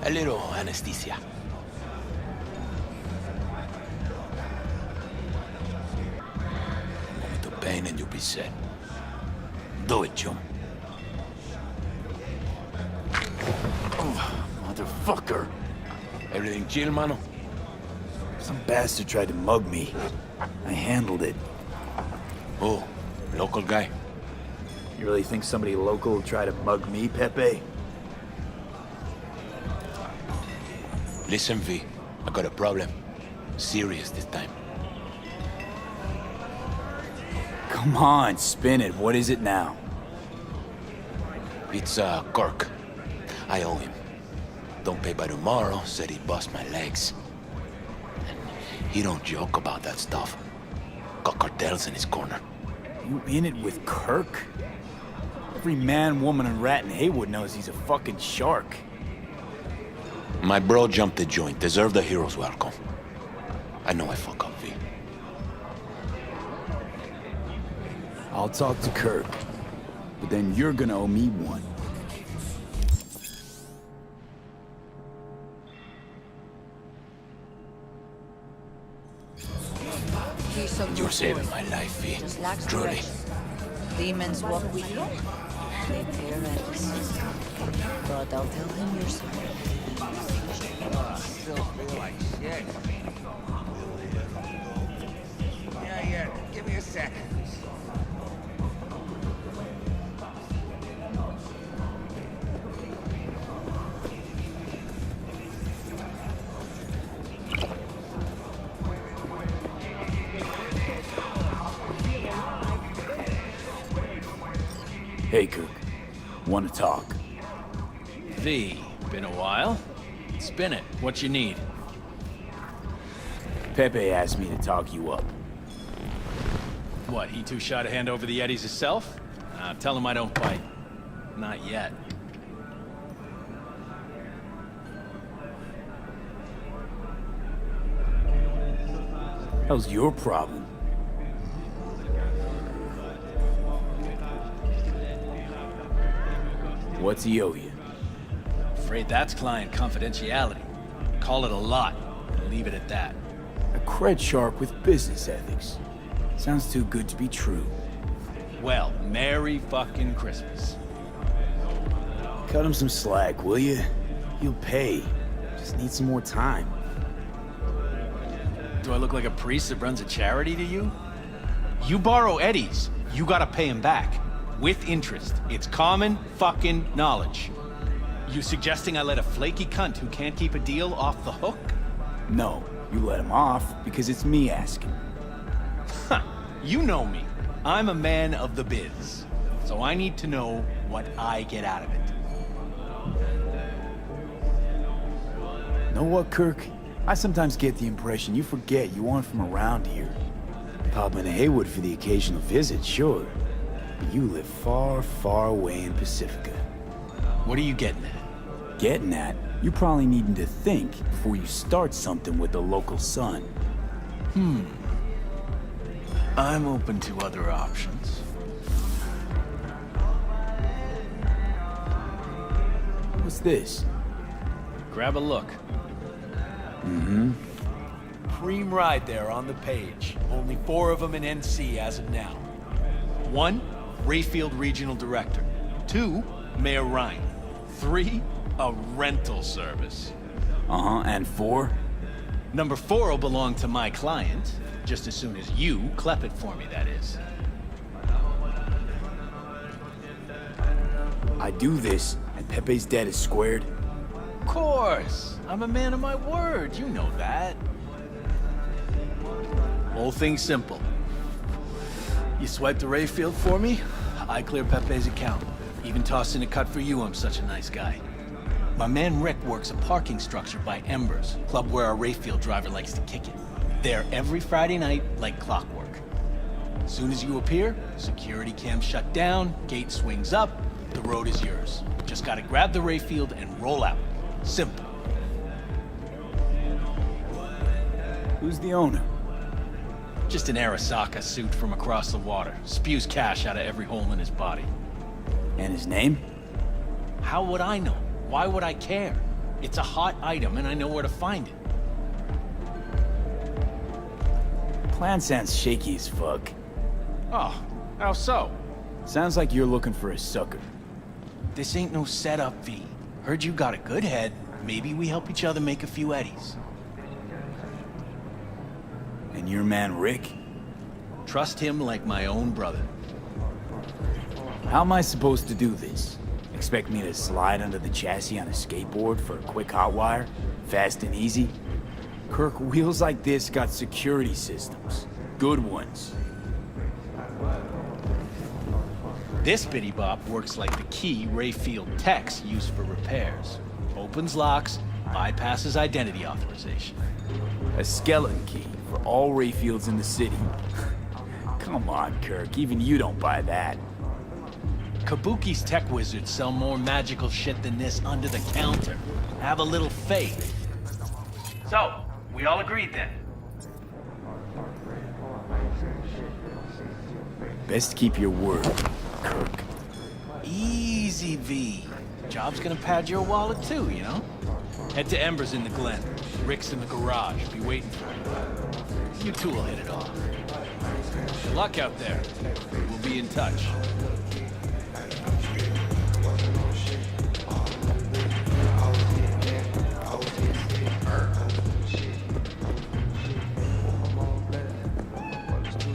A little anesthesia. Moment of pain and you'll be set. Do it, Jum. Oh, motherfucker. Everything chill, mano? Some bastard tried to mug me. I handled it. Oh, local guy. You really think somebody local will try to mug me, Pepe? Listen, V. I got a problem. Serious this time. Come on, spin it. What is it now? It's, Kirk. I owe him. Don't pay by tomorrow, said he'd bust my legs. He don't joke about that stuff. Got cartels in his corner. You in it with Kirk? Every man, woman, and rat in Haywood knows he's a fucking shark. My bro jumped the joint. Deserved a hero's welcome. I know I fuck up, V. I'll talk to Kirk. But then you're gonna owe me one. You're saving my life, V. Truly. Demons walk with you. They fear enemies. But I'll tell him you're sorry. Still feel like shit. Yeah, give me a sec. Hey, Kirk. Want to talk? V, been a while? Spin it. What you need? Pepe asked me to talk you up. What, he too shy to hand over the Eddies himself? Tell him I don't bite. Not yet. How's your problem? What's he owe you? Afraid that's client confidentiality. Call it a lot, and leave it at that. A cred shark with business ethics. Sounds too good to be true. Well, Merry fucking Christmas. Cut him some slack, will you? He'll pay. Just need some more time. Do I look like a priest that runs a charity to you? You borrow Eddies, you gotta pay him back. With interest. It's common fucking knowledge. You suggesting I let a flaky cunt who can't keep a deal off the hook? No, you let him off because it's me asking. Huh. You know me. I'm a man of the biz. So I need to know what I get out of it. Know what, Kirk? I sometimes get the impression you forget you aren't from around here. Pop into Haywood for the occasional visit, sure. But you live far, far away in Pacifica. What are you getting at? Getting at? You probably needing to think before you start something with the local sun. I'm open to other options. What's this? Grab a look. Mm-hmm. Cream ride there on the page. Only 4 of them in NC as of now. 1, Rayfield Regional Director. 2, Mayor Ryan. 3, a rental service. Uh-huh, and 4? Number 4 will belong to my client, just as soon as you clep it for me, that is. I do this, and Pepe's debt is squared. Of course! I'm a man of my word, you know that. Whole thing's simple. You swipe the Rayfield for me, I clear Pepe's account. Even toss in a cut for you, I'm such a nice guy. My man Rick works a parking structure by Embers, club where our Rayfield driver likes to kick it. There every Friday night, like clockwork. Soon as you appear, security cam shut down, gate swings up, the road is yours. Just gotta grab the Rayfield and roll out. Simple. Who's the owner? Just an Arasaka suit from across the water. Spews cash out of every hole in his body. And his name? How would I know? Why would I care? It's a hot item, and I know where to find it. Plan sounds shaky as fuck. Oh, how so? Sounds like you're looking for a sucker. This ain't no setup, V. Heard you got a good head. Maybe we help each other make a few eddies. And your man Rick? Trust him like my own brother. How am I supposed to do this? Expect me to slide under the chassis on a skateboard for a quick hot wire? Fast and easy? Kirk, wheels like this got security systems. Good ones. This bitty bop works like the key Rayfield techs use for repairs. Opens locks, bypasses identity authorization. A skeleton key for all Rayfields in the city. Come on, Kirk, even you don't buy that. Kabuki's tech wizards sell more magical shit than this under the counter. Have a little faith. So, we all agreed then? Best keep your word, Kirk. Easy, V. Job's gonna pad your wallet too, you know? Head to Ember's in the Glen. Rick's in the garage. Be waiting for you. You two will hit it off. Good luck out there. We'll be in touch.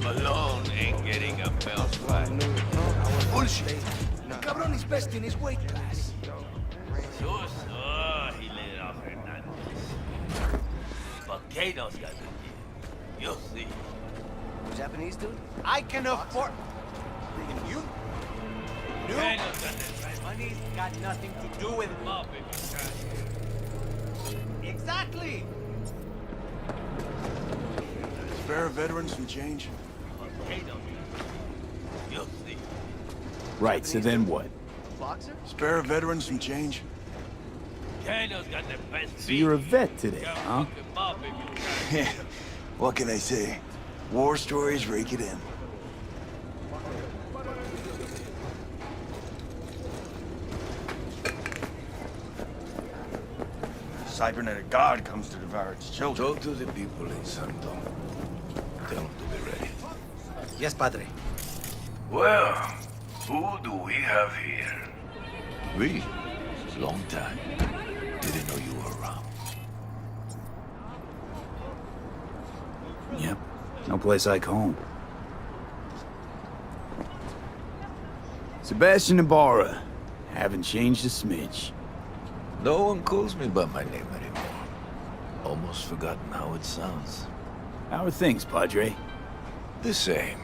Malone ain't getting a belt fight. Bullshit. Cabron is best in his weight class. He laid it off Hernandez. But Kato's got the key. You'll see. Japanese dude? I can afford... You? Kato's got this right. Money's got nothing to do with mob, baby. Exactly! Spare veterans some change? Kato, you'll see. Right, so then what? Boxer? Spare veterans some change? Kato's got the best So you're a vet today, huh? mob, baby. Yeah. What can I say? War stories rake it in. Cybernetic guard comes to devour its children. Talk to the people in Santo. Tell them to be ready. Yes, Padre. Well, who do we have here? We? Long time. Didn't know you were around. Yep. No place like home. Sebastian Ibarra. Haven't changed a smidge. No one calls me by my name anymore. Almost forgotten how it sounds. How are things, Padre? The same.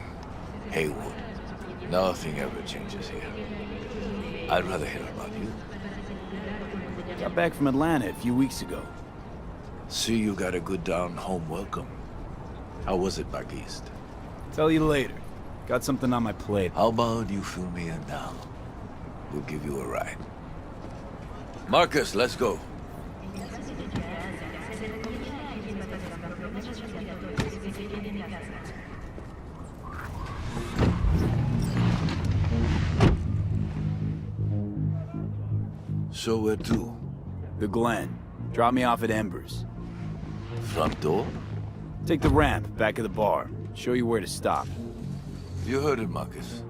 Haywood. Nothing ever changes here. I'd rather hear about you. Got back from Atlanta a few weeks ago. See you got a good down-home welcome. How was it back east? Tell you later. Got something on my plate. How about you fill me in now? We'll give you a ride. Marcus, let's go. So where to? The Glen. Drop me off at Embers. Front door? Take the ramp, back of the bar. Show you where to stop. You heard it, Marcus.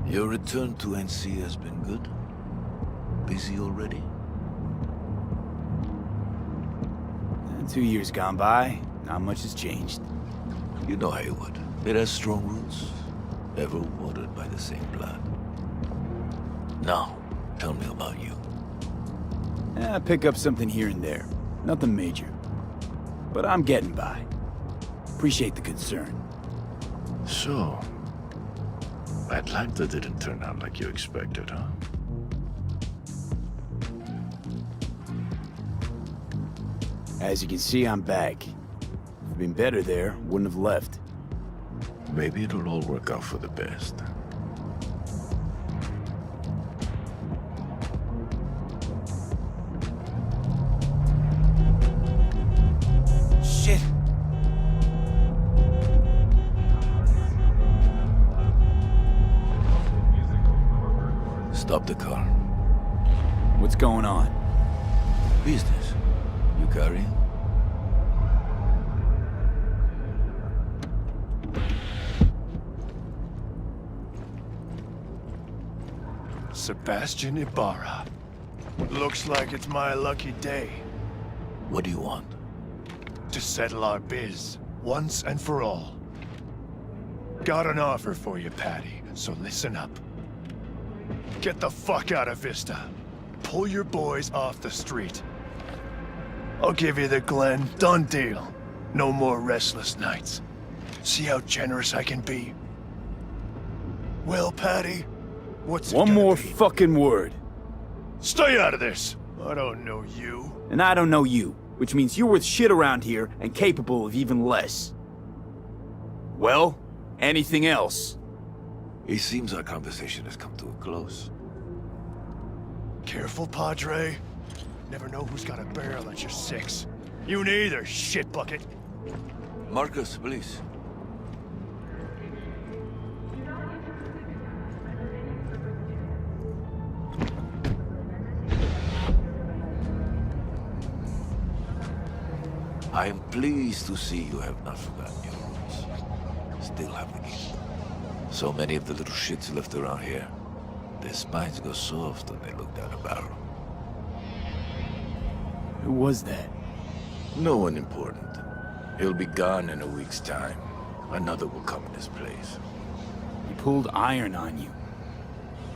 Your return to NC has been good? Busy already? 2 years gone by, not much has changed. You know Haywood. It has strong roots, ever watered by the same blood. Now, tell me about you. Pick up something here and there. Nothing major. But I'm getting by. Appreciate the concern. So, Atlanta didn't turn out like you expected, huh? As you can see, I'm back. If it'd been better there, wouldn't have left. Maybe it'll all work out for the best. Shit! Stop the car. What's going on? Business. You carrying? Sebastian Ibarra. Looks like it's my lucky day What do you want? to settle our biz once and for all. Got an offer for you, Patty, so listen up. Get the fuck out of Vista. Pull your boys off the street. I'll give you the Glen. Done deal. No more restless nights. See how generous I can be? Well, Patty, what's it One gonna more be? fucking word. Stay out of this. I don't know you. And I don't know you, which means you're worth shit around here and capable of even less. Well, anything else? It seems our conversation has come to a close. Careful, Padre. Never know who's got a barrel at your six. You neither, shit bucket. Marcus, please. I am pleased to see you have not forgotten your roots. Still have the key. So many of the little shits left around here. Their spines go soft when they look down a barrel. Who was that? No one important. He'll be gone in a week's time. Another will come in his place. He pulled iron on you.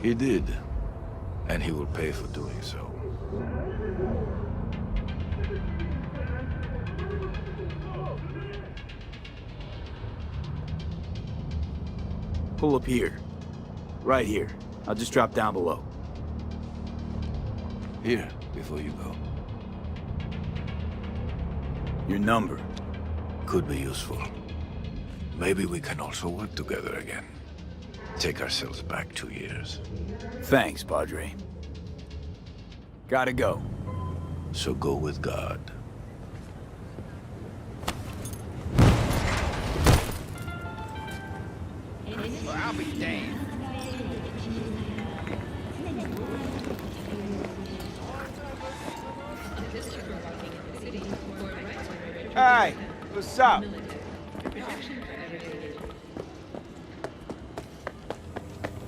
He did. And he will pay for doing so. Pull up here. Right here. I'll just drop down below. Here, before you go. Your number. Could be useful. Maybe we can also work together again. Take ourselves back 2 years. Thanks, Padre. Gotta go. So go with God. I'll be damned. Hey, what's up?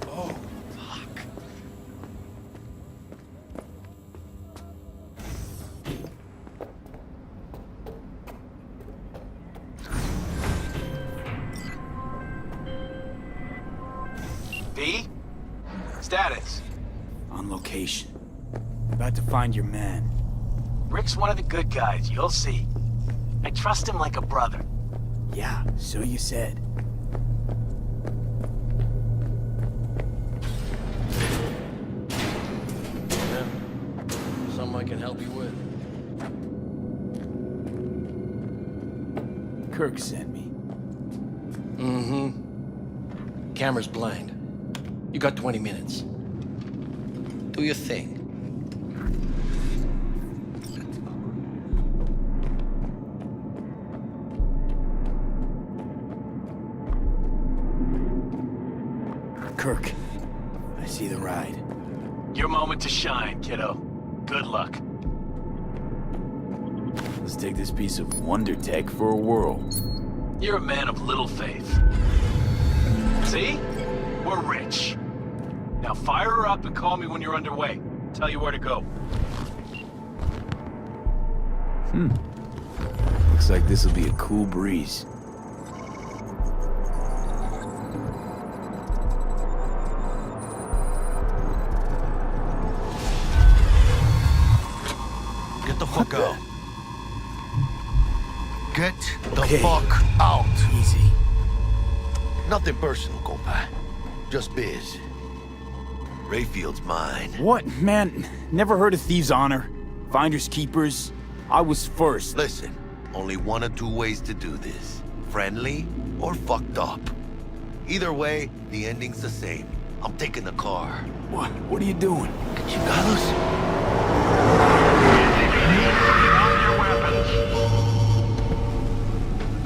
Oh, fuck. B? Status. On location. About to find your man. Rick's one of the good guys, you'll see. I trust him like a brother. Yeah, so you said. Something I can help you with. Kirk sent me. Mm-hmm. Camera's blind. You got 20 minutes. Do your thing. Kirk, I see the ride. Your moment to shine, kiddo. Good luck. Let's take this piece of wonder tech for a whirl. You're a man of little faith. See? We're rich. Now fire her up and call me when you're underway. Tell you where to go. Looks like this will be a cool breeze. Get the fuck out. Get the Okay. fuck out. Easy. Nothing personal, compa. Just biz. Rayfield's mine. What, man? Never heard of thieves' honor? Finders keepers? I was first. Listen, only one of two ways to do this. Friendly or fucked up. Either way, the ending's the same. I'm taking the car. What? What are you doing? Chingados?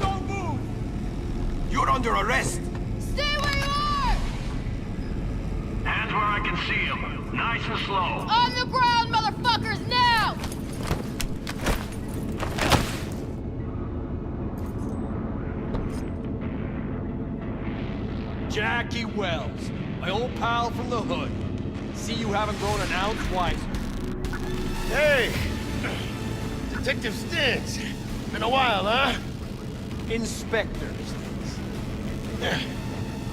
Don't move! You're under arrest! Stay where you are! Hands where I can see him. Nice and slow. On the ground, motherfuckers, now! Jackie Wells, my old pal from the hood. See you haven't grown an ounce wiser. Hey! Detective Stintz. Been a while, huh? Inspector Stintz.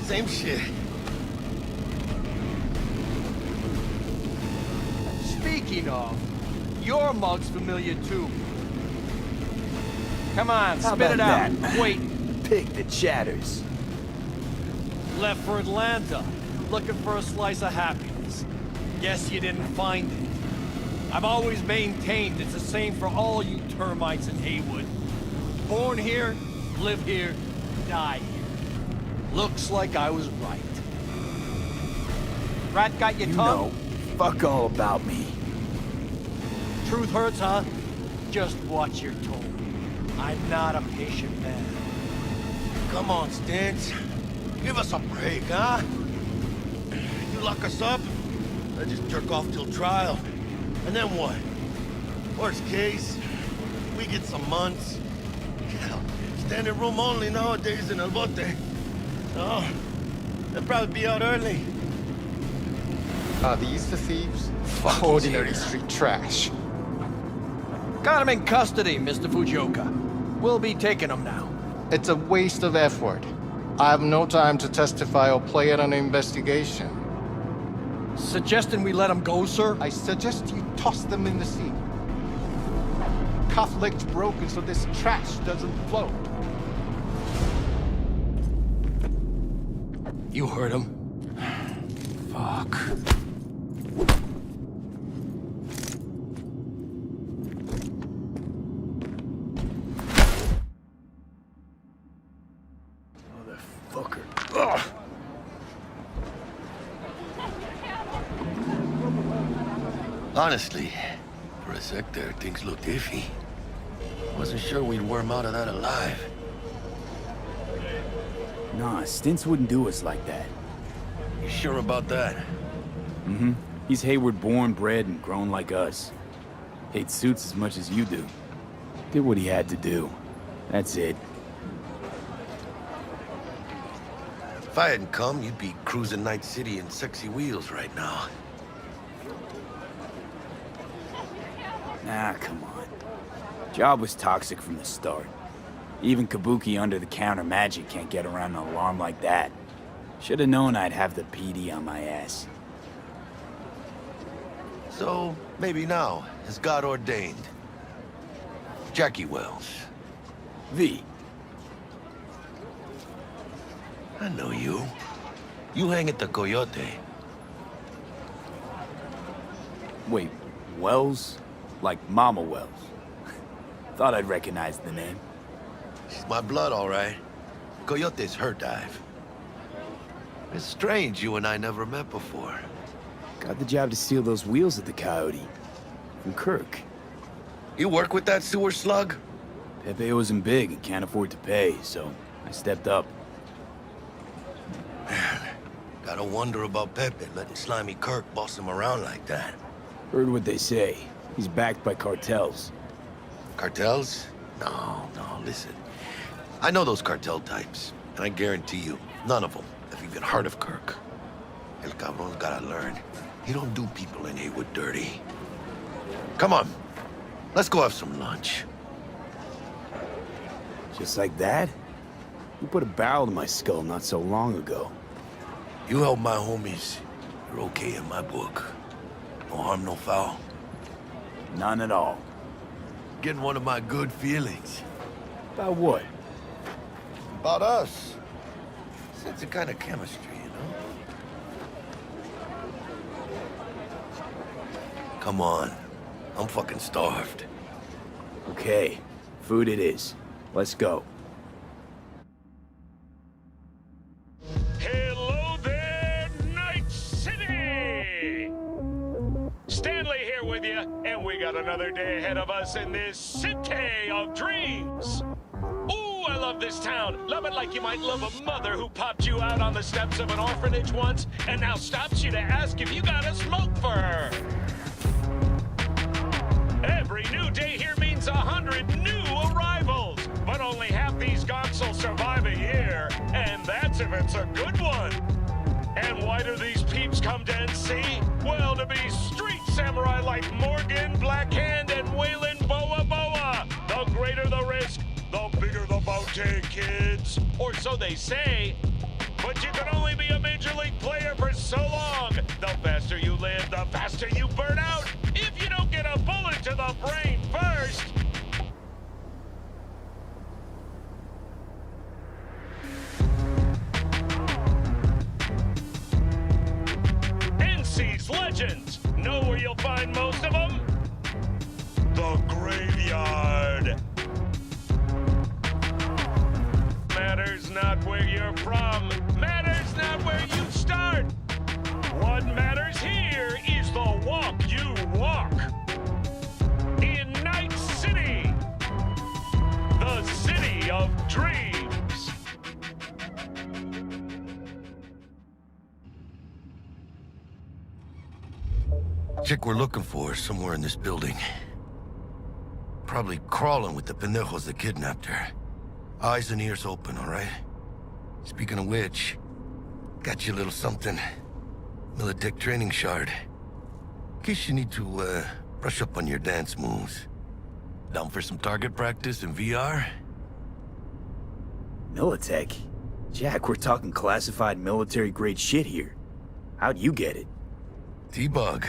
Same shit. Speaking of, your mug's familiar too. Come on, How spit it about out. that? I'm waiting. Pig that chatters. Left for Atlanta, looking for a slice of happiness. Guess you didn't find it. I've always maintained it's the same for all you termites in Haywood. Born here, live here, die here. Looks like I was right. Rat got your You tongue? know, fuck all about me. Truth hurts, huh? Just watch your tone. I'm not a patient man. Come on, Stintz. Give us a break, huh? You lock us up, I just jerk off till trial. And then what? Worst case, we get some months. Hell, standing room only nowadays in El Bote. Oh, they'll probably be out early. Are these the thieves? Fuck Ordinary street trash. Got him in custody, Mr. Fujioka. We'll be taking him now. It's a waste of effort. I have no time to testify or play at an investigation. Suggesting we let him go, sir? I suggest you toss them in the sea. Cuff leg's broken so this trash doesn't float. You heard him. Fuck. Motherfucker. Ugh. Honestly, for a sec there, things looked iffy. Wasn't sure we'd worm out of that alive. Nah, Stintz wouldn't do us like that. You sure about that? Mm-hmm. He's Hayward born, bred, and grown like us. Hates suits as much as you do. Did what he had to do. That's it. If I hadn't come, you'd be cruising Night City in sexy wheels right now. Nah, come on. Job was toxic from the start. Even Kabuki under-the-counter magic can't get around an alarm like that. Should've known I'd have the PD on my ass. So, maybe now, as God ordained. Jackie Wells. V. I know you. You hang at the Coyote. Wait, Wells? Like Mama Wells? Thought I'd recognize the name. She's my blood, all right. Coyote's her dive. It's strange you and I never met before. Got the job to steal those wheels at the Coyote. From Kirk. You work with that sewer slug? Pepe wasn't big and can't afford to pay, so I stepped up. Gotta wonder about Pepe letting slimy Kirk boss him around like that. Heard what they say. He's backed by cartels. Cartels? No, listen. I know those cartel types, and I guarantee you, none of them have even heard of Kirk. El Cabron's gotta learn. He don't do people in Haywood dirty. Come on, let's go have some lunch. Just like that? You put a barrel to my skull not so long ago. You help my homies, you're okay in my book. No harm, no foul. None at all. Getting one of my good feelings. About what? About us. Sense a kind of chemistry, you know? Come on. I'm fucking starved. Okay. Food it is. Let's go. Hello there, Night City! Stanley here with you, and we got another day ahead of us in this city of dreams. Ooh, I love this town. Love it like you might love a mother who popped you out on the steps of an orphanage once and now stops you to ask if you got a smoke for her. Every new day here means 100 new arrivals, but only half these gonks will survive a year, and that's if it's a good one. And why do these peeps come to NC? Well, to be street samurai like Morgan, Blackhand, and Waylon Boa Boa. The greater the risk, the bigger the bounty, kids. Or so they say. But you can only be a major league player for so long. The faster you live, the faster you burn out. If you don't get a bullet to the brain first. NC's legends. Know where you'll find most of them? The graveyard. Matters not where you're from. Matters not where you start. What matters here is the walk you walk. In Night City, the city of dreams. Chick we're looking for is somewhere in this building. Probably crawling with the pendejos that kidnapped her. Eyes and ears open, all right? Speaking of which, got you a little something. Militech training shard. In case you need to, brush up on your dance moves. Down for some target practice in VR? Militech? Jack, we're talking classified military-grade shit here. How'd you get it? T-Bug.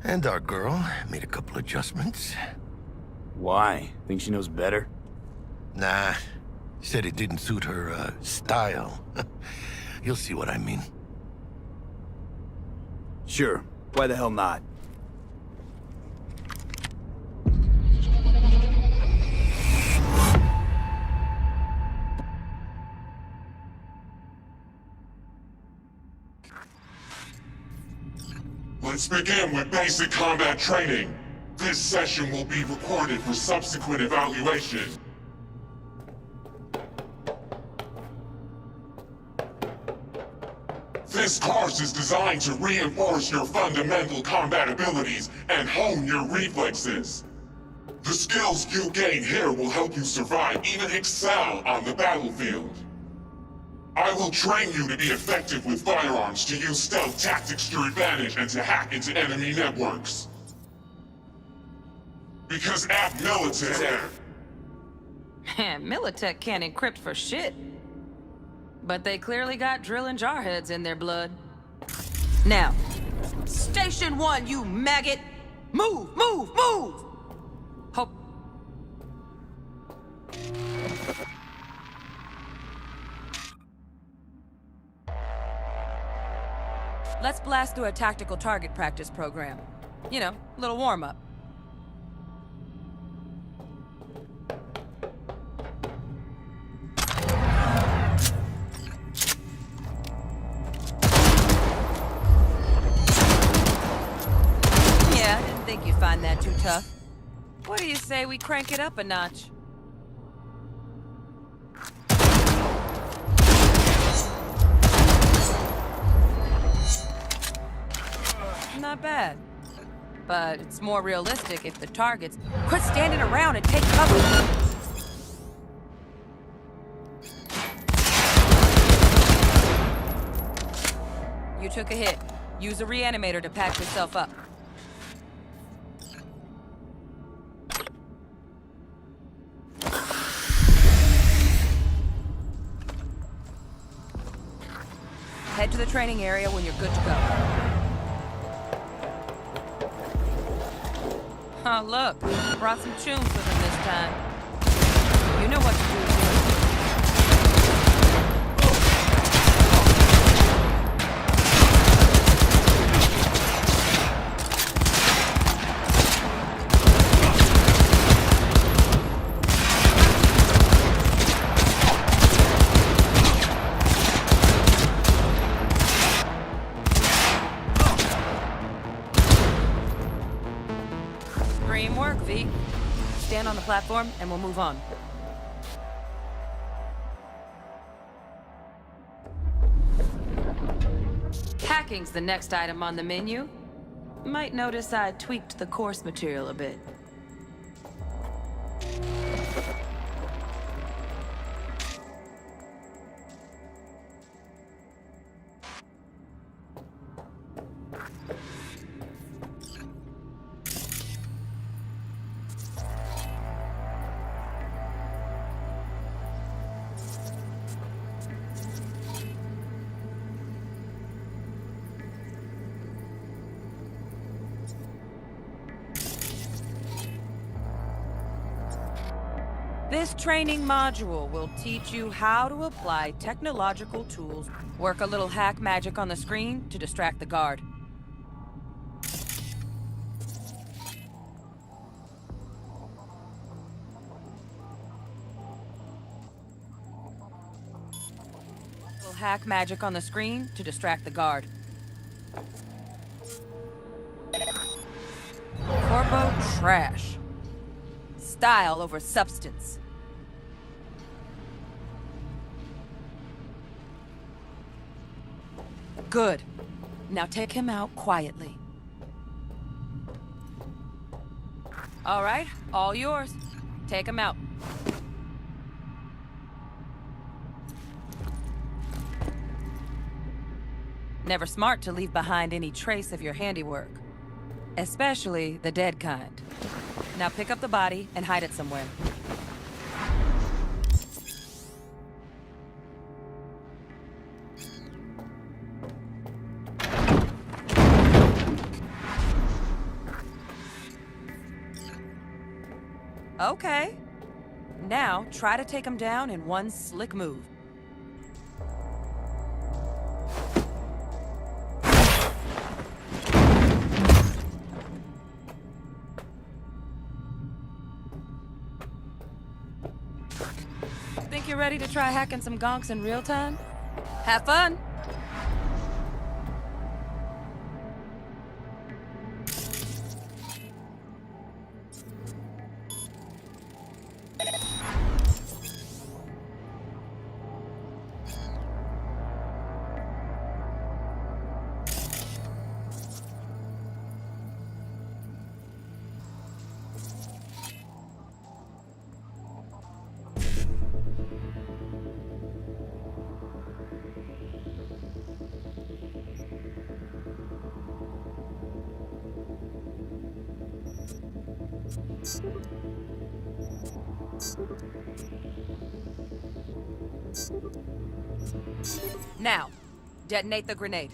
And our girl made a couple adjustments. Why? Think she knows better? Nah. Said it didn't suit her, style. You'll see what I mean. Sure. Why the hell not? Let's begin with basic combat training. This session will be recorded for subsequent evaluation. This course is designed to reinforce your fundamental combat abilities and hone your reflexes. The skills you gain here will help you survive, even excel on the battlefield. I will train you to be effective with firearms, to use stealth tactics to your advantage, and to hack into enemy networks. Because at Militech... Militech can't encrypt for shit. But they clearly got drill and jarheads in their blood. Now, Station 1, you maggot! Move, move, move! Hope... Let's blast through a tactical target practice program. You know, little warm-up. Yeah, I didn't think you'd find that too tough. What do you say we crank it up a notch? Not bad. But it's more realistic if the targets quit standing around and take cover. You took a hit. Use a reanimator to patch yourself up. Head to the training area when you're good to go. Oh, look. Brought some tunes with him this time. You know what to do here. Stand on the platform, and we'll move on. Hacking's the next item on the menu. Might notice I tweaked the course material a bit. This training module will teach you how to apply technological tools. Work a little hack magic on the screen to distract the guard. Little hack magic on the screen to distract the guard. Corpo trash. Style over substance. Good. Now take him out quietly. All right, all yours. Take him out. Never smart to leave behind any trace of your handiwork. Especially the dead kind. Now pick up the body and hide it somewhere. Okay. Now, try to take him down in one slick move. Think you're ready to try hacking some gonks in real time? Have fun! Now, detonate the grenade.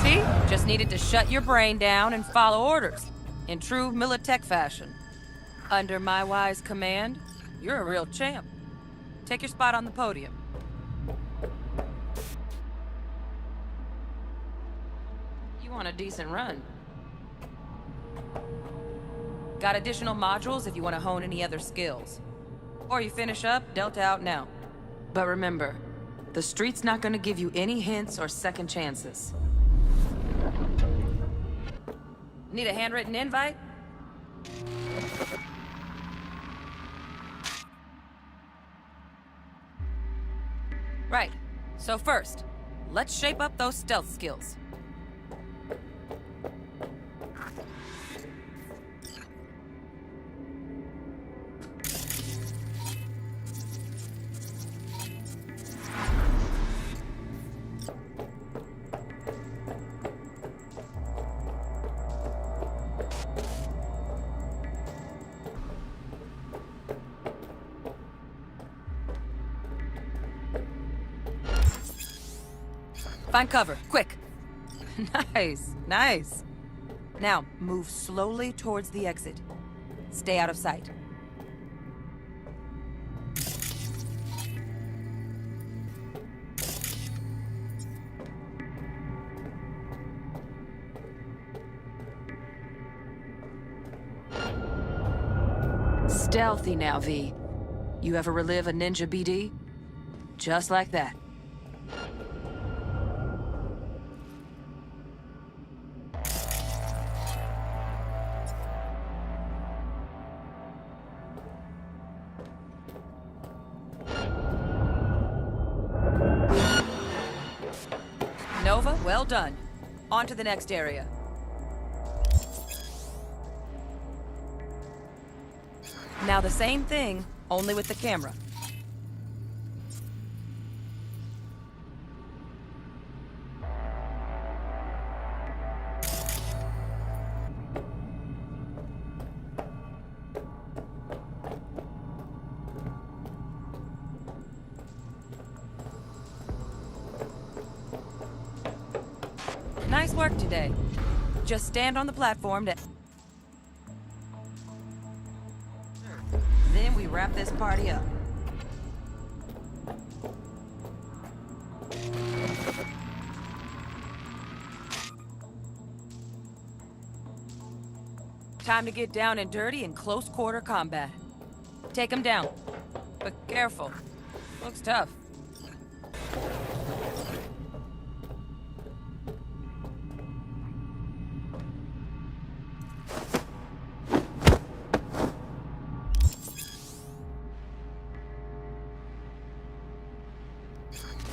See? Just needed to shut your brain down and follow orders, in true Militech fashion. Under my wise command, you're a real champ. Take your spot on the podium. You want a decent run. Got additional modules if you want to hone any other skills. Or you finish up, Delta out now. But remember, the street's not gonna give you any hints or second chances. Need a handwritten invite? Right. So first, let's shape up those stealth skills. Find cover, quick. Nice, nice. Now, move slowly towards the exit. Stay out of sight. Stealthy now, V. You ever relive a ninja BD? Just like that. Nova, well done. On to the next area. Now the same thing, only with the camera. Nice work today. Just stand on the platform to... Then we wrap this party up. Time to get down and dirty in close quarter combat. Take him down. But careful. Looks tough.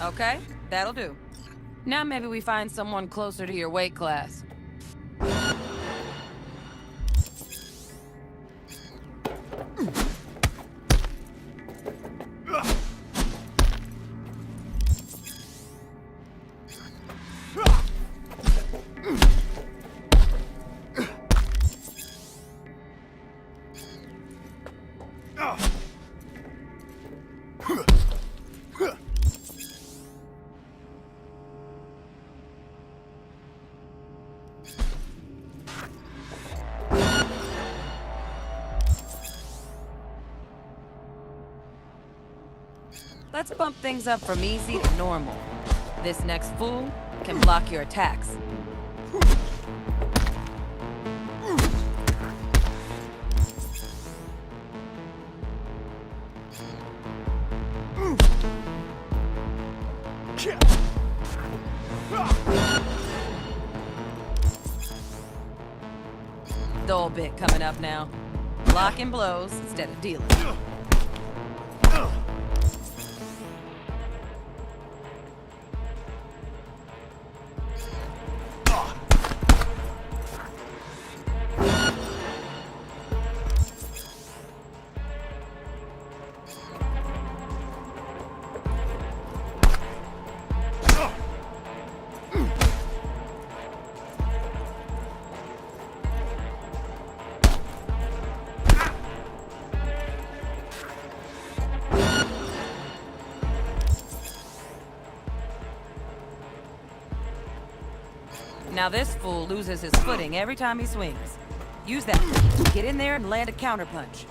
Okay, that'll do. Now maybe we find someone closer to your weight class. Let's bump things up from easy to normal. This next fool can block your attacks. Dull bit coming up now. Blocking blows instead of dealing. Now this fool loses his footing every time he swings. Use that. Get in there and land a counterpunch.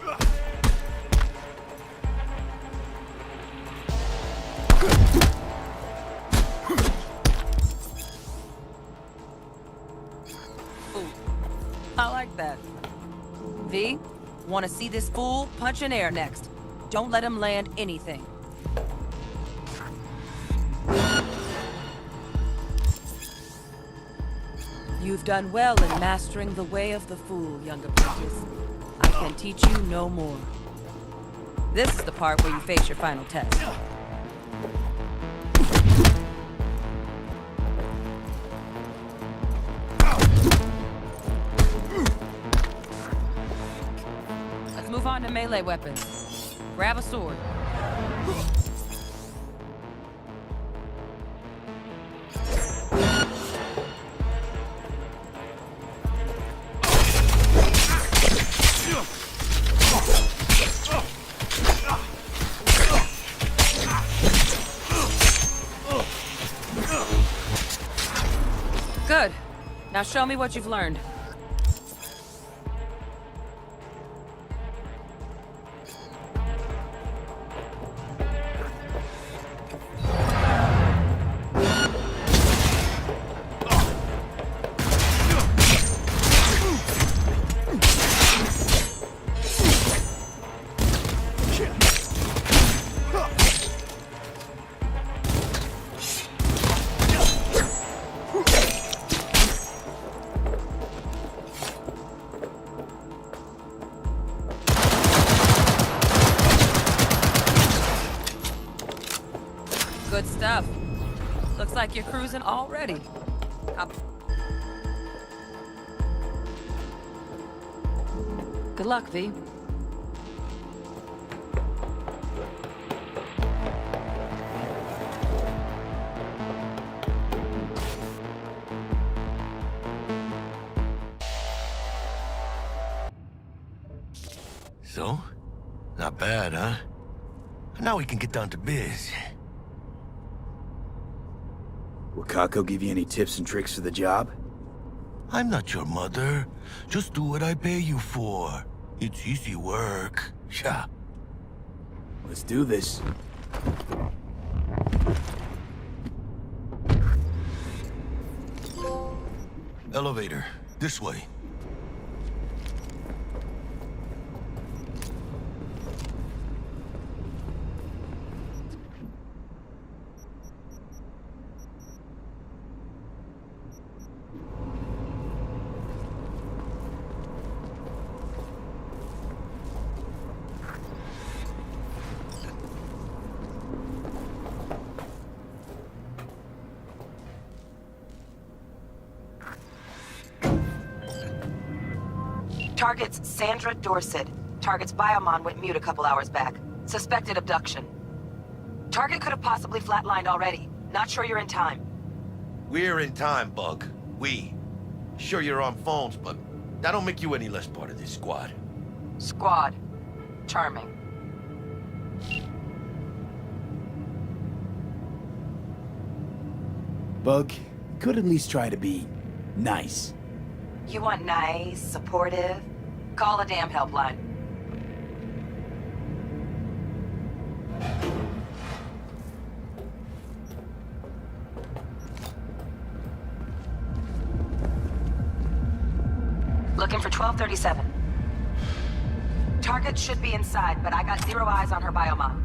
Ooh, I like that. V, want to see this fool punch in air next. Don't let him land anything. You've done well in mastering the way of the fool, young apprentice. I can teach you no more. This is the part where you face your final test. Let's move on to melee weapons. Grab a sword. Good. Now show me what you've learned. Looks like you're cruising already. Good luck, V. So? Not bad, huh? Now we can get down to biz. Will Kako give you any tips and tricks for the job? I'm not your mother. Just do what I pay you for. It's easy work. Yeah. Let's do this. Elevator. This way. Target's Sandra Dorset. Target's biomon went mute a couple hours back. Suspected abduction. Target could have possibly flatlined already. Not sure you're in time. We're in time, Bug. We. Sure you're on phones, but that don't make you any less part of this squad. Squad. Charming. Bug, could at least try to be nice. You want nice, supportive? Call a damn helpline. Looking for 1237. Target should be inside, but I got 0 eyes on her biomon.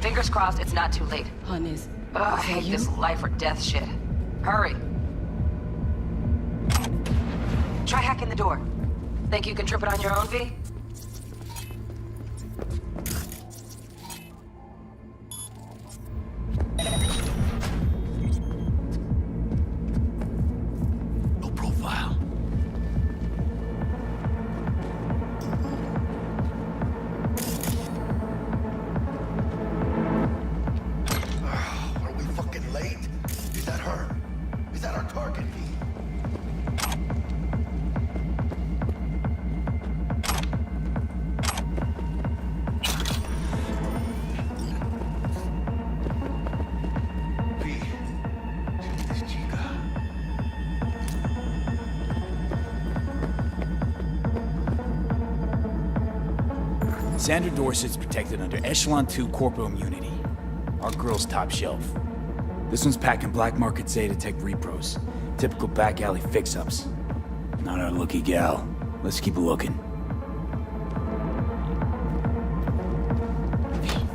Fingers crossed it's not too late. Honeys. Ugh, I hate this life or death shit. Hurry. Try hacking the door. Think you can trip it on your own, V? No profile. Are we fucking late? Is that her? Is that our target, V? Sandra Dorset's protected under Echelon 2 corporal immunity. Our girl's top shelf. This one's packing black market Zeta-Tech repros. Typical back alley fix-ups. Not our lucky gal. Let's keep looking.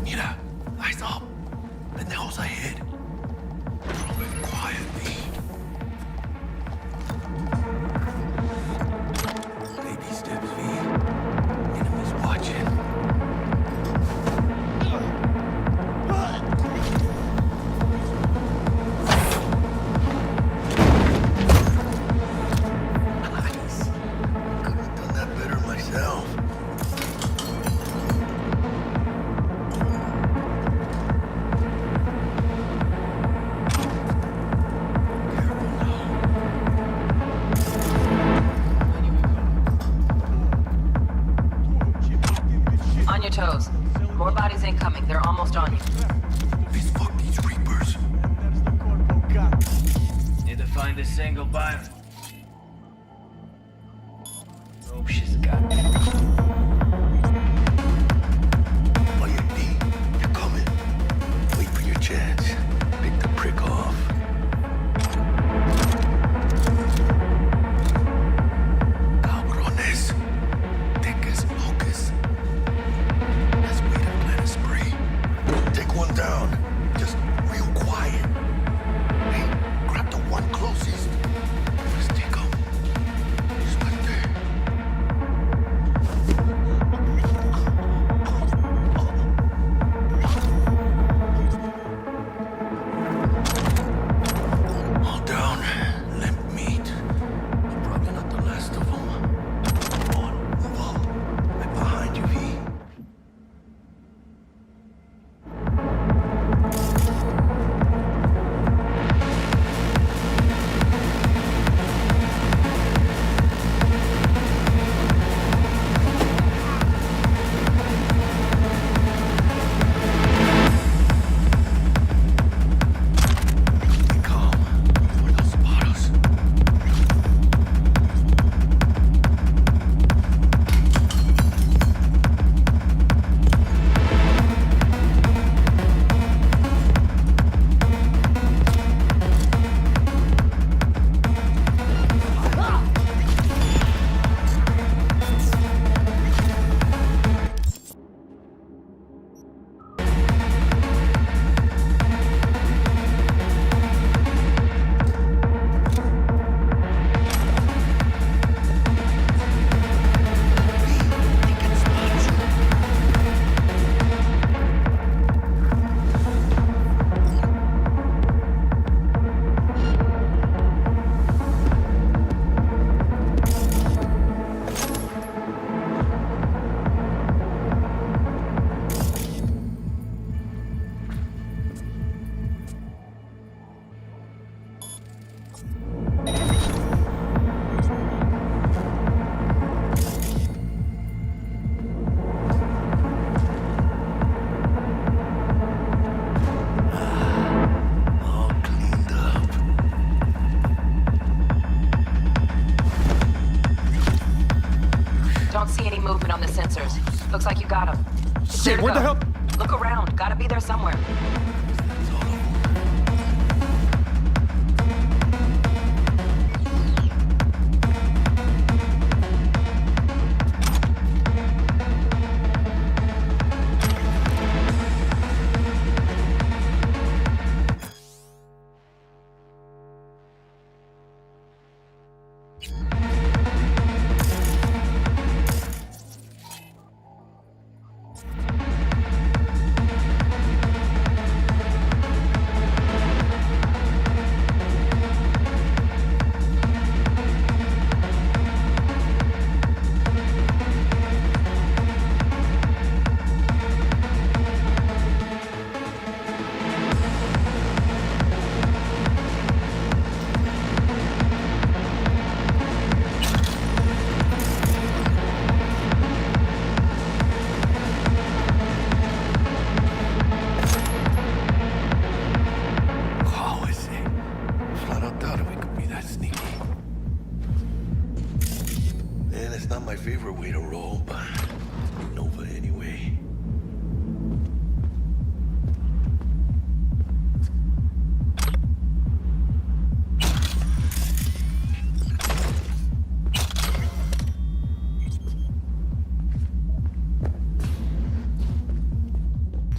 Mira, eyes up. Pendejos ahead. Quiet, V. Baby steps, V. Enemies watching. Nice. Couldn't have done that better myself. On your toes. More bodies incoming. They're almost on you. Please fuck these Reapers. Need to find a single bio. Hope she's got it. Oh, yeah, D. You're coming. Wait for your chance. Pick the prick off. Cabrones. Thick locust. Let's wait and plan a spree. Take one down. Just real quiet. Hey, grab the one closest. Let's take him. Just like that. Looks like you got him. Shit, where the hell? Look around. Gotta be there somewhere.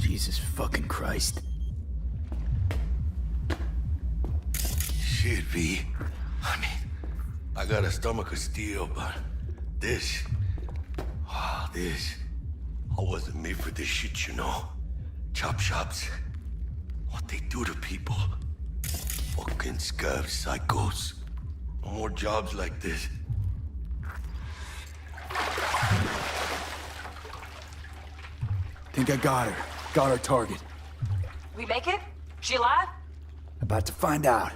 Jesus fucking Christ. Shit, V. I mean, I got a stomach of steel, but this... I wasn't made for this shit, you know? Chop shops. What they do to people. Fucking scav psychos. No more jobs like this. Think I got her. Got our target. We make it? She alive? About to find out.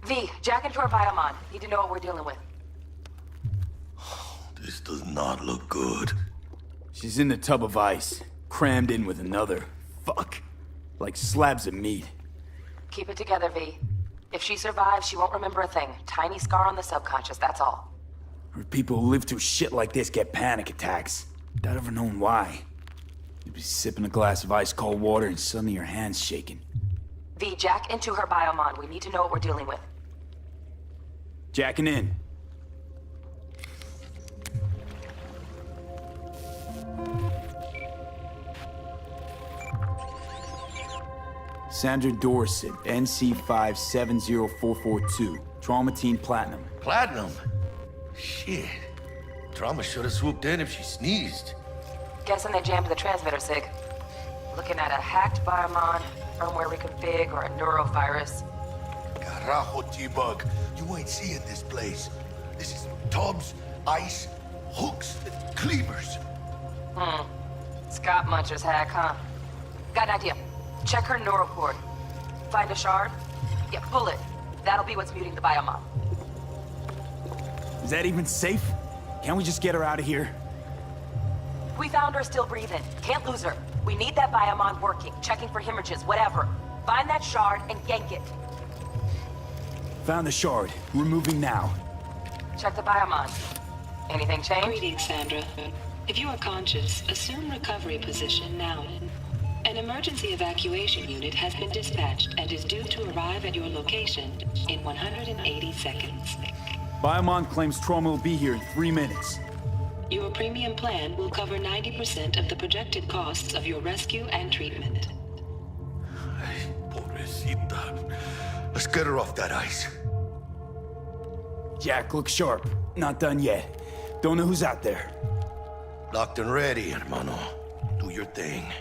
V, jack into her biomon. Need to know what we're dealing with. This does not look good. She's in the tub of ice, crammed in with another. Fuck. Like slabs of meat. Keep it together, V. If she survives, she won't remember a thing. Tiny scar on the subconscious, that's all. Or people who live through shit like this get panic attacks. Without ever knowing why. You'd be sipping a glass of ice-cold water and suddenly your hand's shaking. V, jack into her biomon. We need to know what we're dealing with. Jacking in. Sandra Dorset, NC570442. Traumatine Platinum. Platinum? Shit. Trauma should have swooped in if she sneezed. Guessing they jammed the transmitter, Sig. Looking at a hacked biomon, firmware reconfig, or a neurovirus. Carajo, T-Bug. You ain't seeing this place. This is tubs, ice, hooks, and cleavers. Scott Muncher's hack, huh? Got an idea. Check her neurocord. Find a shard? Yeah, pull it. That'll be what's muting the biomon. Is that even safe? Can't we just get her out of here? We found her still breathing. Can't lose her. We need that biomon working, checking for hemorrhages, whatever. Find that shard and yank it. Found the shard. We're moving now. Check the biomon. Anything change? Greetings, Sandra. If you are conscious, assume recovery position now. An emergency evacuation unit has been dispatched and is due to arrive at your location in 180 seconds. Biomon claims trauma will be here in 3 minutes. Your premium plan will cover 90% of the projected costs of your rescue and treatment. Pobrecita. Let's get her off that ice. Jack, look sharp. Not done yet. Don't know who's out there. Locked and ready, hermano. Do your thing.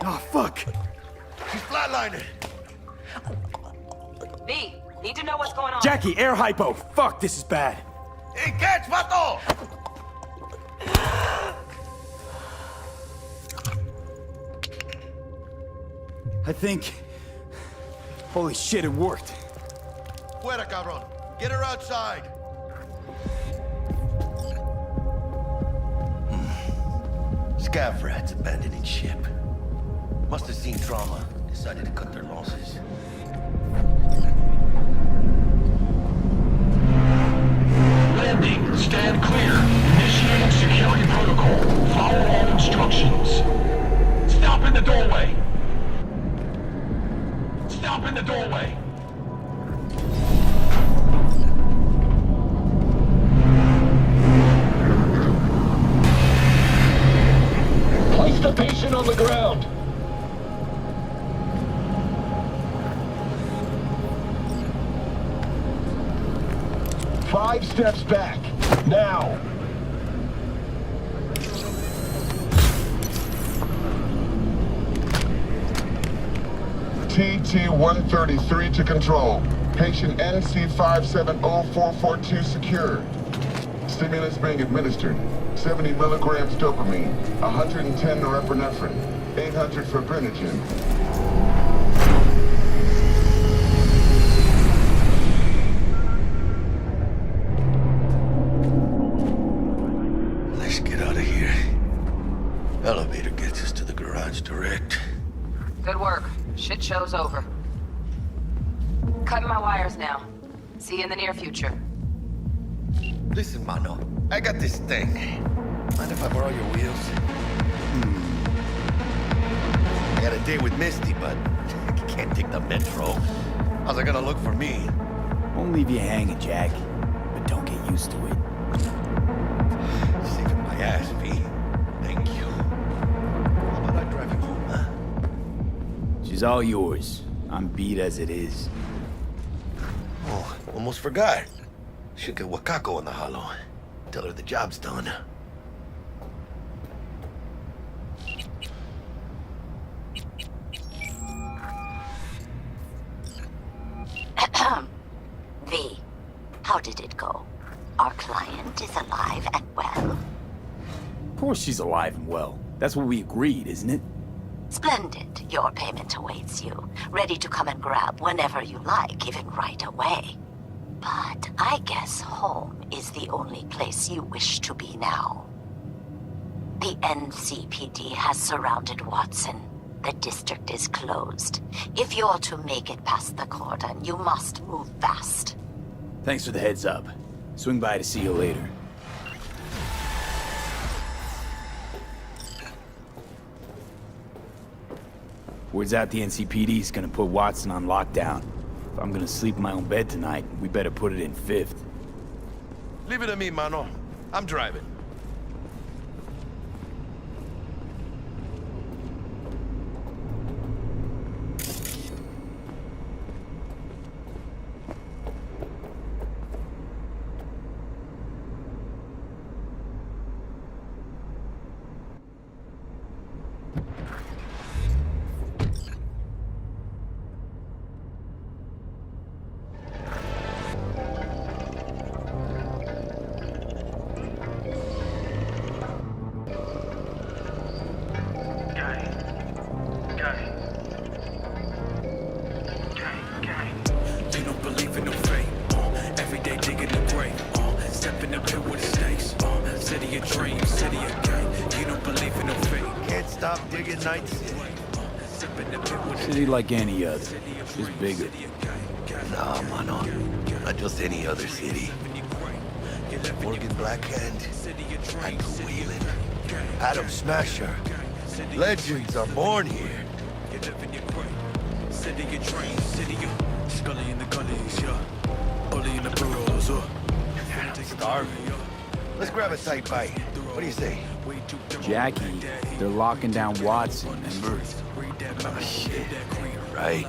Oh, fuck! She's flatlining! V, need to know what's going on. Jackie, air hypo! Fuck, this is bad. Hey, catch, vato! I think... Holy shit, it worked. Fuera, cabrón. Get her outside. Scav rats abandoning ship. Must have seen trauma. Decided to cut their losses. Stand clear. Initiating security protocol. Follow all instructions. Stop in the doorway. Stop in the doorway. Place the patient on the ground. Five steps back. Now. TT-133 to control. Patient NC570442 secured. Stimulus being administered. 70 milligrams dopamine, 110 norepinephrine, 800 fibrinogen. Let's get out of here. Elevator gets us to the garage direct. Good work. Shit show's over. Cutting my wires now. See you in the near future. Listen, Mano. I got this thing. Mind if I borrow your wheels? I got a date with Misty, but I can't take the metro. How's it gonna look for me? Won't leave you hanging, Jack. But don't get used to it. Saving my ass, V. Thank you. How about I drive you home, huh? She's all yours. I'm beat as it is. Oh, almost forgot. Should get Wakako in the hollow. Tell her the job's done. V, how did it go? Our client is alive and well? Of course she's alive and well. That's what we agreed, isn't it? Splendid. Your payment awaits you. Ready to come and grab whenever you like, even right away. But I guess home is the only place you wish to be now. The NCPD has surrounded Watson. The district is closed. If you're to make it past the cordon, you must move fast. Thanks for the heads up. Swing by to see you later. Word's out the NCPD's gonna put Watson on lockdown. If I'm gonna sleep in my own bed tonight, we better put it in 5th. Leave it to me, Mano. I'm driving. City like any other, just bigger. Nah, Mano. Not just any other city. Morgan Blackhand, Andrew Whelan, Adam Smasher. Legends are born here. Starving. Let's grab a tight bite. What do you say? Jackie, they're locking down Watson, remember? Oh, shit. Right.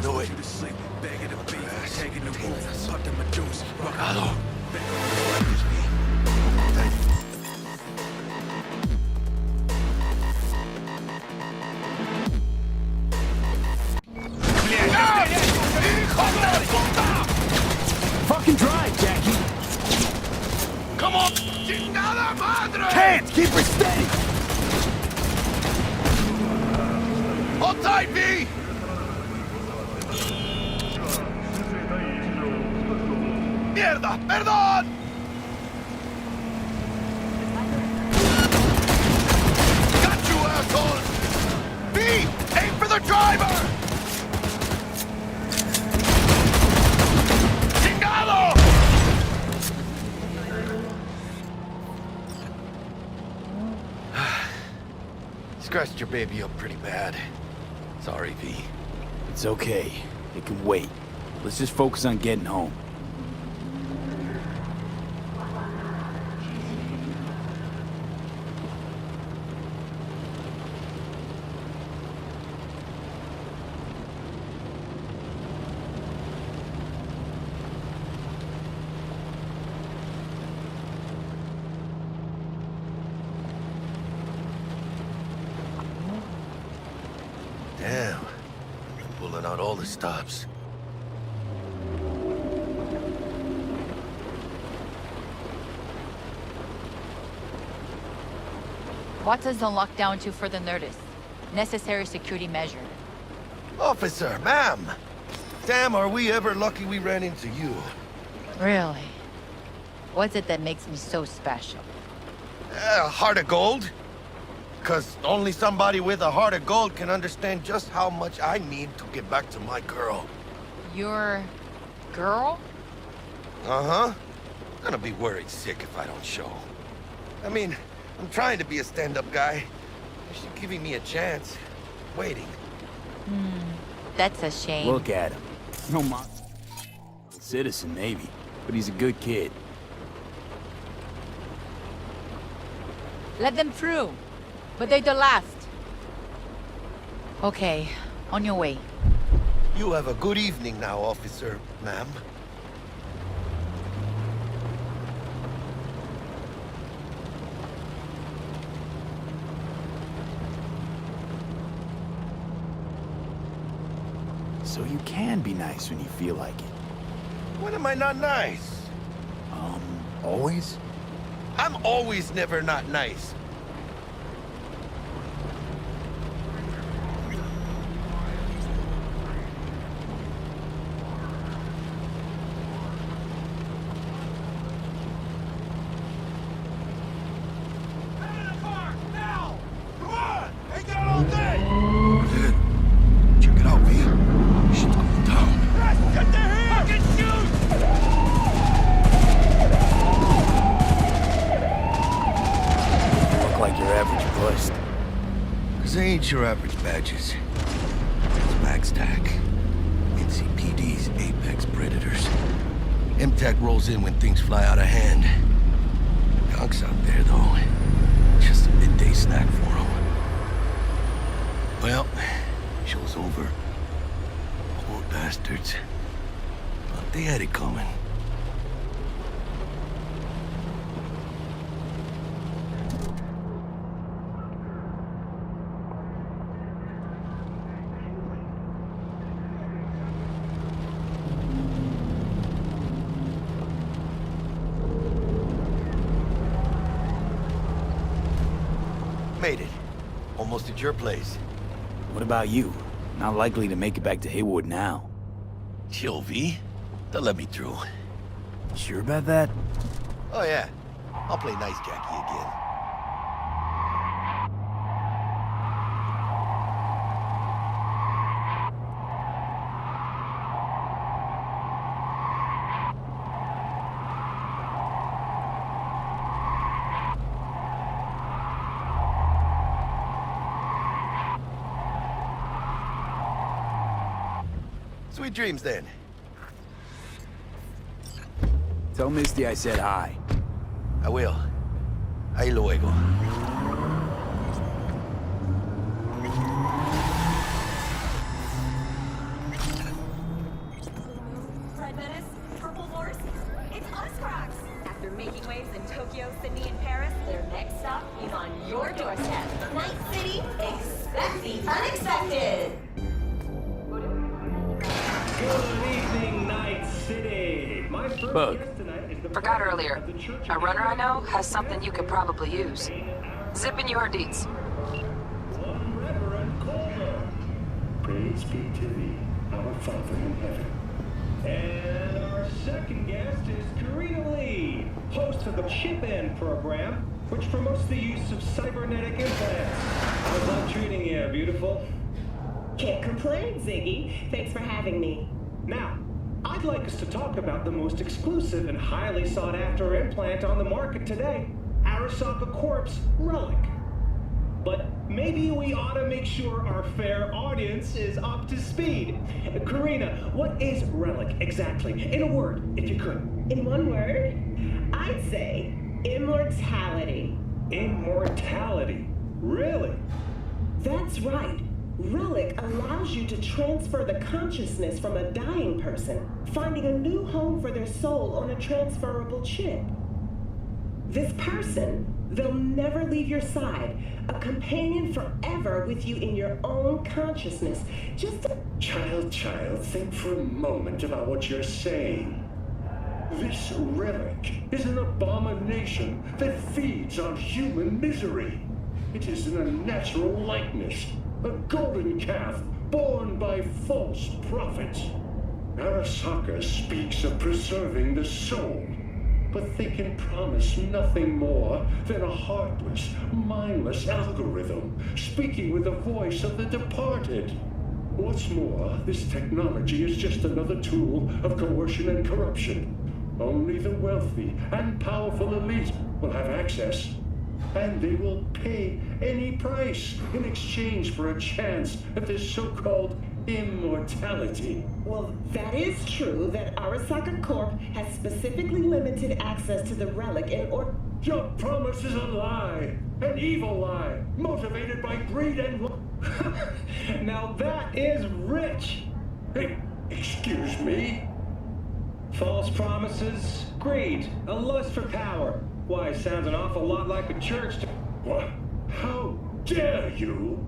No way. Fucking drive, Jackie! Come on! Chingada madre! Can't! Keep her steady! Hold tight, V! Mierda! Perdón! Got you, assholes! V! Aim for the driver! scratched your baby up pretty bad. Sorry, V. It's okay. It can wait. Let's just focus on getting home. Damn. Pulling out all the stops. What does the lockdown to further notice? Necessary security measure. Officer, ma'am! Damn, are we ever lucky we ran into you. Really? What's it that makes me so special? Heart of gold? Because only somebody with a heart of gold can understand just how much I need to get back to my girl. Your girl? Uh-huh. Gonna be worried sick if I don't show. I mean, I'm trying to be a stand-up guy. She's giving me a chance. Waiting. That's a shame. Look at him. No citizen, maybe, but he's a good kid. Let them through. But they're the last. Okay, on your way. You have a good evening now, officer, ma'am. So you can be nice when you feel like it. When am I not nice? Always? I'm always never not nice. Your average badges. It's MaxTac. NCPD's apex predators. MTAC rolls in when things fly out of hand. Gonks out there, though. Just a midday snack for them. Well, show's over. Poor bastards. Thought they had it coming. Made it. Almost at your place. What about you? Not likely to make it back to Haywood now. Chill, V. They'll let me through. Sure about that? Oh, yeah. I'll play nice Jackie again. Sweet dreams, then. Tell Misty I said hi. I will. Ahí luego. Red Menace, Purple Horse, it's us cracks! After making waves in Tokyo, Sydney, and Paris, their next stop is on your doorstep. Night City, expect the unexpected! Good evening, Night City. My first guest tonight is the Forgot earlier. A runner I know has something you could probably use. Zip in your deeds. Praise be to thee, our Father in heaven. And our second guest is Karina Lee, host of the Chip In program, which promotes the use of cybernetic implants. How's that treating you, beautiful? Can't complain, Ziggy. Thanks for having me. Now, I'd like us to talk about the most exclusive and highly sought-after implant on the market today, Arasaka Corp's Relic. but maybe we ought to make sure our fair audience is up to speed. Karina, what is relic exactly? In a word, if you could. In one word, I'd say immortality. Immortality? Really? That's right. Relic allows you to transfer the consciousness from a dying person, finding a new home for their soul on a transferable chip. This person, they'll never leave your side, a companion forever with you in your own consciousness. Just a... Child, think for a moment about what you're saying. This relic is an abomination that feeds on human misery. It is an unnatural likeness, a golden calf born by false prophets. Arasaka speaks of preserving the soul, but they can promise nothing more than a heartless, mindless algorithm speaking with the voice of the departed. What's more, this technology is just another tool of coercion and corruption. Only the wealthy and powerful elite will have access, and they will pay any price in exchange for a chance at this so-called immortality. Well, that is true that Arasaka Corp has specifically limited access to the relic in order... Your promise is a lie, an evil lie, motivated by greed and... Now that is rich! Hey, excuse me? False promises, greed, a lust for power. Why, sounds an awful lot like a church to... What? How dare you?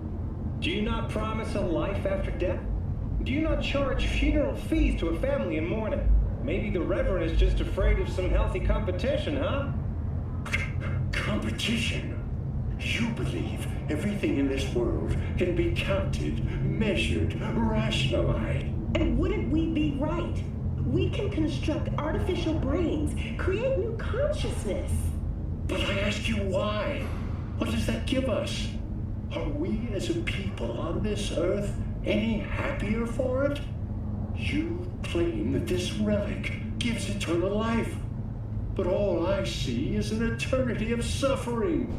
Do you not promise a life after death? Do you not charge funeral fees to a family in mourning? Maybe the Reverend is just afraid of some healthy competition, huh? Competition? You believe everything in this world can be counted, measured, rationalized. And wouldn't we be right? We can construct artificial brains, create new consciousness. But I ask you why? What does that give us? Are we as a people on this earth any happier for it? You claim that this relic gives eternal life, but all I see is an eternity of suffering.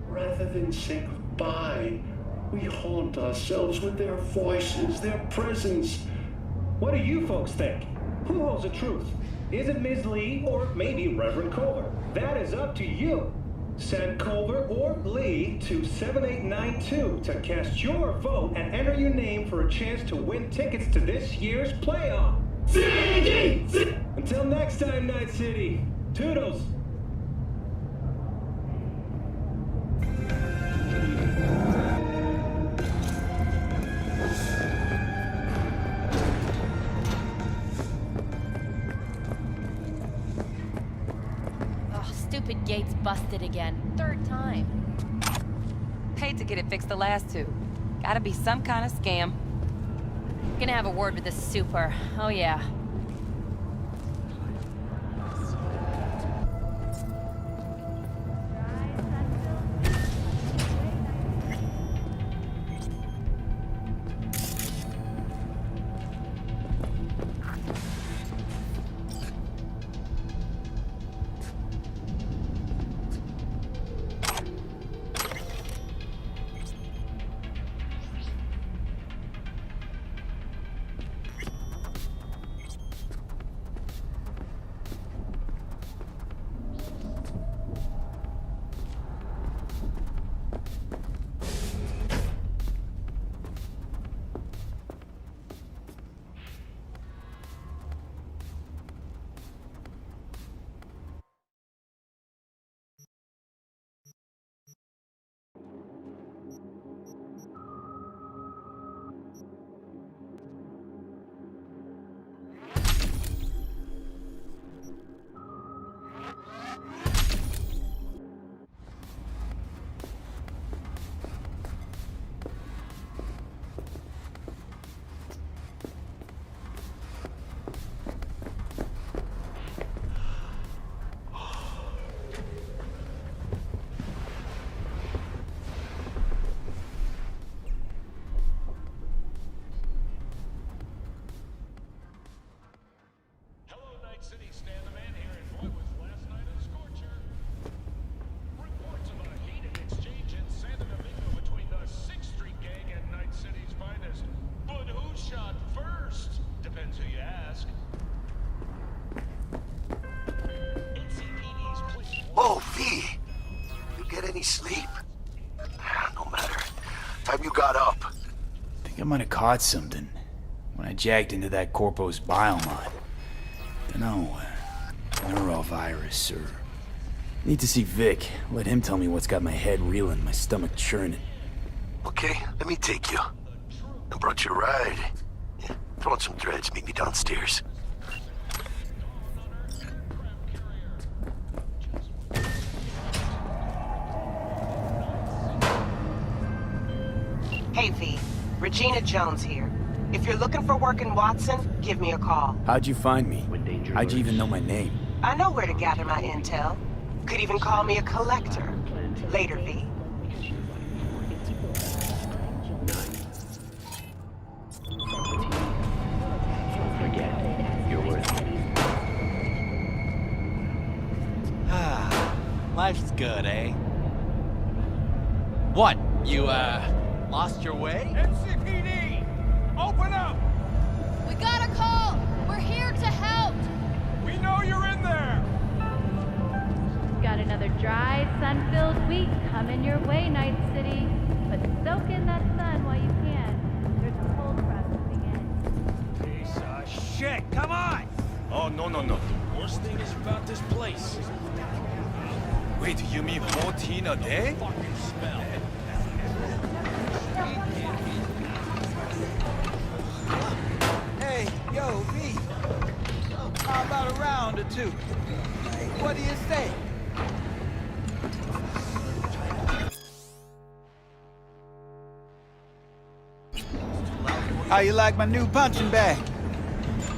Rather than say goodbye, we haunt ourselves with their voices, their presence. What do you folks think? Who holds the truth? Is it Ms. Lee or maybe Reverend Culver? That is up to you. Send Culver or Lee to 7892 to cast your vote and enter your name for a chance to win tickets to this year's playoff. Until next time, Night City. Toodles. Stupid gate's busted again. Third time. Paid to get it fixed the last two. Gotta be some kind of scam. Gonna have a word with the super. Oh yeah. sleep? No matter. Time you got up. I think I might have caught something when I jacked into that Corpo's biomod. Dunno, neurovirus or... Need to see Vic. Let him tell me what's got my head reeling, my stomach churning. Okay, let me take you. I brought you a ride. Yeah, throw on some threads, meet me downstairs. Hey, V. Regina Jones here. If you're looking for work in Watson, give me a call. How'd you find me? How'd you even know my name? I know where to gather my intel. Could even call me a collector. Later, V. Life's good, eh? What? You, lost your way? NCPD! Open up! We got a call! We're here to help! We know you're in there! Got another dry, sun-filled week coming your way, Night City. But soak in that sun while you can. There's a cold front moving in. Piece of shit! Come on! Oh, no. The worst thing is about this place. Wait, you mean 14 a day? Fucking smell. Hey, yo, V. How about a round or two? What do you say? How you like my new punching bag?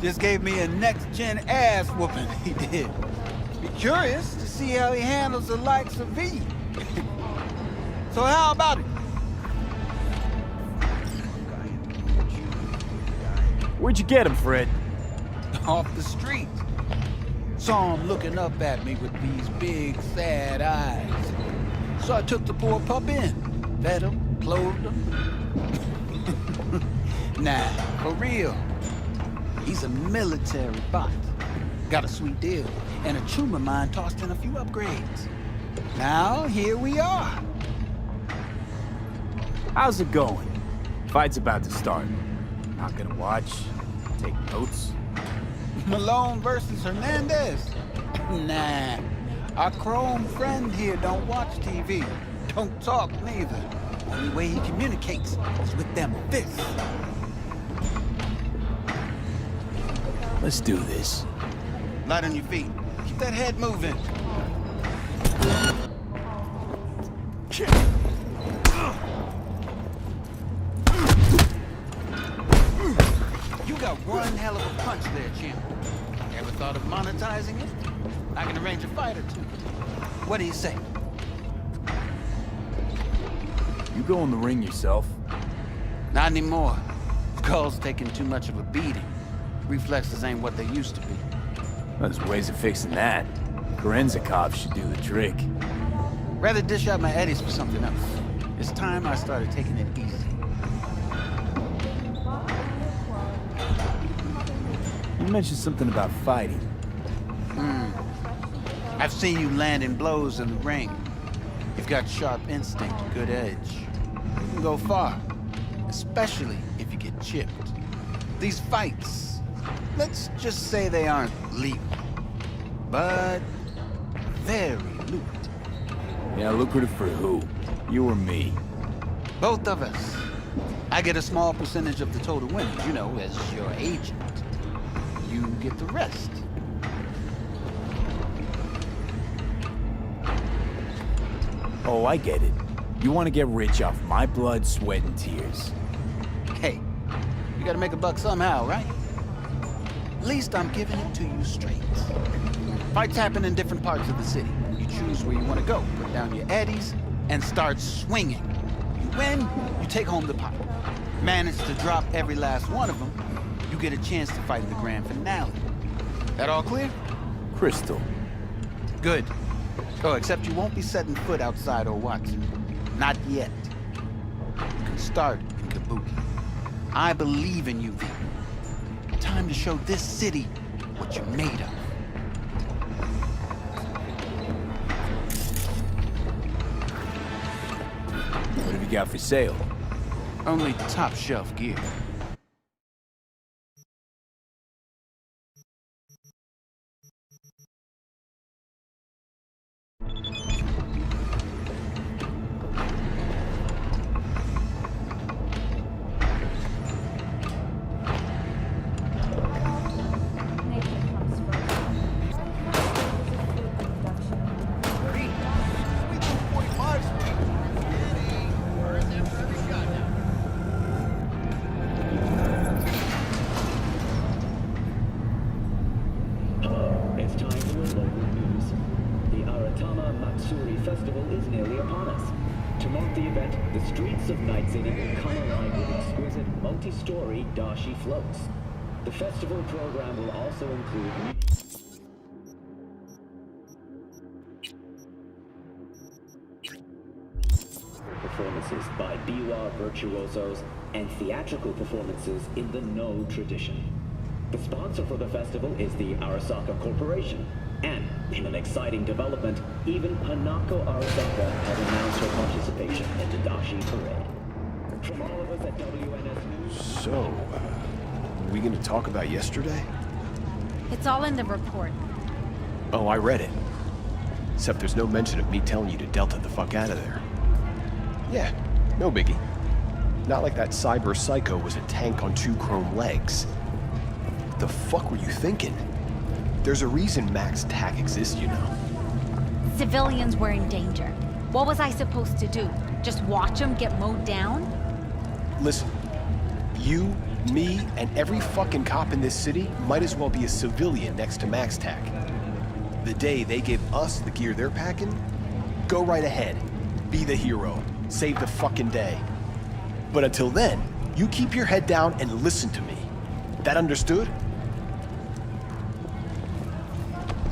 Just gave me a next-gen ass whooping, he did. Be curious to see how he handles the likes of V. So how about it? Where'd you get him, Fred? Off the street. Saw him looking up at me with these big, sad eyes. So I took the poor pup in. Fed him, clothed him. Nah, for real. He's a military bot. Got a sweet deal, and a chum of mine tossed in a few upgrades. Now, here we are. How's it going? Fight's about to start. Not gonna watch, take notes. Malone versus Hernandez? Nah. Our chrome friend here don't watch TV. Don't talk neither. Only way he communicates is with them fists. Let's do this. Light on your feet. Keep that head moving. You got one hell of a punch there, champ. Ever thought of monetizing it? I can arrange a fight or two. What do you say? You go in the ring yourself? Not anymore. Skull's taking too much of a beating. Reflexes ain't what they used to be. There's ways of fixing that. Korenzakov should do the trick. Rather dish out my eddies for something else. It's time I started taking it easy. You mentioned something about fighting. I've seen you landing blows in the ring. You've got sharp instinct, good edge. You can go far, especially if you get chipped. These fights, let's just say they aren't lethal, but very lucrative. Yeah, lucrative for who? You or me? Both of us. I get a small percentage of the total winnings, you know, as your agent. You get the rest. Oh, I get it. You want to get rich off my blood, sweat, and tears. Hey, you gotta make a buck somehow, right? At least I'm giving it to you straight. Fights happen in different parts of the city. You choose where you want to go, put down your eddies, and start swinging. You win, you take home the pot. Manage to drop every last one of them, you get a chance to fight in the grand finale. That all clear? Crystal. Good. Oh, except you won't be setting foot outside or Watson. Not yet. You can start in Kabuki. I believe in you, V. Time to show this city what you're made of. have you got for sale? Only top shelf gear. It's time for your local news. The Aratama Matsuri Festival is nearly upon us. To mark the event, the streets of Night City will come alive with exquisite multi-story dashi floats. The festival program will also include performances by biwa virtuosos and theatrical performances in the No tradition. The sponsor for the festival is the Arasaka Corporation, and in an exciting development, even Hanako Arasaka has announced her participation in the Dashi Parade. From all of us at WNS News... So, are we gonna talk about yesterday? It's all in the report. Oh, I read it. Except there's no mention of me telling you to Delta the fuck out of there. Yeah, no biggie. Not like that cyber psycho was a tank on 2 chrome legs. What the fuck were you thinking? There's a reason Max TAC exists, you know. Civilians were in danger. What was I supposed to do? Just watch them get mowed down? Listen, you, me, and every fucking cop in this city might as well be a civilian next to Max TAC. The day they give us the gear they're packing, go right ahead. Be the hero. Save the fucking day. But until then, you keep your head down and listen to me. That understood?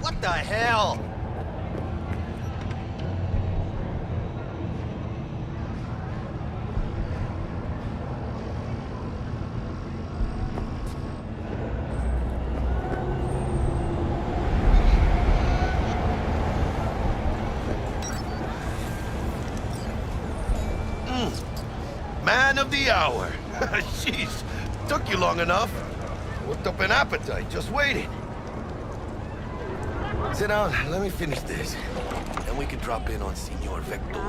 What the hell? Man of the hour. Jeez, took you long enough. Worked up an appetite just waiting. Sit down, let me finish this. Then we can drop in on Senor Vector.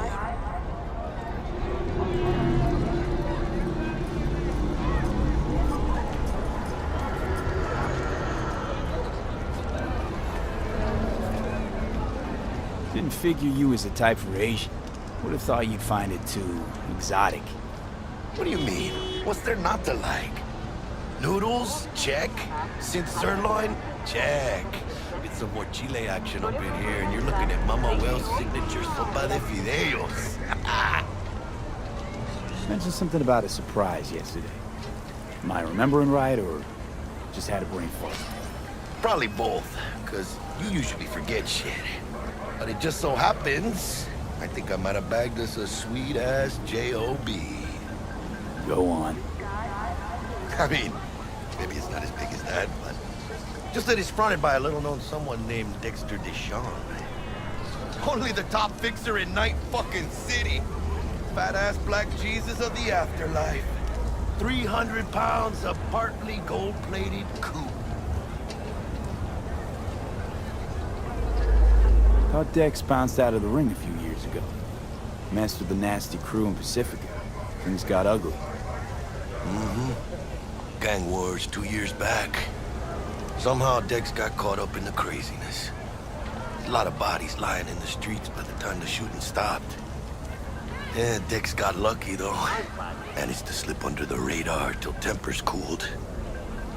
Didn't figure you was the type for Asian. Would have thought you'd find it too exotic. What do you mean? What's there not to like? Noodles? Check. Synth sirloin? Check. Get some more chile action up in here, and you're looking at Mama Wells' signature sopa de fideos. Mentioned something about a surprise yesterday. Am I remembering right, or just had a brain fart? Probably both, because you usually forget shit. But it just so happens, I think I might have bagged us a sweet-ass J.O.B. Go on. I mean, maybe it's not as big as that, but just that it's fronted by a little-known someone named Dexter Deshawn. Only the top fixer in Night fucking City. Fat-ass black Jesus of the afterlife. 300 pounds of partly gold-plated coupe. Thought Dex bounced out of the ring a few years ago. Messed with the nasty crew in Pacifica. Things got ugly. Mm-hmm. Gang wars 2 years back. Somehow Dex got caught up in the craziness. A lot of bodies lying in the streets by the time the shooting stopped. Yeah, Dex got lucky though. Managed to slip under the radar till tempers cooled.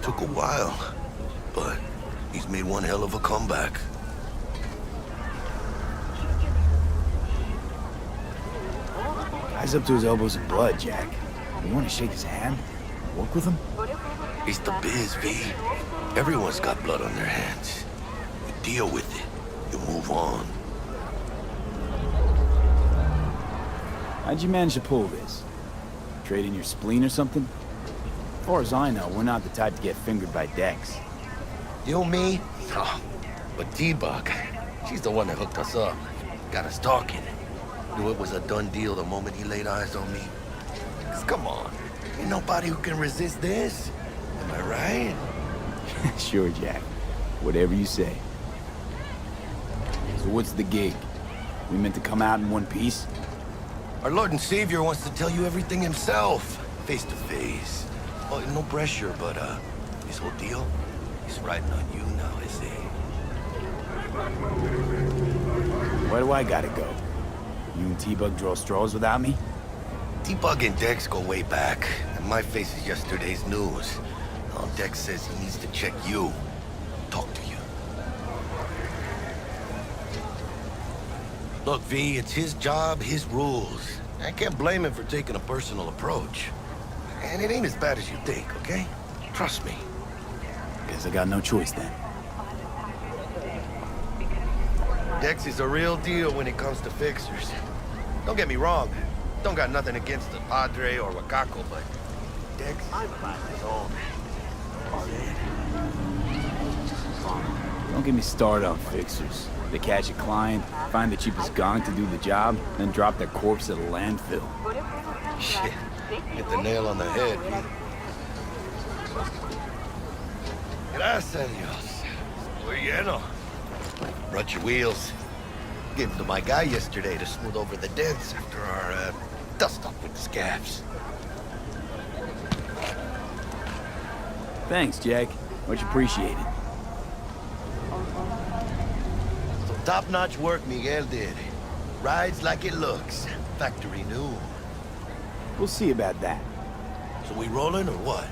Took a while, but he's made one hell of a comeback. Guy's up to his elbows in blood, Jack. You want to shake his hand? Work with him? It's the biz, V. Everyone's got blood on their hands. You deal with it. You move on. How'd you manage to pull this? Trade in your spleen or something? As far as I know, we're not the type to get fingered by Dex. You, me? Oh, but T-Bug, she's the one that hooked us up. Got us talking. Knew it was a done deal the moment he laid eyes on me. 'Cause come on, ain't nobody who can resist this. Am I right? Sure, Jack. Whatever you say. So what's the gig? We meant to come out in one piece? Our Lord and Savior wants to tell you everything himself, face to face. Oh, no pressure, but this whole deal is riding on you now, I say. Where do I gotta go? You and T-Bug draw straws without me? T-Bug and Dex go way back, and my face is yesterday's news. Now Dex says he needs to check you, talk to you. Look, V, it's his job, his rules. I can't blame him for taking a personal approach. And it ain't as bad as you think, okay? Trust me. Guess I got no choice then. Dex is a real deal when it comes to fixers. Don't get me wrong. Don't got nothing against the Padre or Wakako, but Dex is his own. Don't get me started on fixers. They catch a client, find the cheapest gong to do the job, then drop their corpse at a landfill. Shit. Hit the nail on the head, V. Gracias, Dios. Muy lleno. Brought your wheels. Gave them to my guy yesterday to smooth over the dents after our dust-up with the scabs. Thanks, Jack. Much appreciated. Some top-notch work Miguel did. Rides like it looks. Factory new. We'll see about that. So we rolling or what?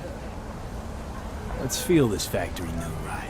Let's feel this factory new ride.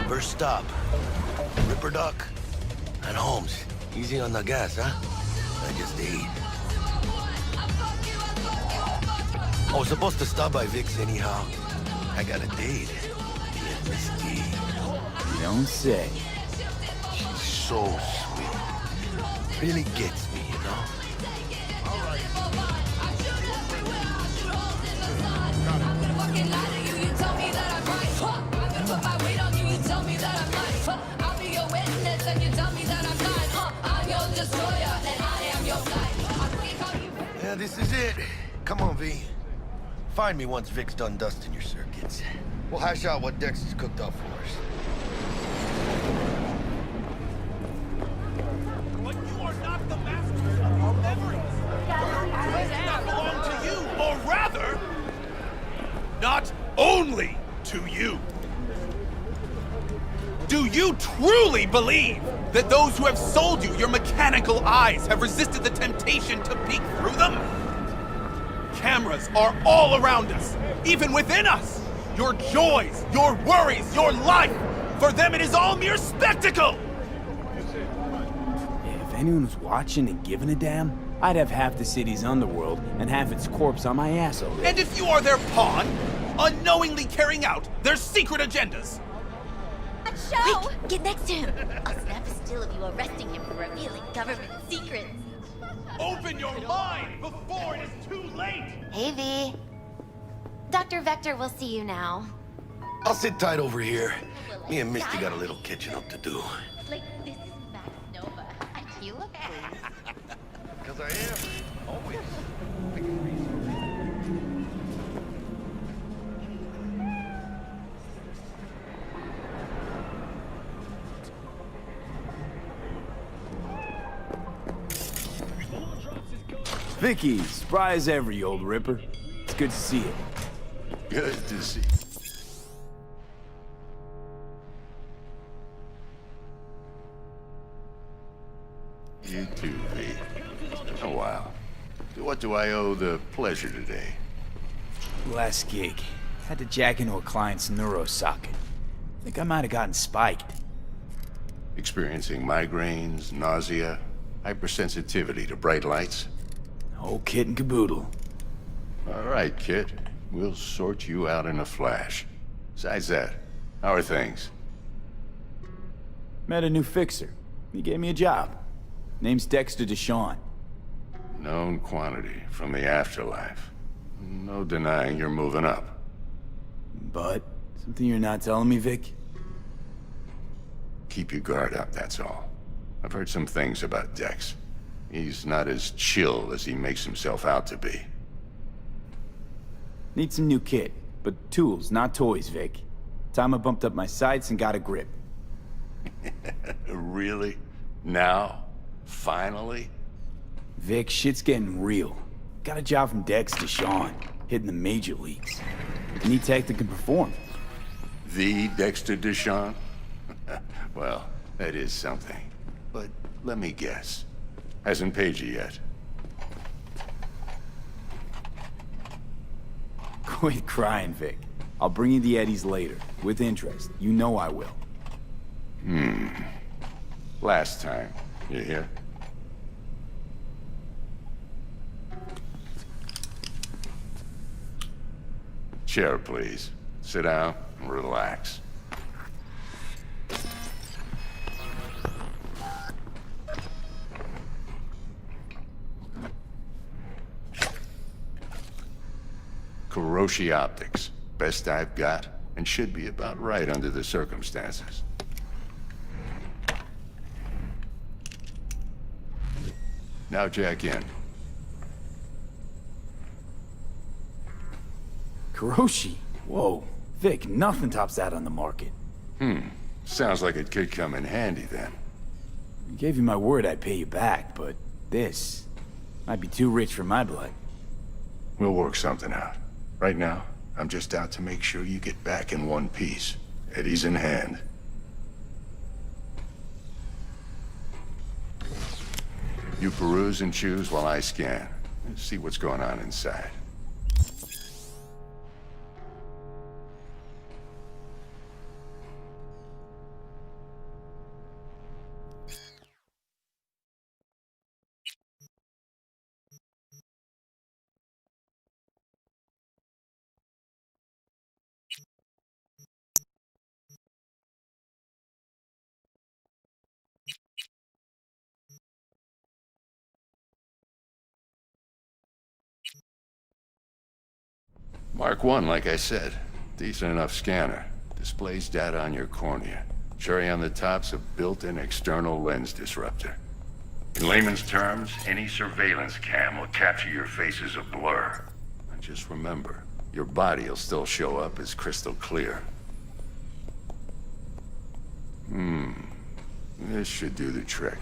First stop. Ripper Duck and Holmes. Easy on the gas, huh? I just ate. I was supposed to stop by Vic's anyhow. I got a date. Yeah, Miss D. You don't say. She's so sweet. Really gets me, you know? Yeah, this is it. Come on, V. Find me once Vic's done dusting your circuits. We'll hash out what Dex has cooked up for us. But you are not the master of our memories. It does not belong to you, or rather, not only to you. Do you truly believe that those who have sold you your mechanical eyes have resisted the temptation to peek through them? Cameras are all around us, even within us. Your joys, your worries, your life. For them, it is all mere spectacle. If anyone was watching and giving a damn, I'd have half the city's underworld and half its corpse on my ass already. And if you are their pawn, unknowingly carrying out their secret agendas. Show! Quick, get next to him. I'll snap a still of you arresting him for revealing government secrets. Open your mind before it is too late! Hey, V. Dr. Vector will see you now. I'll sit tight over here. Me and Misty got a little catching up to do. Like, this is Max Nova. You look pleased. Because I am. Always. Vicky, spry as ever, you old ripper. It's good to see you. Good to see you. You too, V. It's been a while. To what do I owe the pleasure today? Last gig. Had to jack into a client's neuro socket. Think I might have gotten spiked. Experiencing migraines, nausea, hypersensitivity to bright lights? Whole kit and caboodle. All right, kid. We'll sort you out in a flash. Besides that, how are things? Met a new fixer. He gave me a job. Name's Dexter Deshawn. Known quantity from the afterlife. No denying you're moving up. But, something you're not telling me, Vic? Keep your guard up, that's all. I've heard some things about Dex. He's not as chill as he makes himself out to be. Need some new kit, but tools, not toys, Vic. Time I bumped up my sights and got a grip. Really? Now? Finally? Vic, shit's getting real. Got a job from Dex Deshawn, hitting the major leagues. Need tech that can perform. The Dexter Deshawn? Well, that is something. But let me guess. Hasn't paid you yet. Quit crying, Vic. I'll bring you the eddies later, with interest. You know I will. Last time, you hear? Chair, please. Sit down and relax. Kiroshi Optics. Best I've got, and should be about right under the circumstances. Now jack in. Kiroshi? Whoa. Vic, nothing tops that on the market. Sounds like it could come in handy then. I gave you my word I'd pay you back, but this might be too rich for my blood. We'll work something out. Right now, I'm just out to make sure you get back in one piece. Eddie's in hand. You peruse and choose while I scan. See what's going on inside. Mark 1, like I said. Decent enough scanner. Displays data on your cornea. Cherry on the top's a built-in external lens disruptor. In layman's terms, any surveillance cam will capture your face as a blur. And just remember, your body'll still show up as crystal clear. This should do the trick.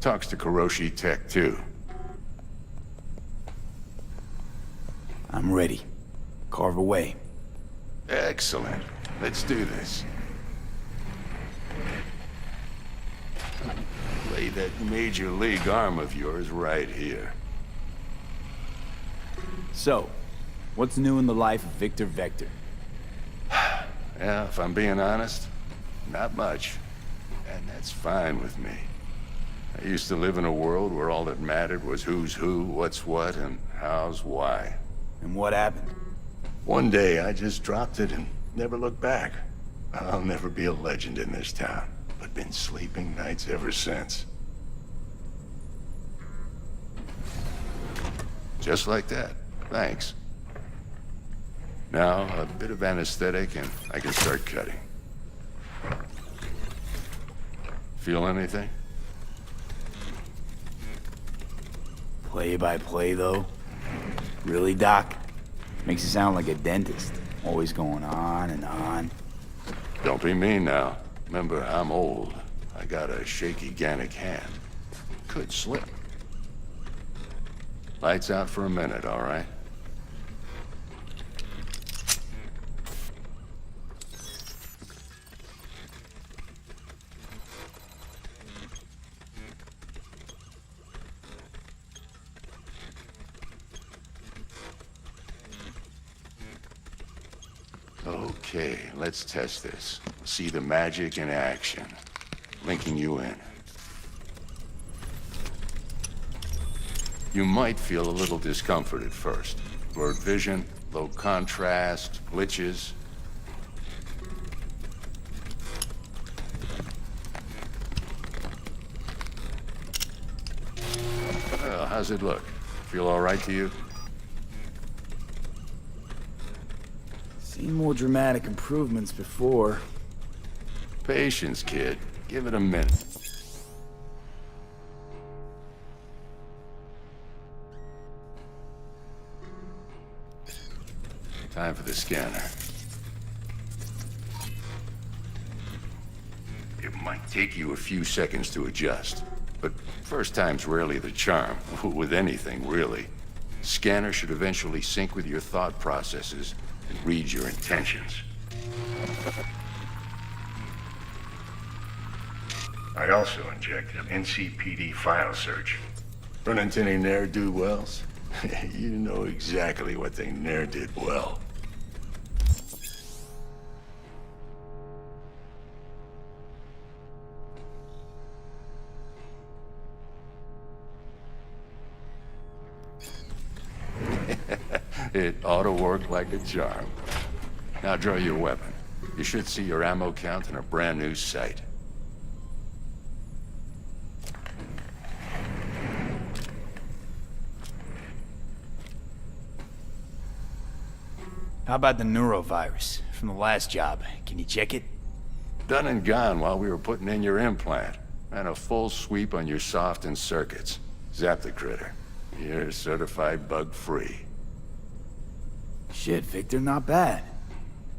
Talks to Kiroshi Tech, too. I'm ready. Carve away. Excellent. Let's do this. Lay that major league arm of yours right here. So, what's new in the life of Victor Vector? Yeah, if I'm being honest, not much. And that's fine with me. I used to live in a world where all that mattered was who's who, what's what, and how's why. And what happened? One day, I just dropped it and never looked back. I'll never be a legend in this town, but been sleeping nights ever since. Just like that. Thanks. Now, a bit of anesthetic and I can start cutting. Feel anything? Play by play, though? Really, Doc? Makes you sound like a dentist. Always going on and on. Don't be mean now. Remember, I'm old. I got a shaky Gannic hand. Could slip. Lights out for a minute, all right? Okay, let's test this. See the magic in action. linking you in. You might feel a little discomfort at first. Blurred vision, low contrast, glitches. Well, how's it look? Feel all right to you? Seen more dramatic improvements before. Patience, kid. Give it a minute. Time for the scanner. It might take you a few seconds to adjust, but first time's rarely the charm, with anything, really. Scanner should eventually sync with your thought processes and read your intentions. I also injected an NCPD file search. Run into any ne'er-do-wells? You know exactly what they ne'er did well. It ought to work like a charm. Now draw your weapon. You should see your ammo count in a brand new sight. How about the neurovirus from the last job? Can you check it? Done and gone while we were putting in your implant. And a full sweep on your soft and circuits. Zap the critter. You're certified bug-free. Shit, Victor, not bad.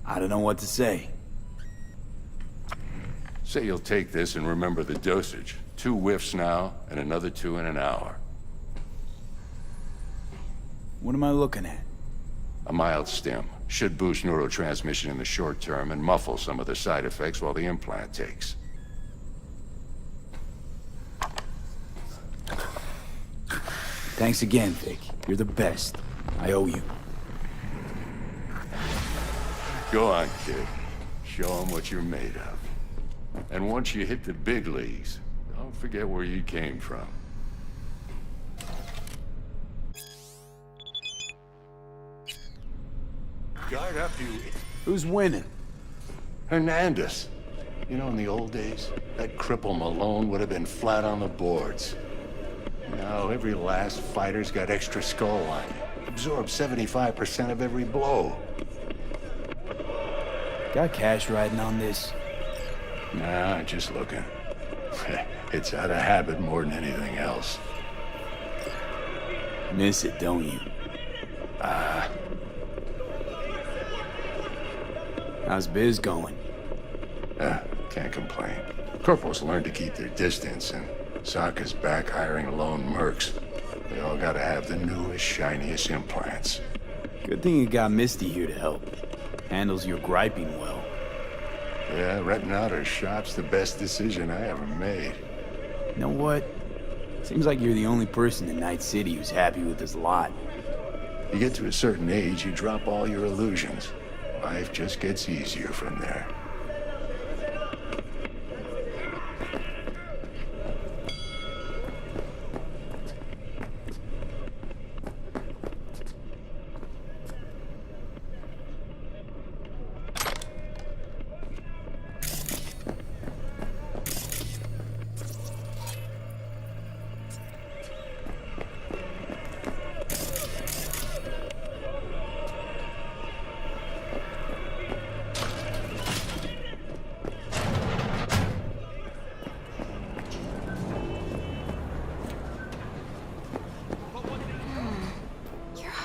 I don't know what to say. Say you'll take this and remember the dosage. 2 whiffs now, and another 2 in an hour. What am I looking at? A mild stim. Should boost neurotransmission in the short term and muffle some of the side effects while the implant takes. Thanks again, Vic. You're the best. I owe you. Go on, kid. Show them what you're made of. And once you hit the big leagues, don't forget where you came from. Guard up, you... Who's winning? Hernandez. You know, in the old days, that cripple Malone would have been flat on the boards. Now, every last fighter's got extra skull line. Absorbs 75% of every blow. Got cash riding on this? Nah, just looking. It's out of habit more than anything else. Miss it, don't you? How's biz going? Can't complain. Corporals learn to keep their distance, and Sokka's back hiring lone mercs. They all gotta have the newest, shiniest implants. Good thing you got Misty here to help. Handles your griping well. Yeah, renting out her shop's the best decision I ever made. You know what? Seems like you're the only person in Night City who's happy with this lot. You get to a certain age, you drop all your illusions. Life just gets easier from there.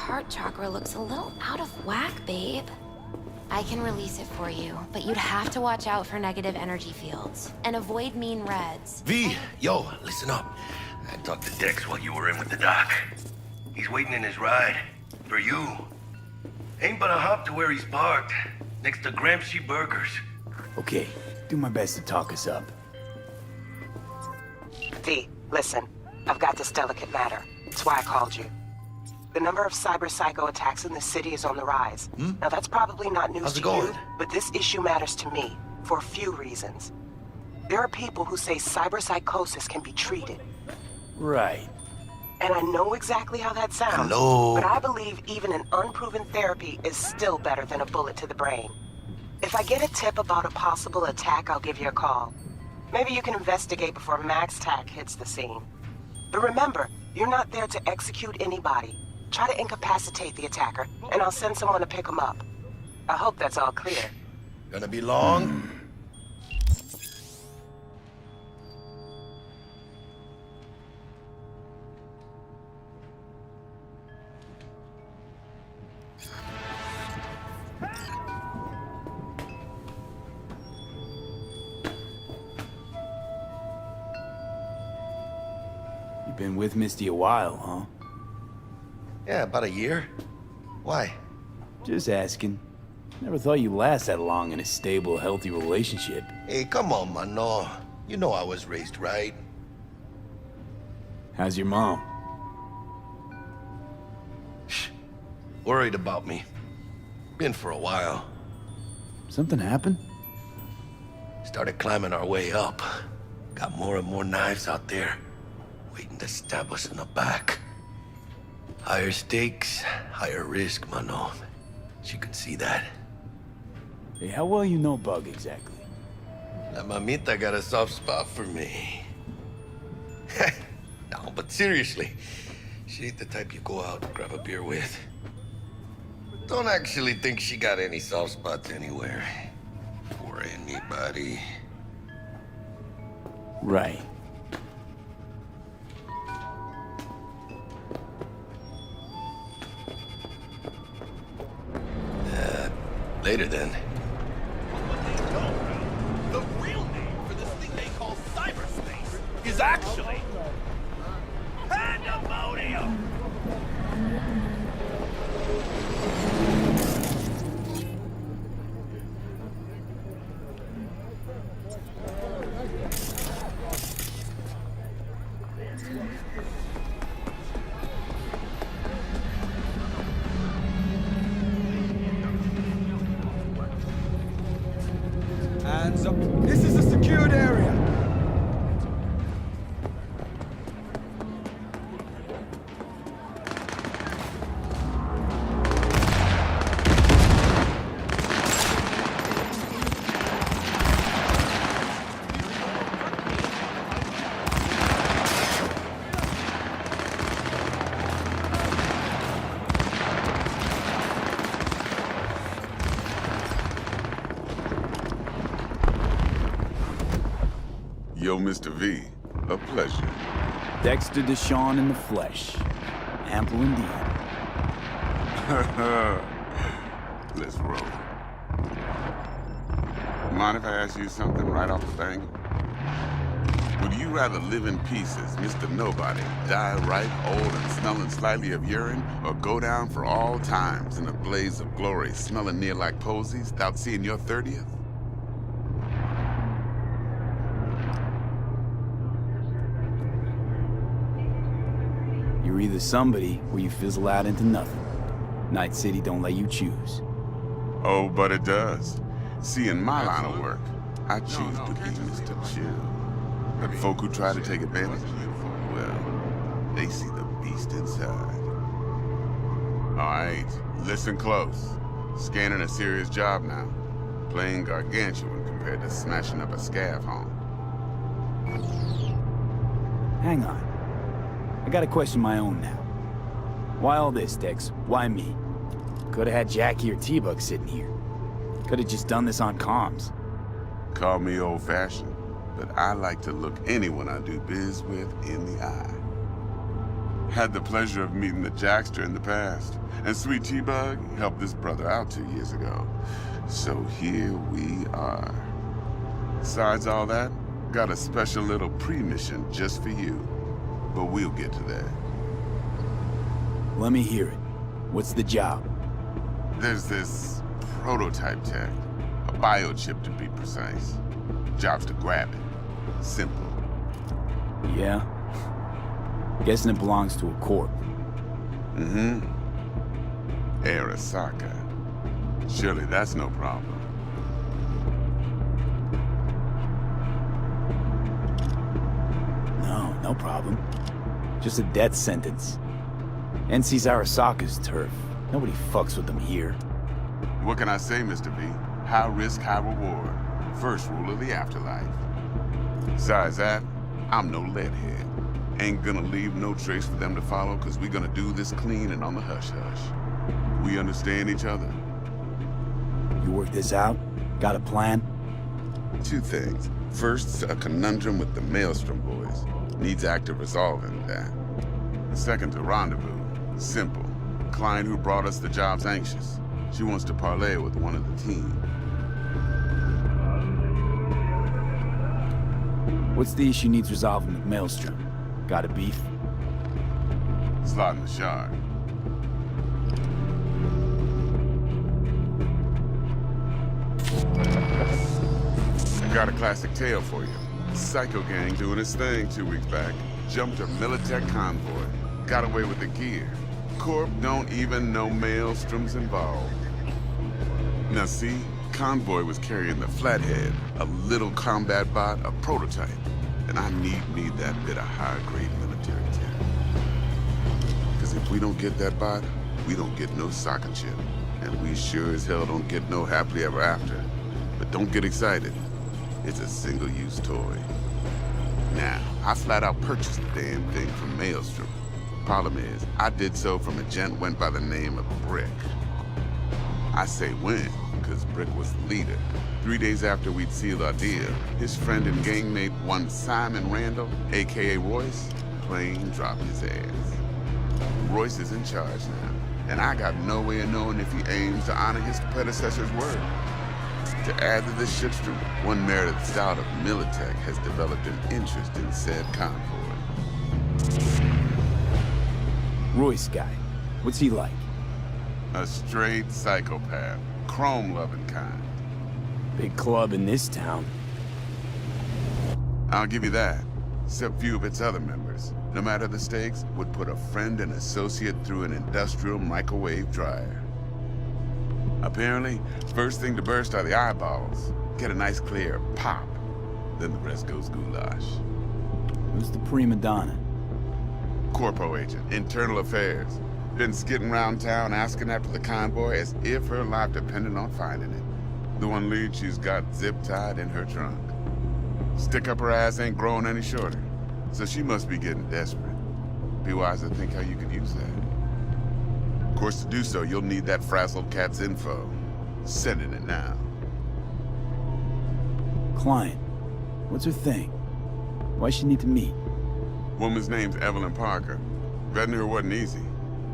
Heart chakra looks a little out of whack, babe. I can release it for you, but you'd have to watch out for negative energy fields and avoid mean reds. V, yo, listen up. I talked to Dex while you were in with the doc. He's waiting in his ride. For you. Ain't but a hop to where he's parked. Next to Gramsci Burgers. Okay, do my best to talk us up. V, listen. I've got this delicate matter. That's why I called you. The number of cyber psycho attacks in the city is on the rise. Now that's probably not news to you, but this issue matters to me for a few reasons. There are people who say cyberpsychosis can be treated. Right. And I know exactly how that sounds. Hello. But I believe even an unproven therapy is still better than a bullet to the brain. If I get a tip about a possible attack, I'll give you a call. Maybe you can investigate before MaxTac hits the scene. But remember, you're not there to execute anybody. Try to incapacitate the attacker, and I'll send someone to pick him up. I hope that's all clear. Gonna be long? You've been with Misty a while, huh? Yeah, about a year. Why? Just asking. Never thought you'd last that long in a stable, healthy relationship. Hey, come on, mano. You know I was raised right. How's your mom? Worried about me. Been for a while. Something happened? Started climbing our way up. Got more and more knives out there, waiting to stab us in the back. Higher stakes, higher risk, mano. She could see that. Hey, how well you know Bug exactly? La mamita got a soft spot for me. No, but seriously, she ain't the type you go out and grab a beer with. Don't actually think she got any soft spots anywhere. For anybody. Right. Later then. The real name for this thing they call cyberspace is actually pandemonium! Hands up. This is a secured area. Yo, Mr. V, a pleasure. Dexter Deshawn in the flesh. Ample indeed. Let's roll. Mind if I ask you something right off the bang? Would you rather live in pieces, Mr. Nobody, die ripe, old, and smelling slightly of urine, or go down for all times in a blaze of glory, smelling near like posies, without seeing your 30th? You're either somebody or you fizzle out into nothing. Night City don't let you choose. Oh, but it does. See, in my line of work, I choose to be Mr. Chill. But folk who try to take advantage of you, well, they see the beast inside. All right, listen close. Scanning a serious job now. Playing gargantuan compared to smashing up a scav home. Hang on. I got a question of my own now. Why all this, Dex? Why me? Could've had Jackie or T-Bug sitting here. Could've just done this on comms. Call me old-fashioned, but I like to look anyone I do biz with in the eye. Had the pleasure of meeting the Jackster in the past, and sweet T-Bug helped this brother out 2 years ago. So here we are. Besides all that, got a special little pre-mission just for you. But we'll get to that. Let me hear it. What's the job? There's this prototype tech. A biochip to be precise. Job's to grab it. Simple. Yeah? Guessing it belongs to a corp. Mm-hmm. Arasaka. Surely that's no problem. no problem. Just a death sentence. NC's Arasaka's turf. Nobody fucks with them here. What can I say, Mr. V? High risk, high reward. First rule of the afterlife. Besides that, I'm no leadhead. Ain't gonna leave no trace for them to follow, cause we gonna do this clean and on the hush-hush. We understand each other. You work this out? Got a plan? Two things. First, a conundrum with the Maelstrom boys. Needs active resolving that. Second, a rendezvous. Simple. Client who brought us the job's anxious. She wants to parlay with one of the team. What's the issue needs resolving with Maelstrom? Got a beef? Slot in the shard. I got a classic tale for you. Psycho gang doing his thing 2 weeks back. Jumped a Militech convoy. Got away with the gear. Corp don't even know Maelstrom's involved. Now see, convoy was carrying the Flathead, a little combat bot, a prototype. And I need that bit of high-grade military tech. Because if we don't get that bot, we don't get no soccer chip. And we sure as hell don't get no happily ever after. But don't get excited. It's a single-use toy. Now, I flat out purchased the damn thing from Maelstrom. Problem is, I did so from a gent went by the name of Brick. I say when, because Brick was the leader. 3 days after we'd sealed our deal, his friend and gangmate, one Simon Randall, a.k.a. Royce, plain dropped his ass. Royce is in charge now, and I got no way of knowing if he aims to honor his predecessor's word. To add to this shitstorm, one Meredith Stout of Militech has developed an interest in said convoy. Royce guy. What's he like? A straight psychopath. Chrome-loving kind. Big club in this town. I'll give you that. Except few of its other members, no matter the stakes, would put a friend and associate through an industrial microwave dryer. Apparently, first thing to burst are the eyeballs. Get a nice clear pop. Then the rest goes goulash. Who's the prima donna? Corpo agent, internal affairs. Been skidding around town asking after the convoy as if her life depended on finding it. The one lead she's got zip-tied in her trunk. Stick up her ass ain't growing any shorter, so she must be getting desperate. Be wise to think how you could use that. Of course, to do so, you'll need that frazzled cat's info. Sending it now. Client. What's her thing? Why she need to meet? Woman's name's Evelyn Parker. Vetting her wasn't easy.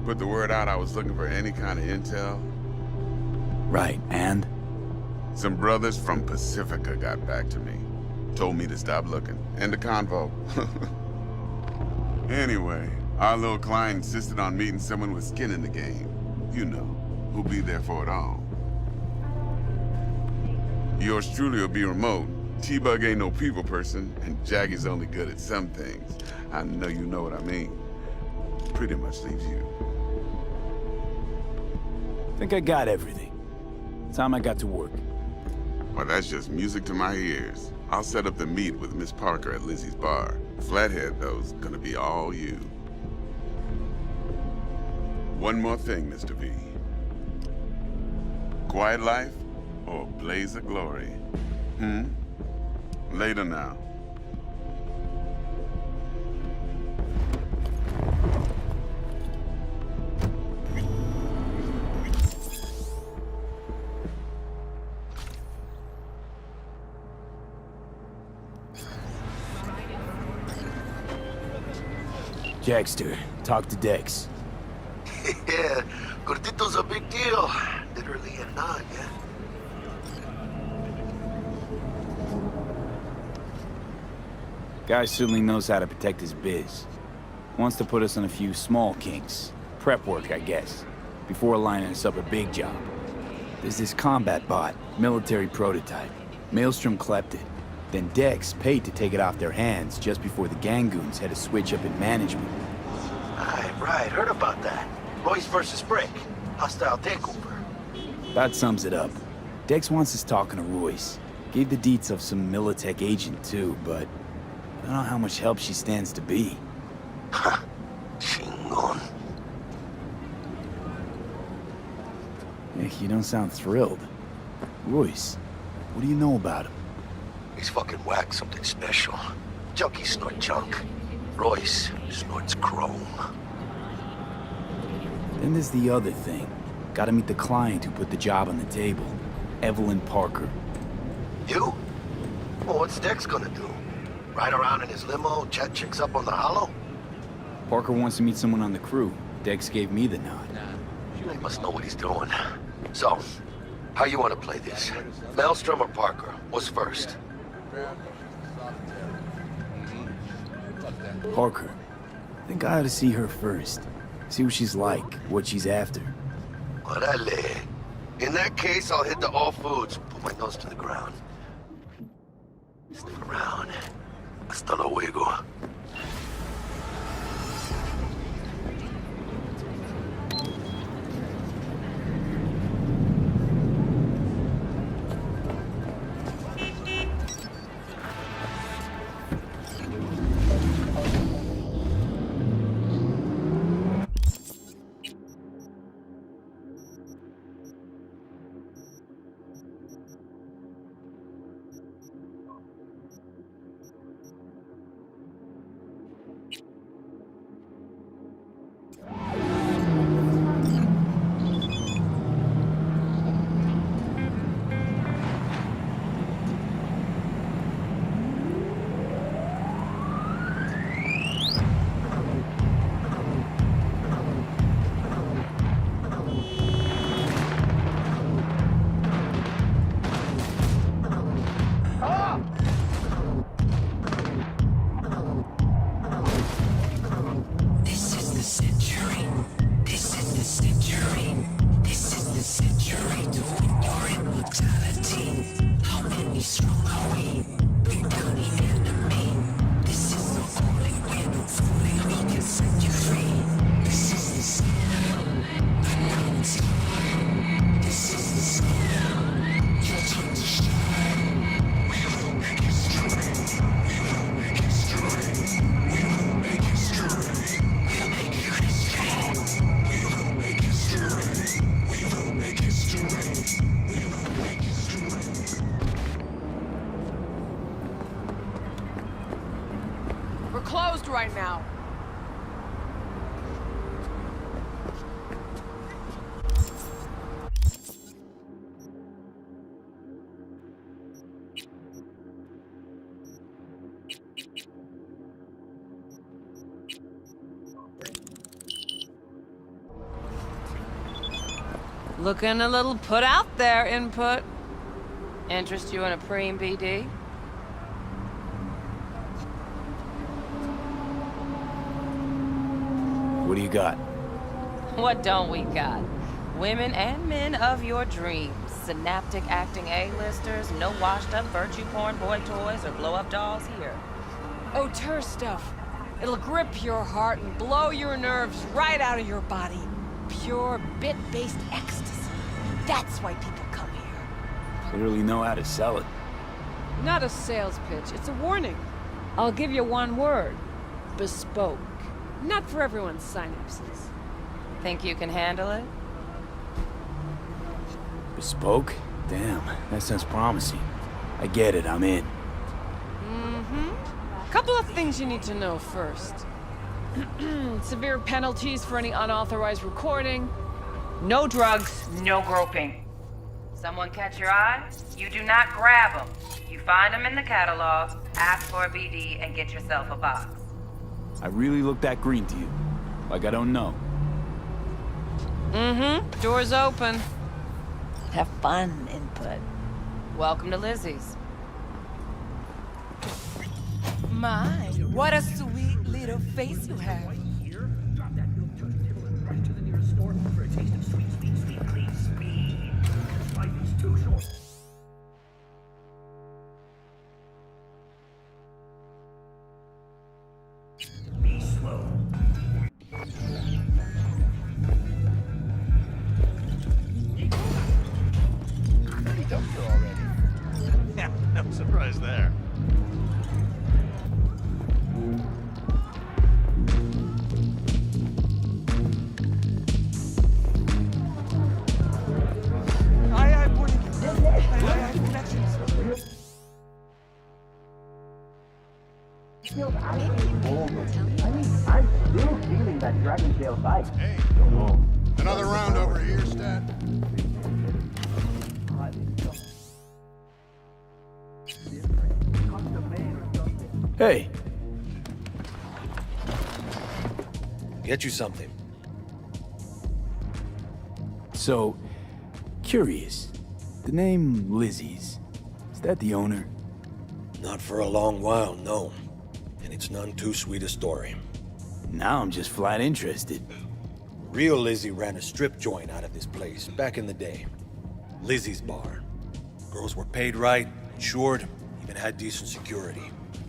Put the word out I was looking for any kind of intel. Right, and? Some brothers from Pacifica got back to me. Told me to stop looking. End of convo. Anyway, our little client insisted on meeting someone with skin in the game. You know, who'll be there for it all. Yours truly will be remote. T-Bug ain't no people person, and Jaggy's only good at some things. I know you know what I mean. Pretty much leaves you. Think I got everything. Time I got to work. Well, that's just music to my ears. I'll set up the meet with Miss Parker at Lizzie's bar. Flathead, though's gonna be all you. One more thing, Mr. V. Quiet life or blaze of glory? Later now. Jackster, talk to Dex. Yeah, Cortito's a big deal. Literally a nod, yeah? Guy certainly knows how to protect his biz. Wants to put us on a few small kinks. Prep work, I guess. Before lining us up a big job. There's this combat bot, military prototype. Maelstrom clept it. Then Dex paid to take it off their hands just before the Gangoons had a switch up in management. Right, heard about that. Royce versus Brick. Hostile takeover. That sums it up. Dex wants us talking to Royce. Gave the deets of some Militech agent too, but I don't know how much help she stands to be. Chingon. You don't sound thrilled. Royce, what do you know about him? He's fucking whack, something special. Junkies snort junk. Royce snorts chrome. Then there's the other thing. Gotta meet the client who put the job on the table. Evelyn Parker. You? Well, what's Dex gonna do? Ride around in his limo, chat chicks up on the hollow? Parker wants to meet someone on the crew. Dex gave me the nod. He must know what he's doing. So, how you want to play this? Maelstrom or Parker? What's first? Parker. I think I ought to see her first. See what she's like, what she's after. Orale. In that case, I'll hit the all foods. Put my nose to the ground. Stick around. Hasta luego. Right now. Looking a little put out there, Input. Interest you in a preem BD? What do you got? What don't we got? Women and men of your dreams. Synaptic acting A-listers, no washed-up virtue porn boy toys or blow-up dolls here. Auteur stuff. It'll grip your heart and blow your nerves right out of your body. Pure bit-based ecstasy. That's why people come here. Clearly know how to sell it. Not a sales pitch, it's a warning. I'll give you one word. Bespoke. Not for everyone's synapses. Think you can handle it? Bespoke? Damn, that sounds promising. I get it, I'm in. Couple of things you need to know first. Severe penalties for any unauthorized recording. No drugs, no groping. Someone catch your eye? You do not grab them. You find them in the catalog, ask for a BD, and get yourself a box. I really look that green to you. Like I don't know. Door's open. Have fun, Input. Welcome to Lizzie's. My, what a sweet little face you have. Be slow. Pretty dumped already. Yeah, no surprise there. Dragontail site. Hey, another round over here, Stat. Hey. Get you something. So, curious. The name Lizzie's, is that the owner? Not for a long while, no. And it's none too sweet a story. Now I'm just flat interested. Real Lizzie ran a strip joint out of this place back in the day. Lizzie's Bar. Girls were paid right, insured, even had decent security.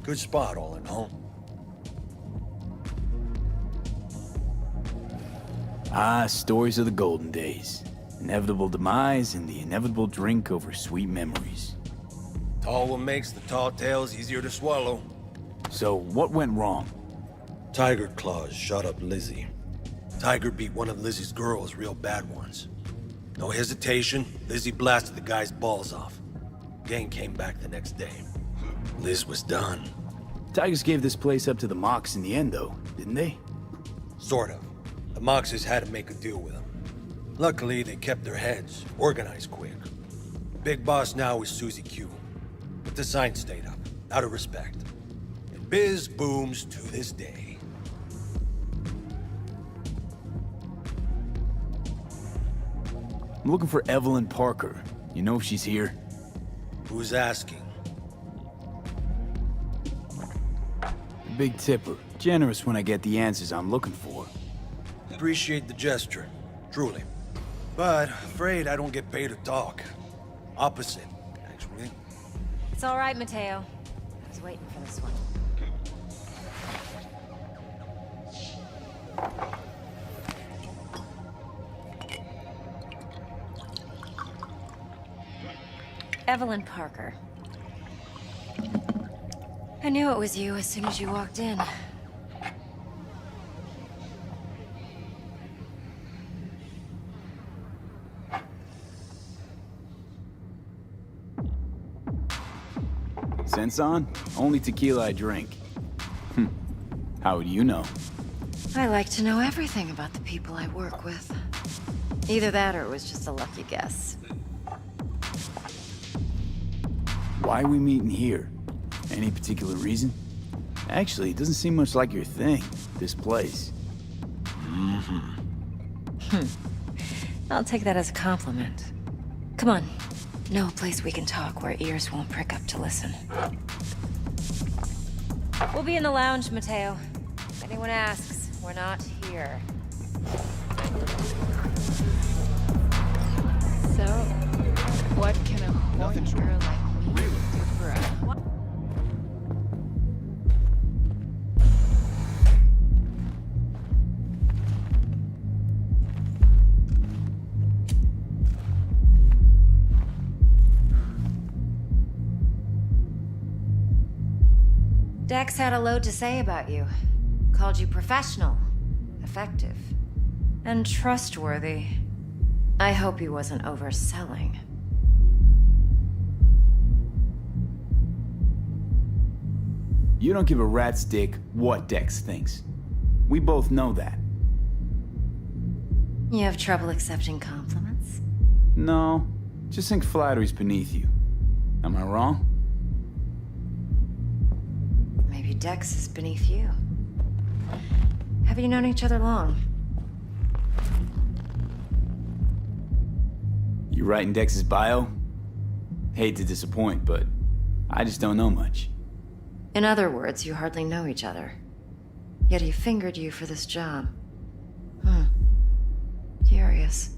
Good spot, all in all. Ah, stories of the golden days. Inevitable demise and the inevitable drink over sweet memories. Tall one makes the tall tales easier to swallow. So, what went wrong? Tiger Claws shot up Lizzie. Tiger beat one of Lizzie's girls real bad ones. No hesitation, Lizzie blasted the guy's balls off. Gang came back the next day. Liz was done. Tigers gave this place up to the Mox in the end, though, didn't they? Sort of. The Moxes had to make a deal with them. Luckily, they kept their heads, organized quick. Big boss now is Susie Q. But the sign stayed up, out of respect. And biz booms to this day. I'm looking for Evelyn Parker. You know if she's here? Who's asking? Big tipper. Generous when I get the answers I'm looking for. Appreciate the gesture, truly. But afraid I don't get paid to talk. Opposite, actually. It's all right, Mateo. I was waiting for this one. Evelyn Parker. I knew it was you as soon as you walked in. Sense on? Only tequila I drink. How would you know? I like to know everything about the people I work with. Either that or it was just a lucky guess. Why are we meeting here? Any particular reason? Actually, it doesn't seem much like your thing, this place. I'll take that as a compliment. Come on. Know a place we can talk where ears won't prick up to listen. We'll be in the lounge, Mateo. If anyone asks, we're not here. So, what can a horny girl like me do for a... Dex had a load to say about you. Called you professional, effective, and trustworthy. I hope he wasn't overselling. You don't give a rat's dick what Dex thinks. We both know that. You have trouble accepting compliments? No, just think flattery's beneath you. Am I wrong? Maybe Dex is beneath you. Have you known each other long? You writing Dex's bio? Hate to disappoint, but I just don't know much. In other words, you hardly know each other. Yet he fingered you for this job. Curious.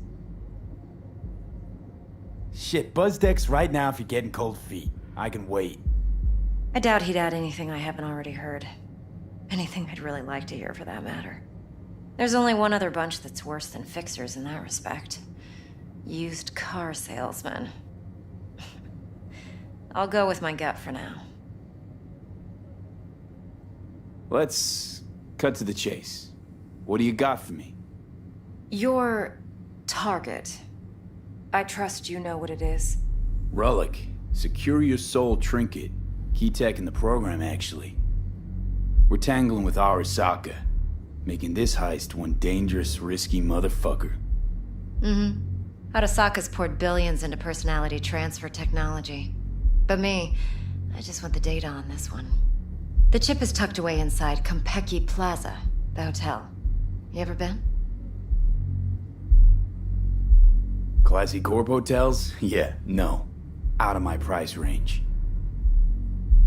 Shit, buzz Dex right now if you're getting cold feet. I can wait. I doubt he'd add anything I haven't already heard. Anything I'd really like to hear, for that matter. There's only one other bunch that's worse than fixers in that respect. Used car salesmen. I'll go with my gut for now. Let's cut to the chase. What do you got for me? Your target. I trust you know what it is. Relic. Secure your soul trinket. Key tech in the program, actually. We're tangling with Arasaka. making this heist one dangerous, risky motherfucker. Arasaka's poured billions into personality transfer technology. But me, I just want the data on this one. The chip is tucked away inside Konpeki Plaza, the hotel. You ever been? Classy corp hotels? Yeah, no. Out of my price range.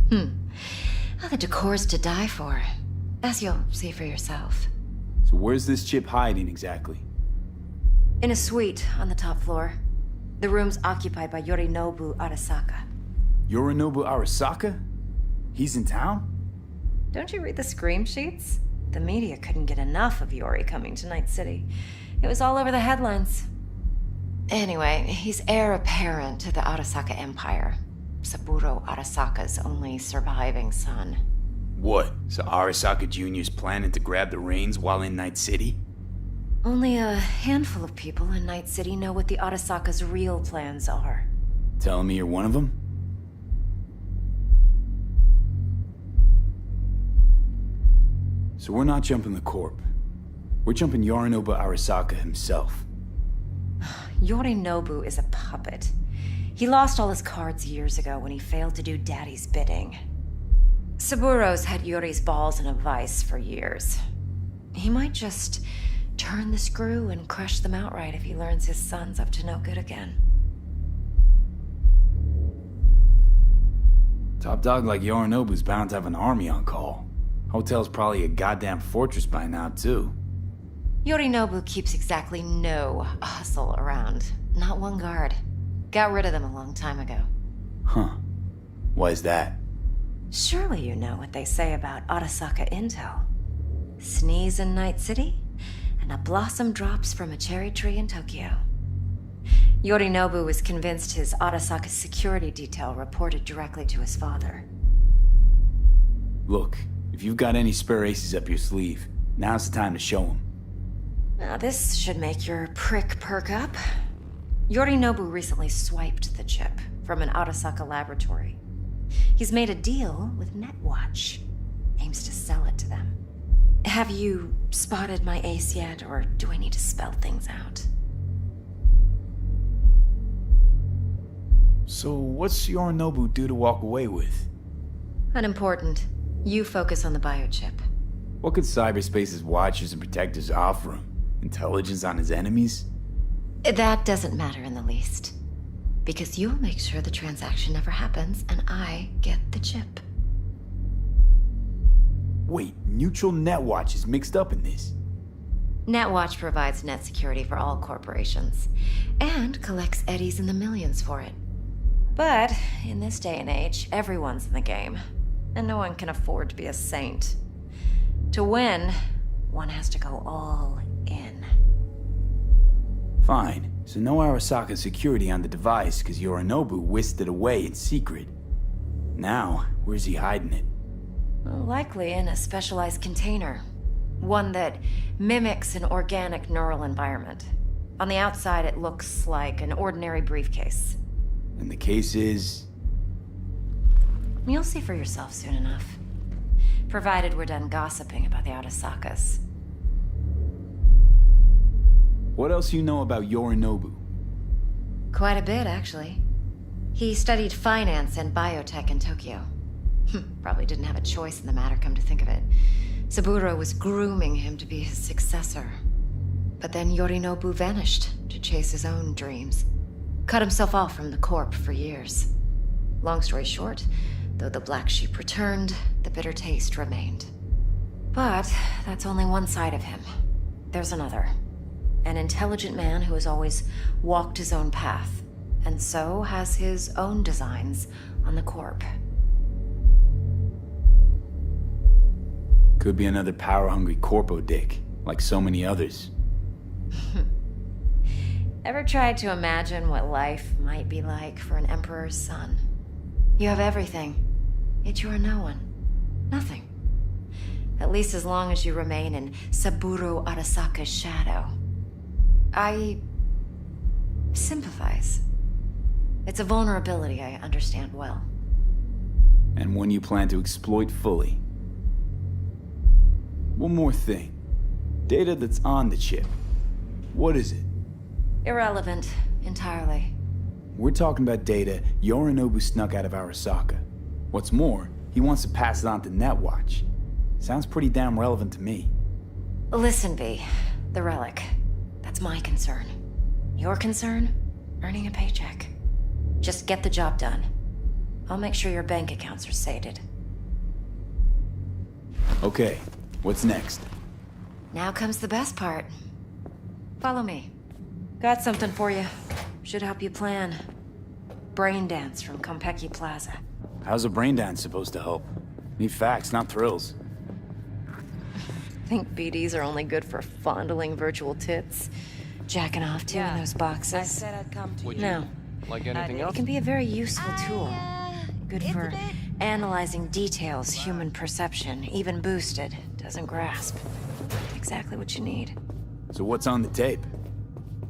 Well, the decor's to die for, as you'll see for yourself. So where's this chip hiding exactly? In a suite on the top floor. The room's occupied by Yorinobu Arasaka. Yorinobu Arasaka? He's in town? Don't you read the scream sheets? The media couldn't get enough of Yori coming to Night City. It was all over the headlines. Anyway, he's heir apparent to the Arasaka Empire. Saburo Arasaka's only surviving son. What? So Arasaka Jr.'s planning to grab the reins while in Night City? Only a handful of people in Night City know what the Arasaka's real plans are. Telling me you're one of them? So we're not jumping the corp. We're jumping Yorinobu Arasaka himself. Yorinobu is a puppet. He lost all his cards years ago when he failed to do Daddy's bidding. Saburo's had Yori's balls in a vice for years. He might just turn the screw and crush them outright if he learns his son's up to no good again. Top dog like Yorinobu's bound to have an army on call. Hotel's probably a goddamn fortress by now, too. Yorinobu keeps exactly no hustle around. Not one guard. Got rid of them a long time ago. Huh. Why is that? Surely you know what they say about Arasaka intel. Sneeze in Night City, and a blossom drops from a cherry tree in Tokyo. Yorinobu was convinced his Arasaka security detail reported directly to his father. Look, if you've got any spare aces up your sleeve, now's the time to show them. Now this should make your prick perk up. Yorinobu recently swiped the chip from an Arasaka laboratory. He's made a deal with Netwatch. Aims to sell it to them. Have you spotted my ace yet, or do I need to spell things out? So what's Yorinobu due to walk away with? Unimportant. You focus on the biochip. What could cyberspace's watchers and protectors offer him? Intelligence on his enemies? That doesn't matter in the least. Because you'll make sure the transaction never happens, and I get the chip. Wait, Neutral Netwatch is mixed up in this? Netwatch provides net security for all corporations, and collects eddies in the millions for it. But in this day and age, everyone's in the game, and no one can afford to be a saint. To win, one has to go all in. Fine, so no Arasaka security on the device because Yorinobu whisked it away in secret. Now, where's he hiding it? Likely in a specialized container. One that mimics an organic neural environment. On the outside, it looks like an ordinary briefcase. And the case is? You'll see for yourself soon enough. Provided we're done gossiping about the Arasakas. What else you know about Yorinobu? Quite a bit, actually. He studied finance and biotech in Tokyo. Probably didn't have a choice in the matter, come to think of it. Saburo was grooming him to be his successor. But then Yorinobu vanished to chase his own dreams. Cut himself off from the Corp for years. Long story short, though the black sheep returned, the bitter taste remained. But that's only one side of him. There's another. An intelligent man who has always walked his own path, and so has his own designs on the Corp. Could be another power-hungry corpo dick, like so many others. Ever tried to imagine what life might be like for an emperor's son? You have everything, yet you are no one. Nothing. At least as long as you remain in Saburo Arasaka's shadow. I sympathize. It's a vulnerability I understand well. And one you plan to exploit fully. One more thing. Data that's on the chip. What is it? Irrelevant, entirely. We're talking about data Yorinobu snuck out of Arasaka. What's more, he wants to pass it on to Netwatch. Sounds pretty damn relevant to me. Listen, V. The relic. That's my concern. Your concern? Earning a paycheck. Just get the job done. I'll make sure your bank accounts are sated. Okay, what's next? Now comes the best part. Follow me. Got something for you. Should help you plan. Brain dance from Konpeki Plaza. How's a brain dance supposed to help? Need facts, not thrills. Think BDs are only good for fondling virtual tits? Jacking off to in those boxes? I said I'd come to you. No. Like anything else? It can be a very useful tool. Good for analyzing details human perception, even boosted, doesn't grasp. Exactly what you need. So what's on the tape?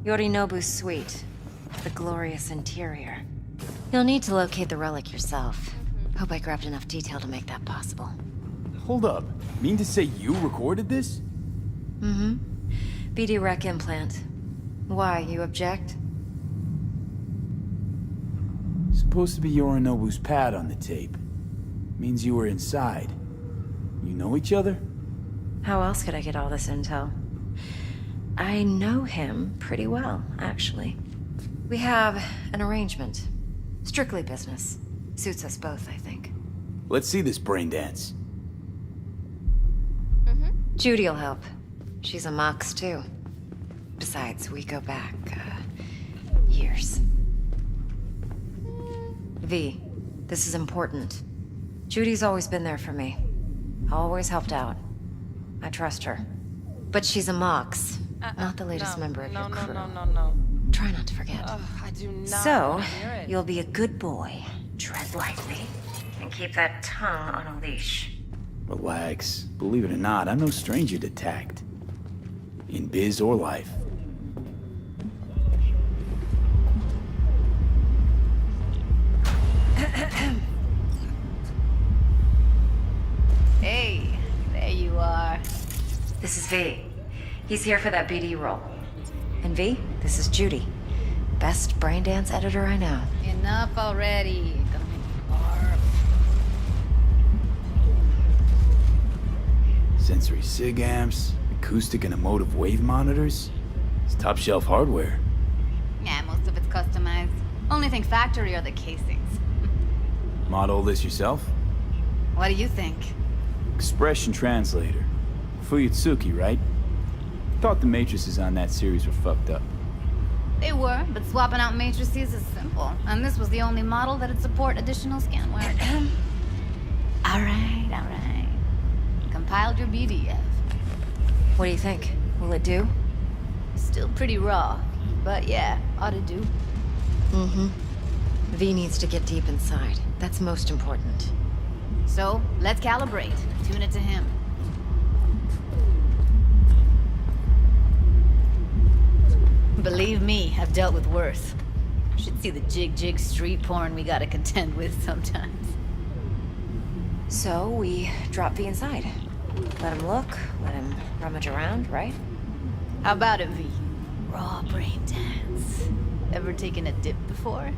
Yorinobu's suite. The glorious interior. You'll need to locate the relic yourself. Hope I grabbed enough detail to make that possible. Hold up. Mean to say you recorded this? Mm-hmm. BD Rec implant. Why, you object? Supposed to be Yorinobu's pad on the tape. Means you were inside. You know each other? How else could I get all this intel? I know him pretty well, actually. We have an arrangement. Strictly business. Suits us both, I think. Let's see this brain dance. Judy'll help. She's a Mox, too. Besides, we go back, years. V, this is important. Judy's always been there for me. Always helped out. I trust her. But she's a Mox, not the latest member of your crew. No. Try not to forget. I do not So, hear it. you'll be a good boy. Tread lightly. And keep that tongue on a leash. Relax. Believe it or not, I'm no stranger to tact. In biz or life. Hey, there you are. This is V. He's here for that BD role. And V, this is Judy. Best brain dance editor I know. Enough already. Gonna make me barf. Sensory SIG amps, acoustic and emotive wave monitors. It's top shelf hardware. Yeah, most of it's customized. Only thing factory are the casings. Model this yourself? What do you think? Expression translator. Fuyutsuki, right? Thought the matrices on that series were fucked up. They were, but swapping out matrices is simple. And this was the only model that'd support additional scanware. Alright. Compiled your BDF. What do you think? Will it do? Still pretty raw, but yeah, ought to do. Mm-hmm. V needs to get deep inside. That's most important. So, let's calibrate. Tune it to him. Believe me, I've dealt with worse. Should see the jig street porn we gotta contend with sometimes. So, we drop V inside. Let him look, let him rummage around, right? How about it, V? Raw brain dance. Ever taken a dip before?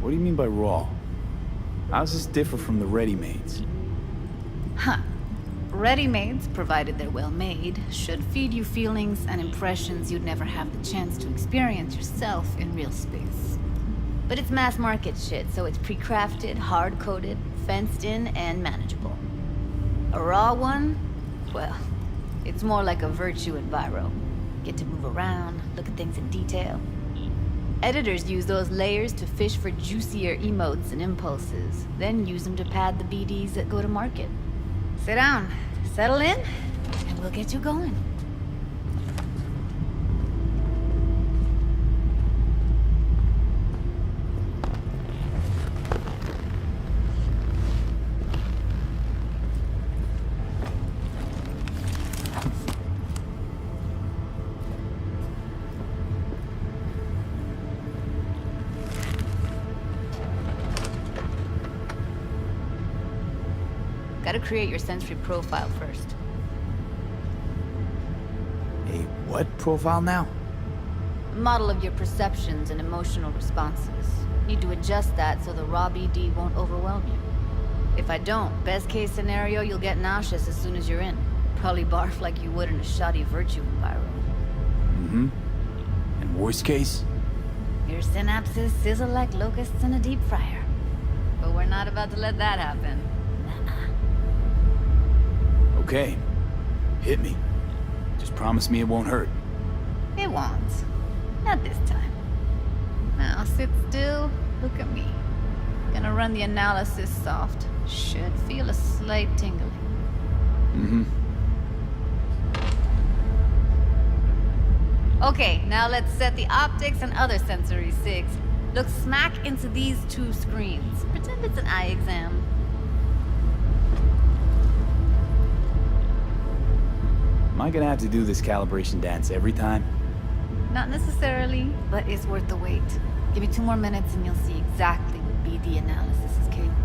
What do you mean by raw? How's this differ from the ready-mades? Huh. Ready-mades, provided they're well made, should feed you feelings and impressions you'd never have the chance to experience yourself in real space. But it's mass market shit, so it's pre-crafted, hard-coded, fenced in, and manageable. A raw one? Well, it's more like a virtue in Viro. Get to move around, look at things in detail. Editors use those layers to fish for juicier emotes and impulses, then use them to pad the BDs that go to market. Sit down, settle in, and we'll get you going. Gotta create your sensory profile first. A what profile now? A model of your perceptions and emotional responses. Need to adjust that so the raw BD won't overwhelm you. If I don't, best case scenario, you'll get nauseous as soon as you're in. Probably barf like you would in a shoddy virtue environment. Mm-hmm. And worst case? Your synapses sizzle like locusts in a deep fryer. But we're not about to let that happen. Okay. Hit me. Just promise me it won't hurt. It won't. Not this time. Now sit still, look at me. Gonna run the analysis soft. Should feel a slight tingling. Mm-hmm. Okay, now let's set the optics and other sensory sigs. Look smack into these two screens. Pretend it's an eye exam. Am I gonna have to do this calibration dance every time? Not necessarily, but it's worth the wait. Give me 2 more minutes and you'll see exactly what BD analysis is capable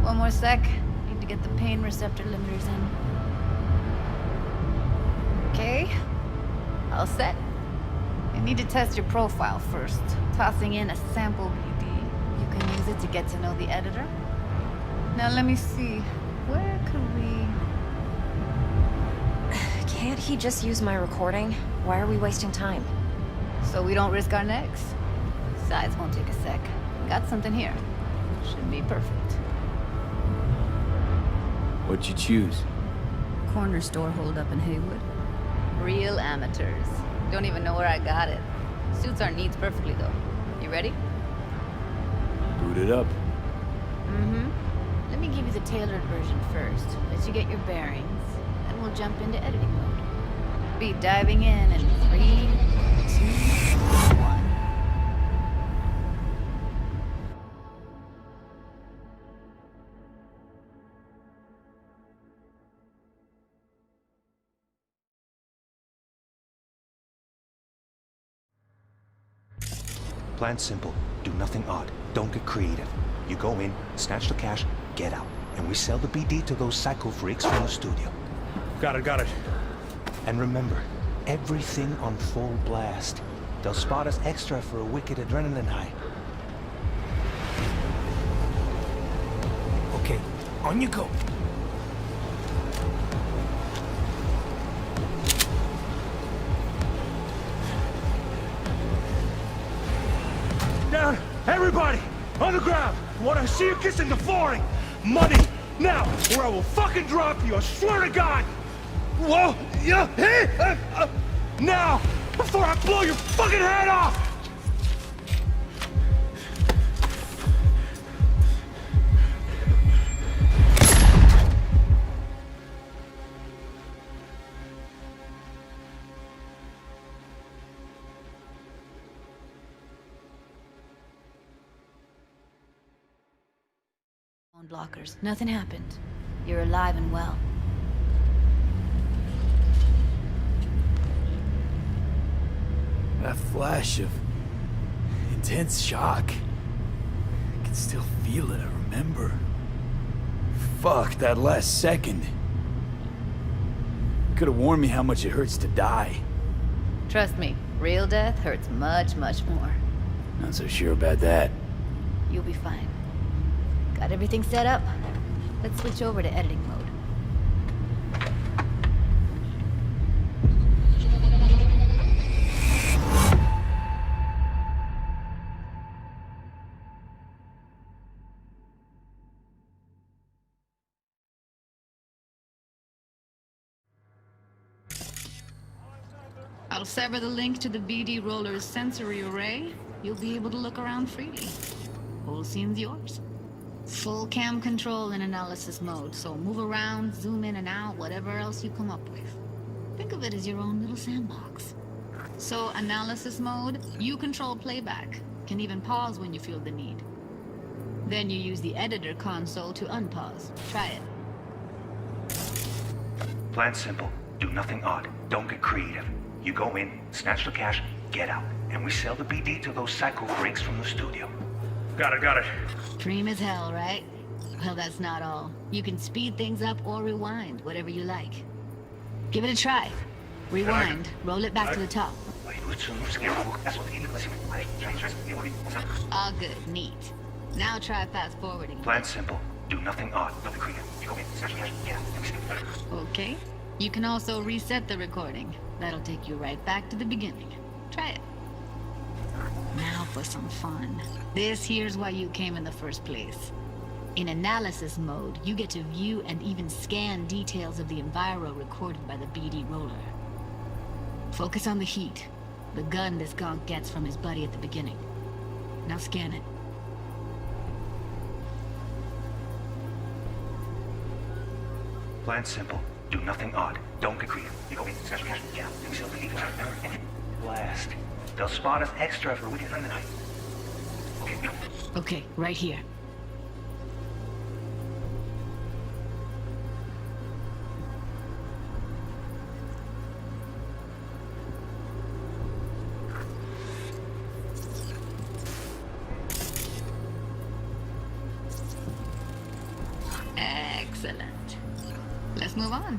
of. 1 more sec. Need to get the pain receptor limiters in. Okay. All set. You need to test your profile first. Tossing in a sample BD. You can use it to get to know the editor. Now let me see. Where could we... Can't he just use my recording? Why are we wasting time? So we don't risk our necks. Besides, won't take a sec. Got something here. Should be perfect. What'd you choose? Corner store holdup in Haywood. Real amateurs. Don't even know where I got it. Suits our needs perfectly, though. You ready? Boot it up. Mm-hmm. Let me give you the tailored version first. Let you get your bearings. Then we'll jump into editing mode. Be diving in 3, 2, 1. Plan simple. Do nothing odd. Don't get creative. You go in, snatch the cash, get out. And we sell the BD to those psycho freaks from the studio. Got it. And remember, everything on full blast. They'll spot us extra for a wicked adrenaline high. Okay, on you go. Down! Everybody! On the ground! Want to see you kissing the flooring! Money! Now! Or I will fucking drop you! I swear to God! Whoa! Yeah! Hey! Now! Before I blow your fucking head off! Blockers. Nothing happened. You're alive and well. That flash of intense shock. I can still feel it, I remember. Fuck, that last second. Could have warned me how much it hurts to die. Trust me, real death hurts much, much more. Not so sure about that. You'll be fine. Got everything set up? Let's switch over to editing mode. I'll sever the link to the BD Roller's sensory array. You'll be able to look around freely. Whole scene's yours. Full cam control in analysis mode, so move around, zoom in and out, whatever else you come up with. Think of it as your own little sandbox. So analysis mode, you control playback. Can even pause when you feel the need. Then you use the editor console to unpause. Try it. Plan simple. Do nothing odd. Don't get creative. You go in, snatch the cash, get out. And we sell the BD to those psycho freaks from the studio. Got it. Dream as hell, right? Well, that's not all. You can speed things up or rewind, whatever you like. Give it a try. Rewind, roll it back to the top. All good, neat. Now try fast forwarding. Plan simple. Do nothing odd. Okay. You can also reset the recording. That'll take you right back to the beginning. Try it. Now for some fun. This here's why you came in the first place. In analysis mode, you get to view and even scan details of the enviro recorded by the BD roller. Focus on the heat, the gun this gonk gets from his buddy at the beginning. Now scan it. Plan simple. Do nothing odd. Don't get creative. Blast. They'll spot us extra if we're with you in the night. Okay, right here. Excellent. Let's move on.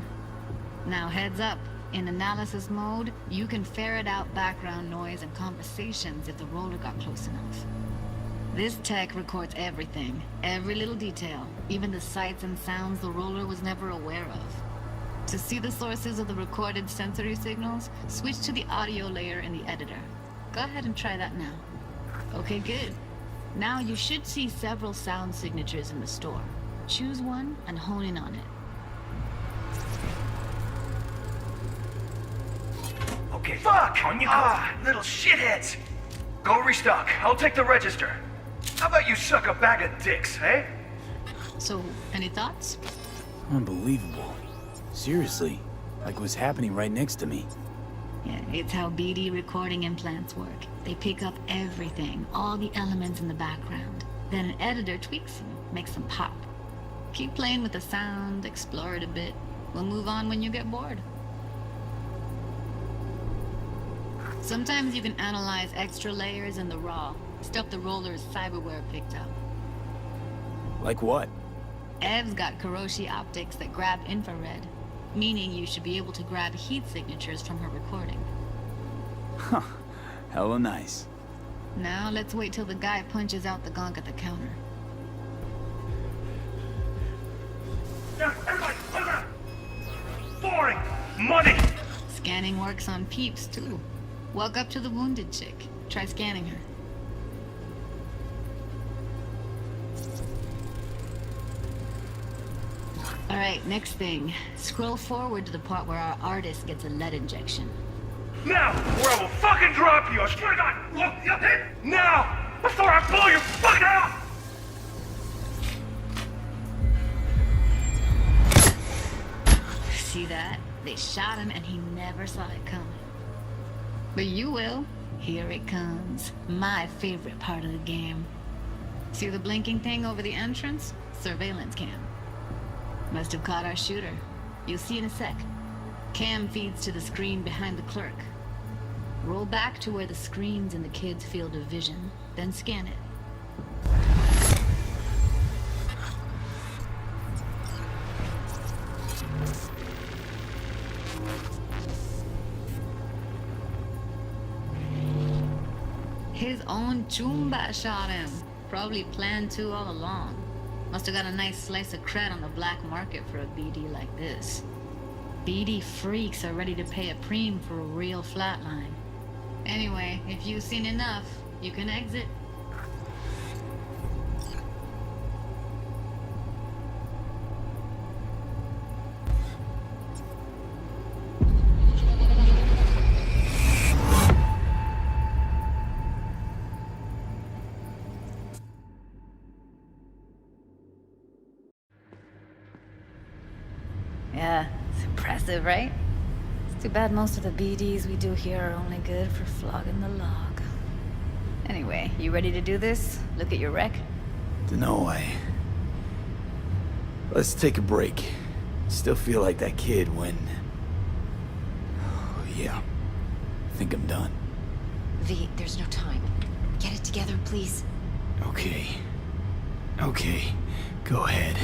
Now heads up. In analysis mode, you can ferret out background noise and conversations if the roller got close enough. This tech records everything, every little detail, even the sights and sounds the roller was never aware of. To see the sources of the recorded sensory signals, switch to the audio layer in the editor. Go ahead and try that now. Okay, good. Now you should see several sound signatures in the store. Choose one and hone in on it. Okay. Fuck! On you go. Little shitheads! Go restock. I'll take the register. How about you suck a bag of dicks, eh? So, any thoughts? Unbelievable. Seriously, like what's happening right next to me. Yeah, it's how BD recording implants work. They pick up everything, all the elements in the background. Then an editor tweaks them, makes them pop. Keep playing with the sound, explore it a bit. We'll move on when you get bored. Sometimes you can analyze extra layers in the raw, stuff the roller's cyberware picked up. Like what? Ev's got Kiroshi optics that grab infrared, meaning you should be able to grab heat signatures from her recording. Huh. Hella nice. Now let's wait till the guy punches out the gonk at the counter. Everybody, hold on! Boring! Money! Scanning works on peeps, too. Walk up to the wounded chick. Try scanning her. Alright, next thing. Scroll forward to the part where our artist gets a lead injection. Now, or I will fucking drop you! I swear to God! Look, now! Before I blow your fucking out! See that? They shot him and he never saw it coming. But you will. Here it comes. My favorite part of the game. See the blinking thing over the entrance? Surveillance cam. Must have caught our shooter. You'll see in a sec. Cam feeds to the screen behind the clerk. Roll back to where the screen's in the kid's field of vision, then scan it. His own Chumba shot him. Probably planned to all along. Must have got a nice slice of cred on the black market for a BD like this. BD freaks are ready to pay a preem for a real flatline. Anyway, if you've seen enough, you can exit. Yeah, it's impressive, right? It's too bad most of the BDs we do here are only good for flogging the log. Anyway, you ready to do this? Look at your wreck? Dunno, Let's take a break. Still feel like that kid when... Yeah. I think I'm done. V, there's no time. Get it together, please. Okay. Go ahead.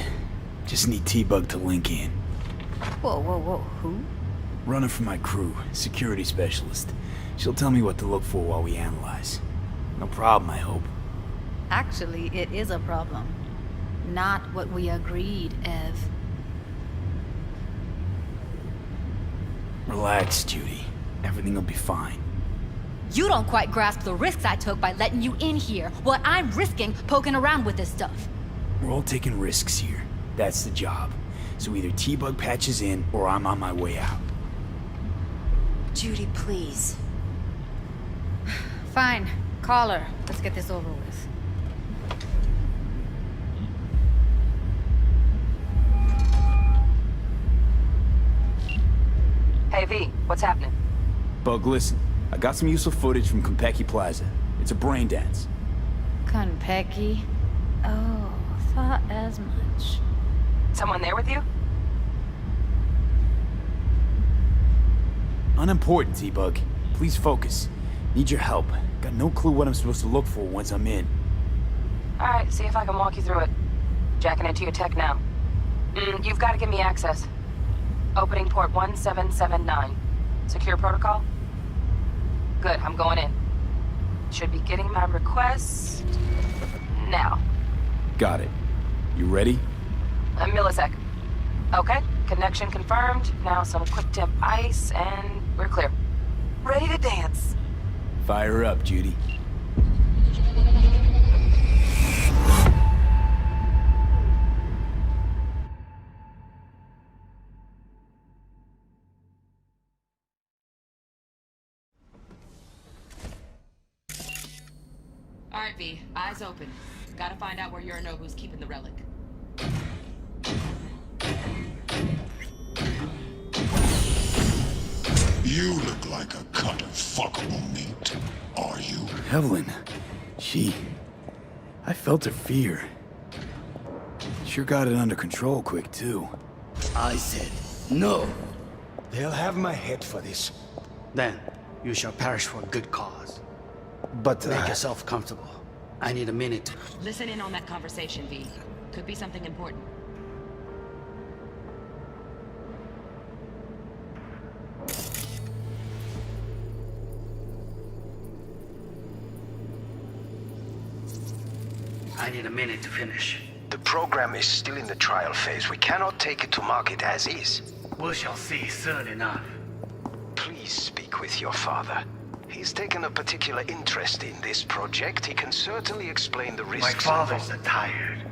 Just need T-Bug to link in. Whoa, who? Runner for my crew, security specialist. She'll tell me what to look for while we analyze. No problem, I hope. Actually, it is a problem. Not what we agreed, Ev. Relax, Judy. Everything will be fine. You don't quite grasp the risks I took by letting you in here. What I'm risking poking around with this stuff. We're all taking risks here. That's the job. So either T-Bug patches in, or I'm on my way out. Judy, please. Fine. Call her. Let's get this over with. Hey, V, what's happening? Bug, listen. I got some useful footage from Konpeki Plaza. It's a brain dance. Konpeki? Oh, thought as much. Someone there with you? Unimportant, T-Bug. Please focus. Need your help. Got no clue what I'm supposed to look for once I'm in. Alright, see if I can walk you through it. Jacking into your tech now. You've got to give me access. Opening port 1779. Secure protocol? Good, I'm going in. Should be getting my request... now. Got it. You ready? A millisec. Okay, connection confirmed. Now some quick temp ice, and we're clear. Ready to dance. Fire up, Judy. Alright, V. Eyes open. Gotta find out where Yorinobu's keeping the relic. You look like a cut of fuckable meat. Are you? Evelyn. I felt her fear. Sure got it under control quick, too. I said no. They'll have my head for this. Then you shall perish for a good cause. But, Make yourself comfortable. I need a minute. Listen in on that conversation, V. Could be something important. I need a minute to finish. The program is still in the trial phase. We cannot take it to market as is. We shall see soon enough. Please speak with your father. He's taken a particular interest in this project. He can certainly explain the risks. My father's a tired,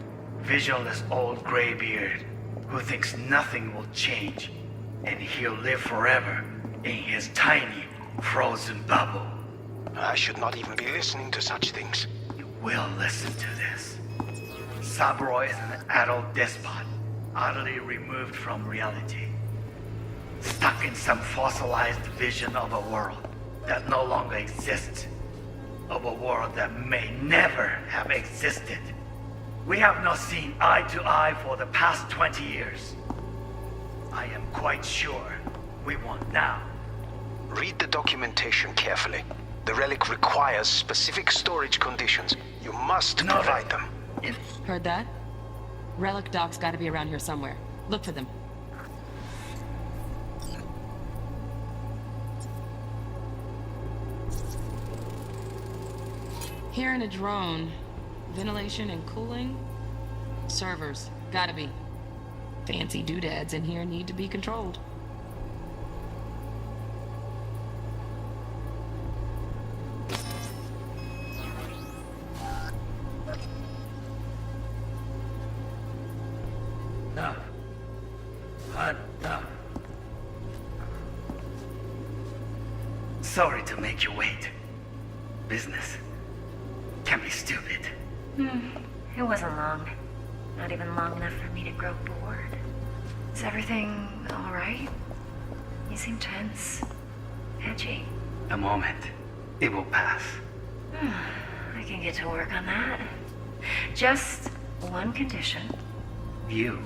visionless old graybeard who thinks nothing will change, and he'll live forever in his tiny, frozen bubble. I should not even be listening to such things. You will listen to this. Saburo is an adult despot, utterly removed from reality. Stuck in some fossilized vision of a world that no longer exists. Of a world that may never have existed. We have not seen eye to eye for the past 20 years. I am quite sure we won't now. Read the documentation carefully. The relic requires specific storage conditions. You must provide them. Heard that? Relic docs gotta be around here somewhere. Look for them. Here in a drone. Ventilation and cooling? Servers. Gotta be. Fancy doodads in here need to be controlled. Sorry to make you wait. Business can be stupid. It wasn't long. Not even long enough for me to grow bored. Is everything all right? You seem tense. Edgy. A moment. It will pass. I can get to work on that. Just one condition. You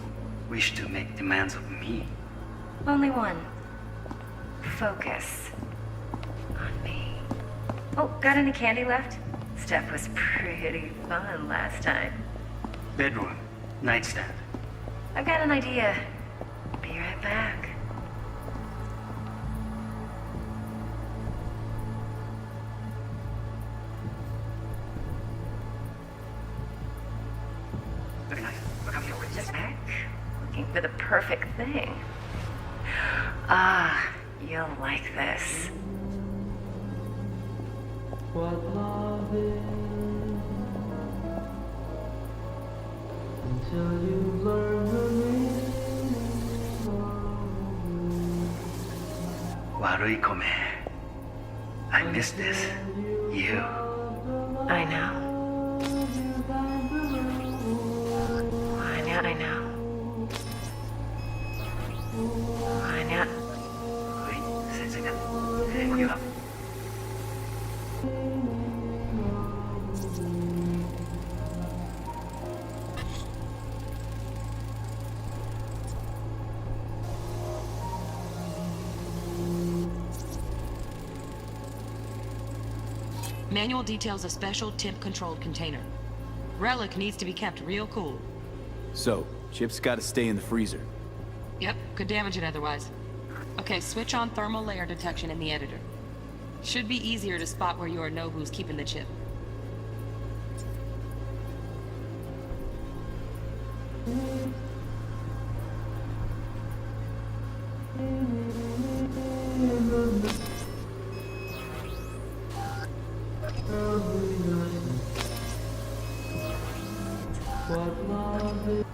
wish to make demands of me. Only one. Focus on me. Oh, got any candy left? Stuff was pretty fun last time. Bedroom. Nightstand. I've got an idea. Be right back. Very nice. Just back. Looking for the perfect thing. Ah, you'll like this. What love is until you learn the meaning of Warui Kome. I miss this. You. I know. I know. Manual details a special temp-controlled container. Relic needs to be kept real cool. So, Chip's gotta stay in the freezer. Yep, could damage it otherwise. Okay, switch on thermal layer detection in the editor. Should be easier to spot where Yorinobu's keeping the chip. what love is.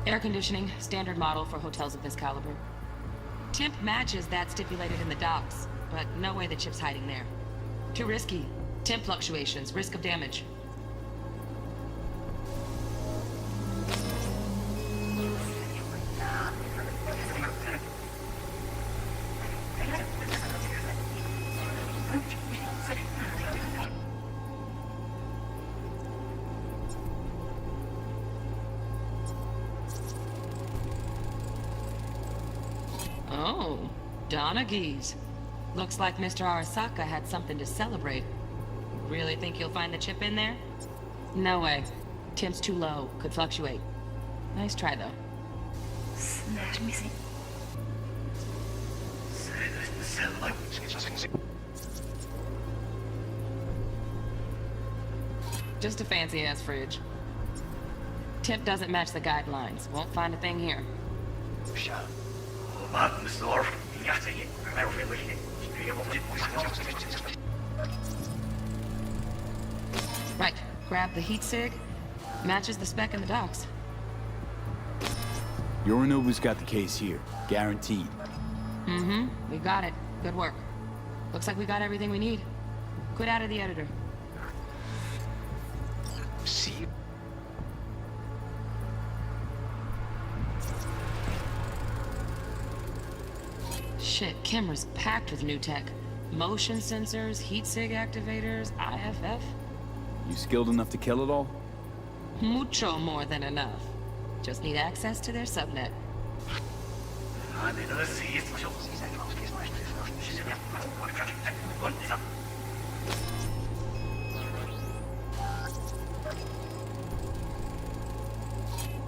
Air conditioning, standard model for hotels of this caliber. Temp matches that stipulated in the docs, but no way the chip's hiding there. Too risky. Temp fluctuations, risk of damage. Oh, Donaghys. Looks like Mr. Arasaka had something to celebrate. Really think you'll find the chip in there? No way. Temp's too low. Could fluctuate. Nice try, though. Let me see. Just a fancy-ass fridge. Temp doesn't match the guidelines. Won't find a thing here. Right. Grab the heat sig. Matches the spec in the docs. Yorinobu's got the case here. Guaranteed. Mm-hmm. We got it. Good work. Looks like we got everything we need. Quit out of the editor. See? Shit, camera's packed with new tech. Motion sensors, heat sig activators, IFF. You skilled enough to kill it all? Mucho more than enough. Just need access to their subnet.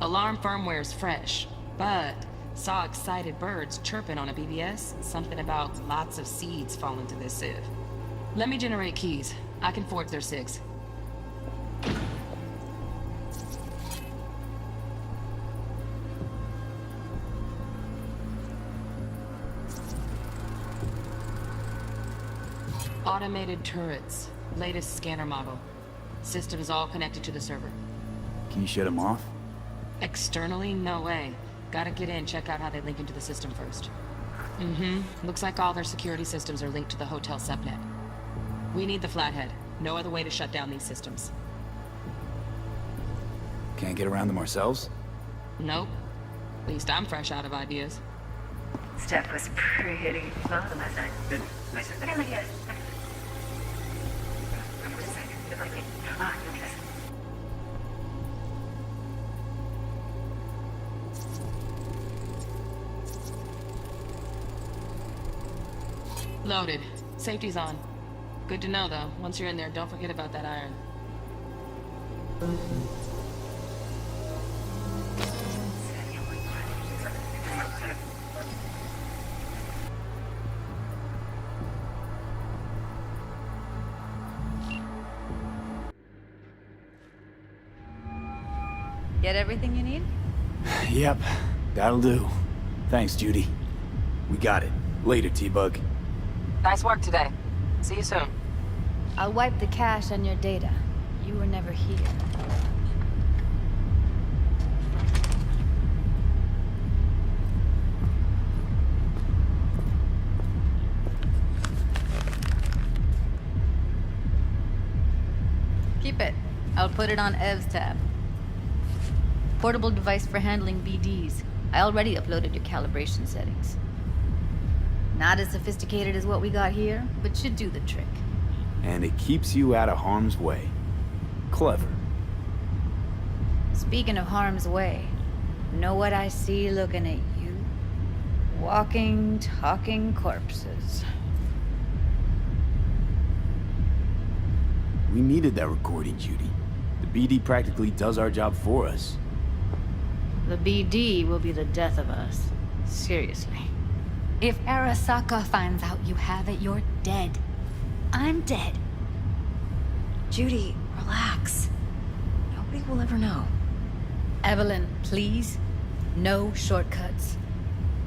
Alarm firmware's fresh, but saw excited birds chirping on a BBS. Something about lots of seeds falling to this sieve. Let me generate keys. I can forge their SIGs. Automated turrets. Latest scanner model. Systems all connected to the server. Can you shut them off? Externally, no way. Gotta get in, check out how they link into the system first. Mm-hmm. Looks like all their security systems are linked to the hotel subnet. We need the flathead. No other way to shut down these systems. Can't get around them ourselves? Nope. At least I'm fresh out of ideas. Stuff was pretty fun last night. Good. Nice. Okay, look at this. Loaded. Safety's on. Good to know, though. Once you're in there, don't forget about that iron. Get everything you need? Yep, that'll do. Thanks, Judy. We got it. Later, T-Bug. Nice work today. See you soon. I'll wipe the cache on your data. You were never here. Keep it. I'll put it on Ev's tab. Portable device for handling BDs. I already uploaded your calibration settings. Not as sophisticated as what we got here, but should do the trick. And it keeps you out of harm's way. Clever. Speaking of harm's way, know what I see looking at you? Walking, talking corpses. We needed that recording, Judy. The BD practically does our job for us. The BD will be the death of us. Seriously. If Arasaka finds out you have it, you're dead. I'm dead. Judy, relax. Nobody will ever know. Evelyn, please. No shortcuts.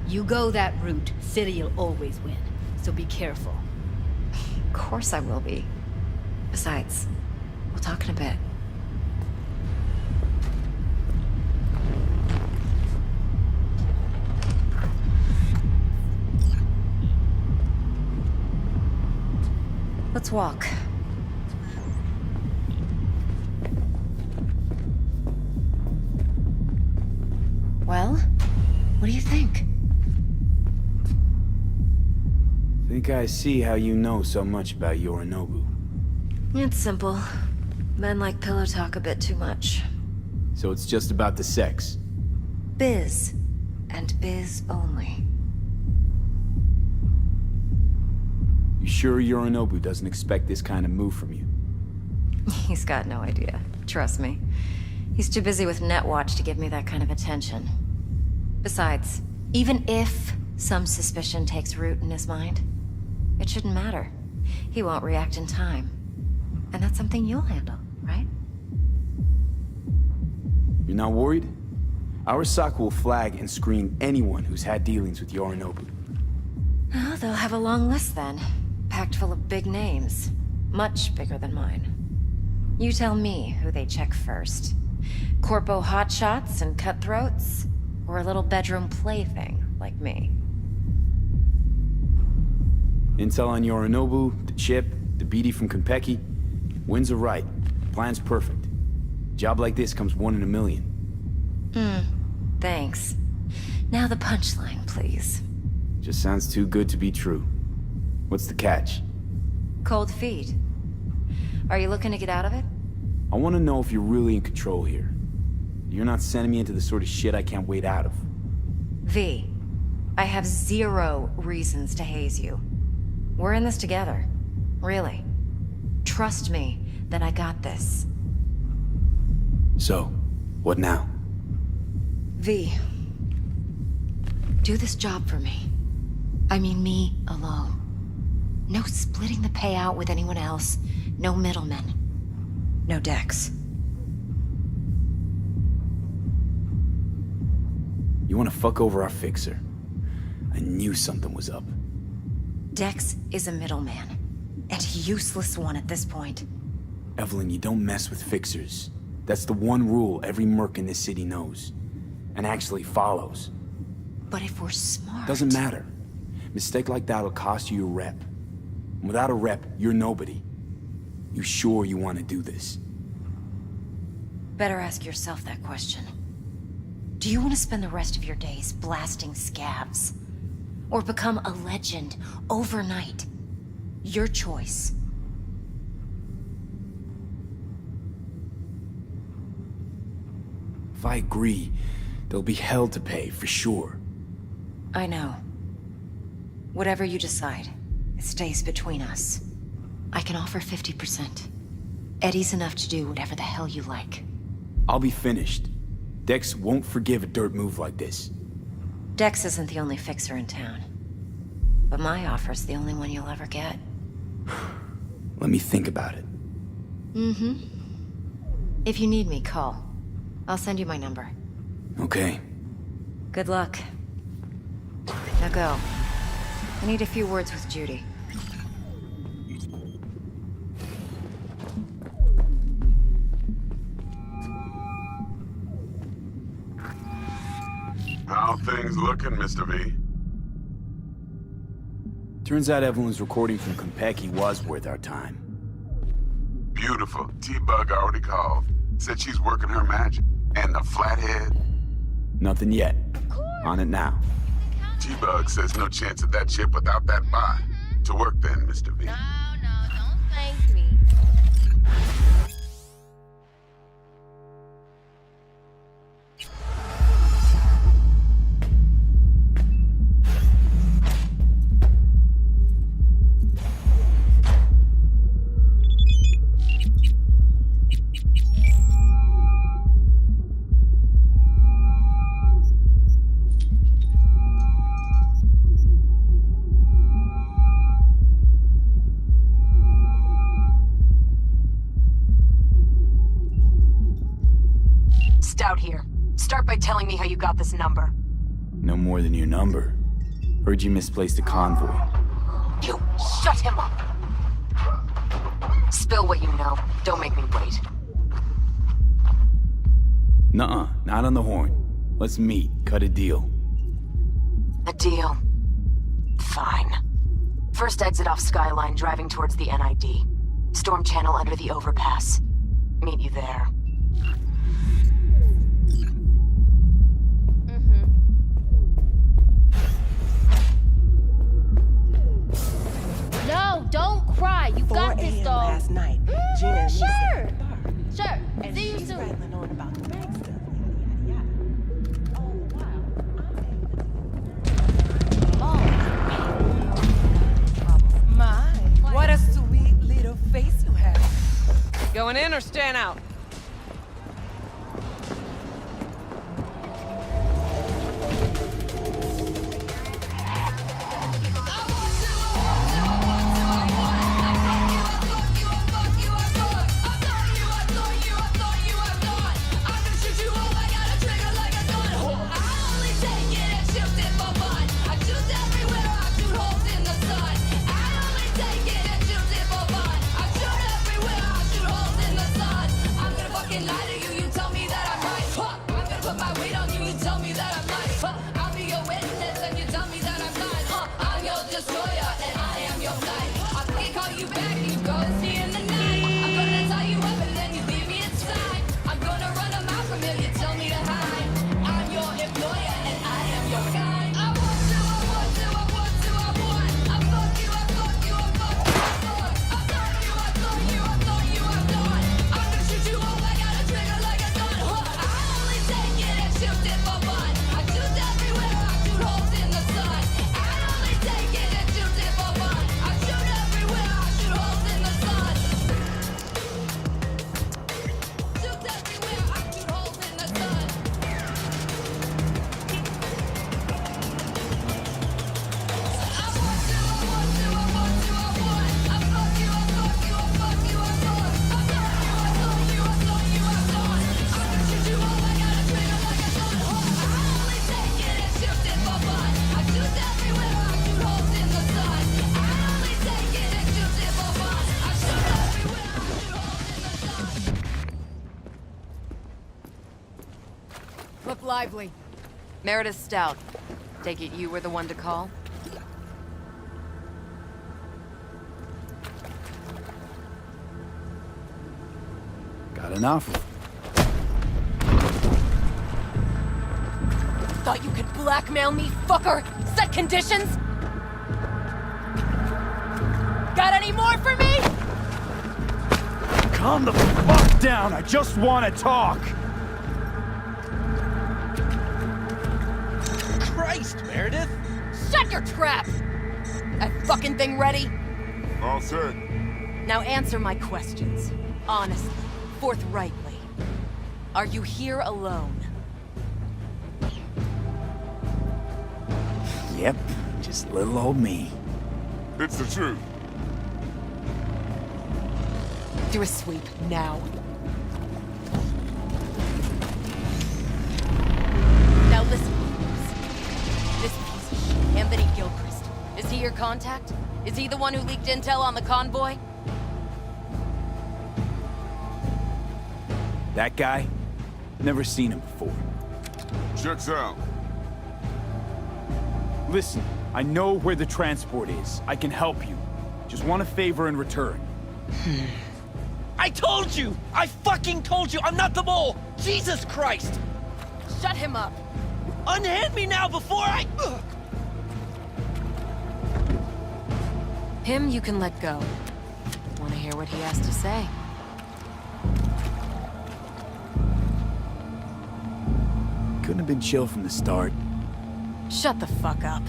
You go that route, City'll always win. So be careful. Of course I will be. Besides, we'll talk in a bit. Let's walk. Well, what do you think? Think I see how you know so much about Yorinobu. It's simple. Men like pillow talk a bit too much. So it's just about the sex. Biz. And biz only. You sure Yorinobu doesn't expect this kind of move from you? He's got no idea. Trust me. He's too busy with Netwatch to give me that kind of attention. Besides, even if some suspicion takes root in his mind, it shouldn't matter. He won't react in time. And that's something you'll handle, right? You're not worried? Arasaka will flag and screen anyone who's had dealings with Yorinobu. Well, they'll have a long list then. Packed full of big names. Much bigger than mine. You tell me who they check first. Corpo hotshots and cutthroats? Or a little bedroom plaything like me? Intel on Yorinobu, the chip, the BD from Konpeki. Winds are right. Plan's perfect. Job like this comes 1 in a million. Thanks. Now the punchline, please. Just sounds too good to be true. What's the catch? Cold feet. Are you looking to get out of it? I want to know if you're really in control here. You're not sending me into the sort of shit I can't wait out of. V, I have 0 reasons to haze you. We're in this together. Really. Trust me that I got this. So, what now? V, do this job for me. I mean me alone. No splitting the payout with anyone else. No middlemen. No Dex. You want to fuck over our fixer? I knew something was up. Dex is a middleman. And a useless one at this point. Evelyn, you don't mess with fixers. That's the one rule every merc in this city knows. And actually follows. But if we're smart... Doesn't matter. Mistake like that'll cost you your rep. And without a rep, you're nobody. You sure you want to do this? Better ask yourself that question. Do you want to spend the rest of your days blasting scabs? Or become a legend overnight? Your choice. If I agree, there'll be hell to pay, for sure. I know. Whatever you decide, it stays between us. I can offer 50%. Eddie's enough to do whatever the hell you like. I'll be finished. Dex won't forgive a dirt move like this. Dex isn't the only fixer in town. But my offer's the only one you'll ever get. Let me think about it. Mm-hmm. If you need me, call. I'll send you my number. Okay. Good luck. Now go. I need a few words with Judy. How things looking, Mr. V? Turns out Evelyn's recording from Konpeki was worth our time. Beautiful. T-Bug already called. Said she's working her magic. And the flathead? Nothing yet. On it now. T-Bug says no chance of that chip without that buy. To work then, Mr. V. No, don't thank me. Stout here. Start by telling me how you got this number. No more than your number. Heard you misplaced a convoy. You shut him up! Spill what you know. Don't make me wait. Nuh-uh, not on the horn. Let's meet, cut a deal. A deal. Fine. First exit off Skyline, driving towards the NID. Storm channel under the overpass. Meet you there. No, don't cry. You got this, doll. Last night, Gina and me Sure. sat at the bar. Sure. And See you she's soon. rattling on about the mag stuff. Yada, yada. Oh, wow. My, what a sweet little face you have. Going in or staying out? Look lively. Meredith Stout. Take it you were the one to call? Got an offer. Thought you could blackmail me, fucker? Set conditions? Got any more for me? Calm the fuck down, I just want to talk! Christ, Meredith! Shut your trap! That fucking thing ready? All set. Now answer my questions. Honestly, forthrightly. Are you here alone? Yep, just little old me. It's the truth. Do a sweep, now. Now listen, this piece of shit, Anthony Gilchrist, is he your contact? Is he the one who leaked intel on the convoy? That guy? Never seen him before. Checks out. Listen, I know where the transport is. I can help you. Just want a favor in return. I told you! I fucking told you! I'm not the mole! Jesus Christ! Shut him up! Unhand me now before I... Ugh. Him you can let go. Want to hear what he has to say? Couldn't have been chill from the start. Shut the fuck up.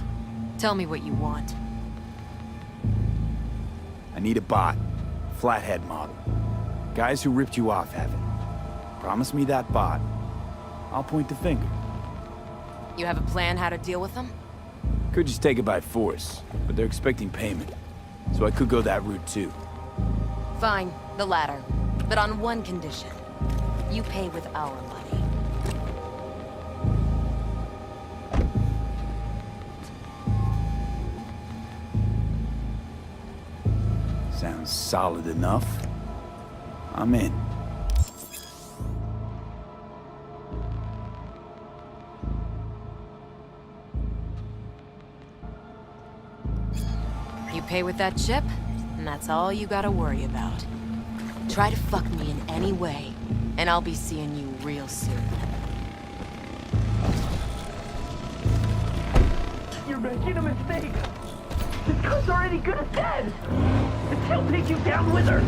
Tell me what you want. I need a bot. Flathead model. Guys who ripped you off have it. Promise me that bot. I'll point the finger. You have a plan how to deal with them? Could just take it by force, but they're expecting payment. So I could go that route too. Fine, the latter. But on one condition. You pay with our money. Sounds solid enough. I'm in. You pay with that chip, and that's all you gotta worry about. Try to fuck me in any way, and I'll be seeing you real soon. You're making a mistake. This gun's already good as dead. And she'll take you down with her.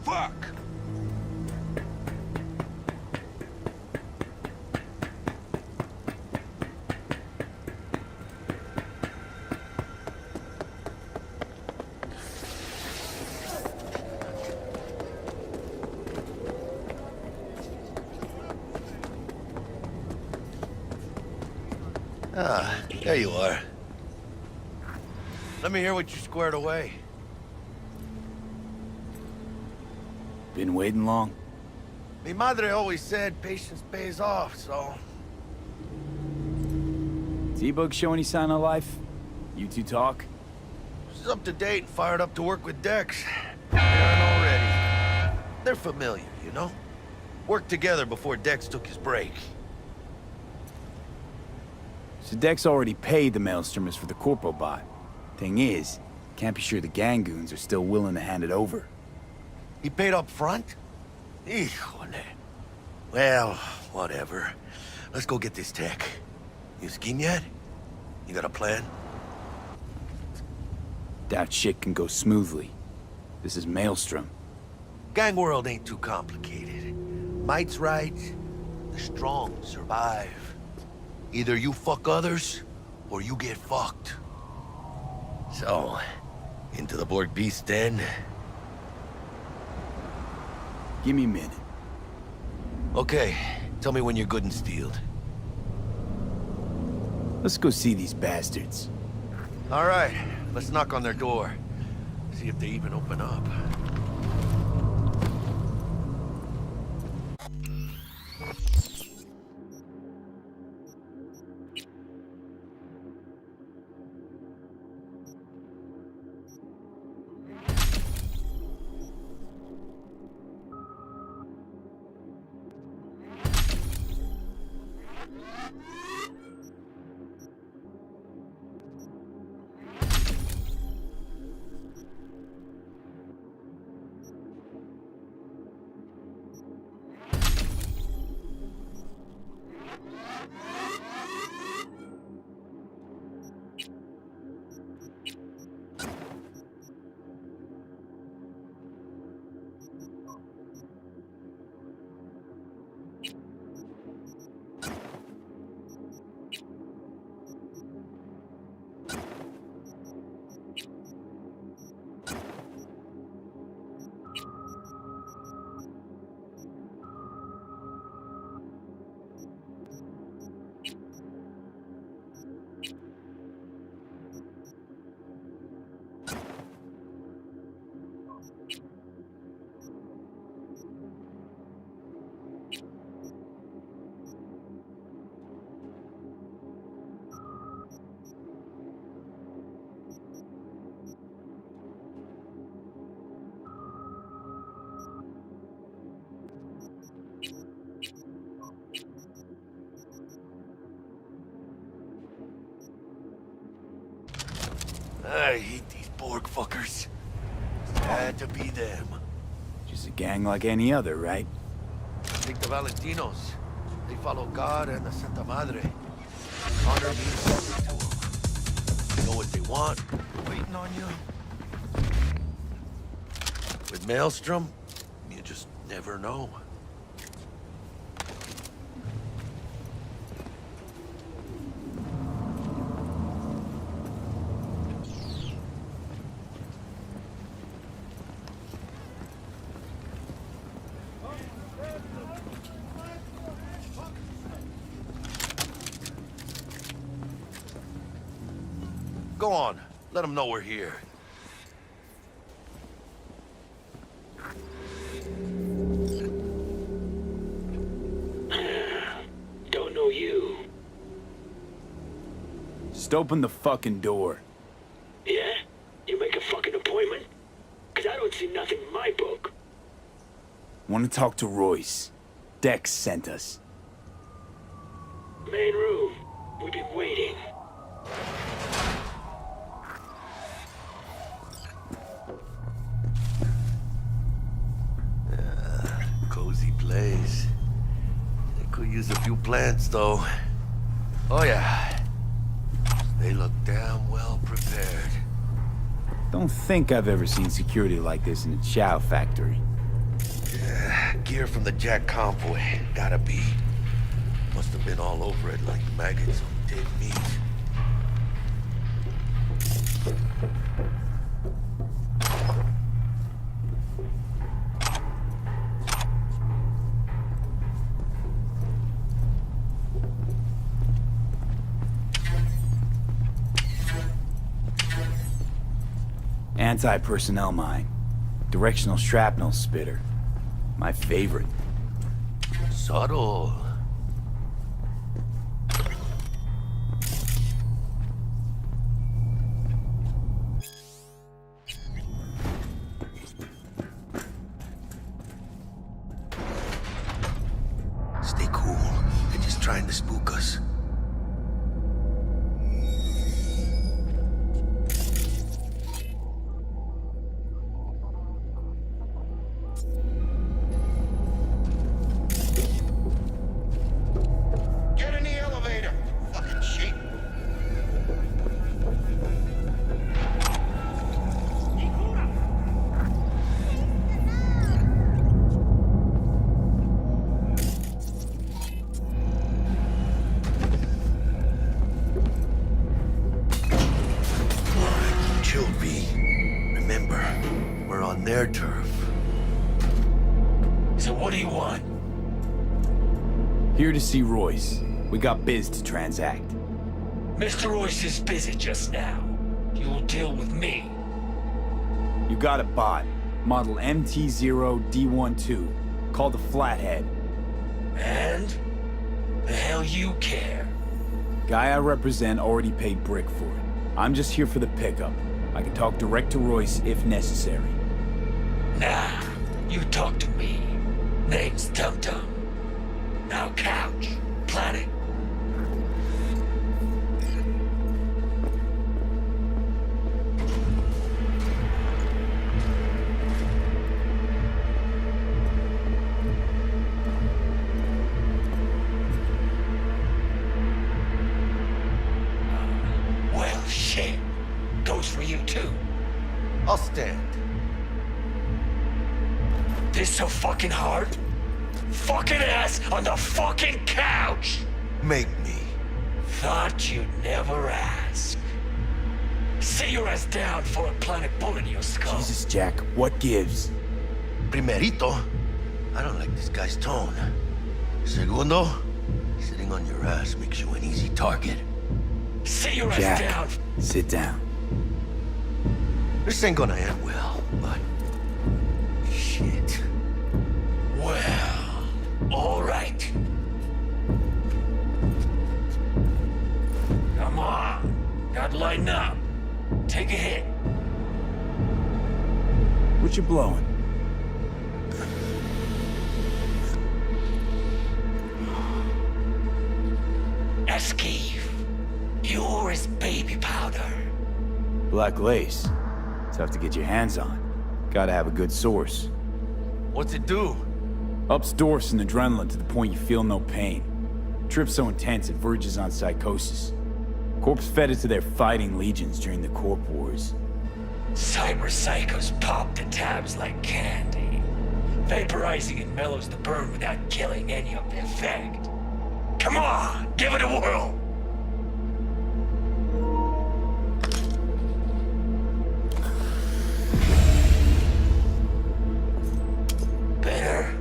Fuck! Ah, there you are. Let me hear what you squared away. Been waiting long? Mi madre always said patience pays off, so... T-Bug show any sign of life? You two talk? She's up to date and fired up to work with Dex. Aaron already. They're familiar, you know? Worked together before Dex took his break. So Dex already paid the maelstromers for the Corpo bot. Thing is, can't be sure the gang goons are still willing to hand it over. He paid up front? Híjole. Well, whatever. Let's go get this tech. You scheme yet? You got a plan? Doubt shit can go smoothly. This is Maelstrom. Gang world ain't too complicated. Might's right. The strong survive. Either you fuck others, or you get fucked. So, into the Borg Beast den? Give me a minute. Okay, tell me when you're good and steeled. Let's go see these bastards. All right, let's knock on their door. See if they even open up. I hate these Borg fuckers. Had to be them. Just a gang like any other, right? Take the Valentinos. They follow God and the Santa Madre. Honor means something to them. They know what they want, waiting on you. With Maelstrom, you just never know. Go on. Let them know we're here. Don't know you. Just open the fucking door. Yeah? You make a fucking appointment? Cause I don't see nothing in my book. Want to talk to Royce. Dex sent us. Main room. We've been waiting. Cozy place. They could use a few plants, though. Oh, yeah. They look damn well prepared. Don't think I've ever seen security like this in a chow factory. Yeah, gear from the Jack convoy. Gotta be. Must have been all over it like maggots on dead meat. Anti-personnel mine. Directional shrapnel spitter. My favorite. Subtle. Stay cool. They're just trying to spook us. Get in the elevator, fucking sheep. Chill, V. Remember, we're on their turf. So what do you want? Here to see Royce. We got biz to transact. Mr. Royce is busy just now. You'll deal with me. You got a bot. Model MT0D12. Called the Flathead. And? The hell you care? Guy I represent already paid Brick for it. I'm just here for the pickup. I can talk direct to Royce if necessary. Nah, you talk to me. Name's Tum Tum. Now couch, planet. Well, shit. Goes for you too. I'll stand. This so fucking hard? Fucking ass on the fucking couch! Make me. Thought you'd never ask. Sit your ass down for a planet bullet in your skull. Jesus, Jack, what gives? Primerito, I don't like this guy's tone. Segundo, sitting on your ass makes you an easy target. Sit your ass Jack, down. sit down. This ain't gonna end well, but... shit. Well, all right. Come on. Gotta lighten up. Take a hit. What you blowing? Esquive. You're his baby powder. Black lace. Tough to get your hands on. Gotta have a good source. What's it do? Ups Dorse and adrenaline to the point you feel no pain. Trip's so intense it verges on psychosis. Corps fed it to their fighting legions during the Corp Wars. Cyber psychos pop the tabs like candy. Vaporizing and mellows the burn without killing any of the effect. Come on, give it a whirl! Better.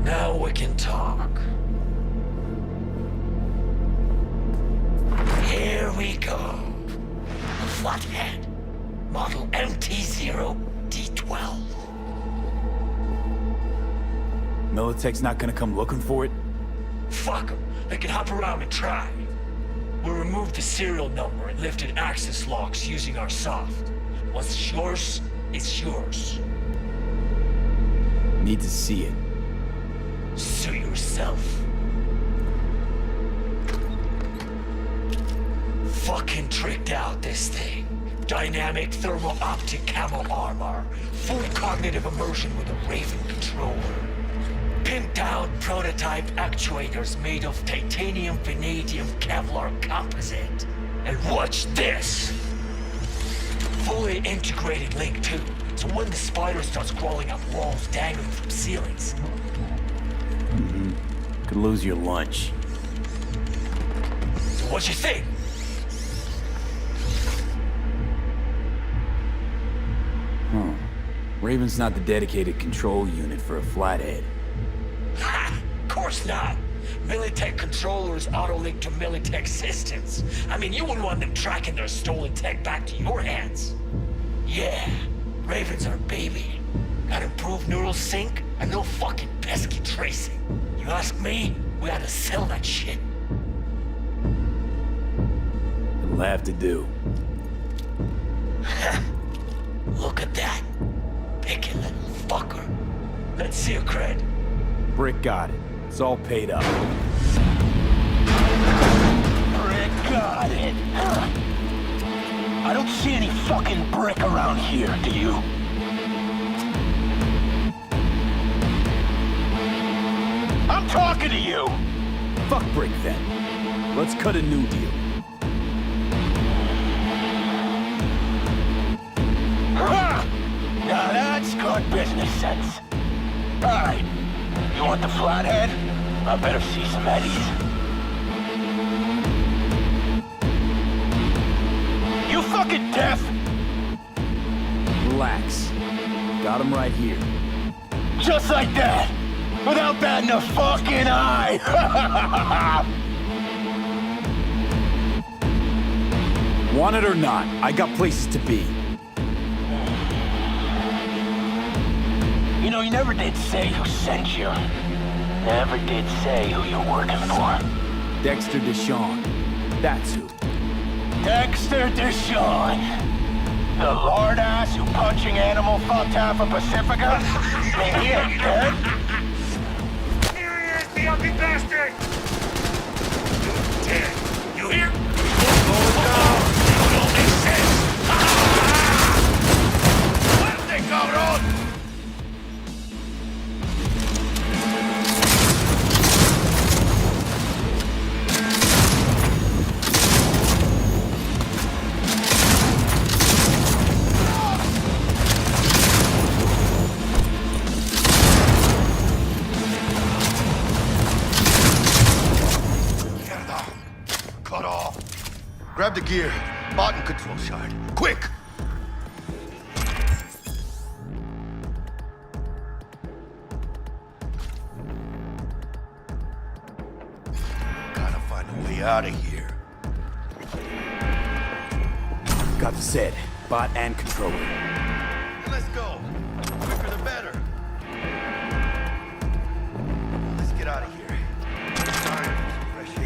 Now we can talk. Here we go. A flathead. Model MT0D12. Militech's not gonna come looking for it? Fuck them. They can hop around and try. We'll remove the serial number and lifted access locks using our soft. What's yours is yours. Need to see it. Sue yourself. Fucking tricked out this thing. Dynamic thermal optic camo armor. Full cognitive immersion with a Raven controller. Pimped out prototype actuators made of titanium, vanadium, Kevlar composite. And watch this! Fully integrated link too, so when the spider starts crawling up walls dangling from ceilings. Could lose your lunch. So what you think? Raven's not the dedicated control unit for a flathead. Ha! Of course not. Militech controllers auto-link to Militech systems. I mean, you wouldn't want them tracking their stolen tech back to your hands. Yeah, Raven's our baby. Got improved neural sync and no fucking pesky tracing. You ask me, we ought to sell that shit. It'll have to do. Look at that. Picky little fucker. Let's see your cred. Brick got it. It's all paid up. Brick got it. I don't see any fucking brick around here, do you? I'm talking to you! Fuck brick then. Let's cut a new deal. Now that's good business sense. Alright, you want the flathead? I better see some eddies. You fucking deaf? Relax. Got him right here. Just like that, without batting a fucking eye! Want it or not, I got places to be. You know, you never did say who sent you. Never did say who you're working for. Dexter Deshawn. That's who. Dexter Deshawn. The lord-ass who punching animal fucked half of Pacifica? Man, he ain't dead. Here he is, the ugly bastard! Dead. You hear? Don't make sense. Fuerte, cabrón! Grab the gear. Button control shard. Quick! Gotta find a way out of here. Got the set. Bot and controller. Let's go. Quicker the better. Let's get out of here. Time for some fresh air.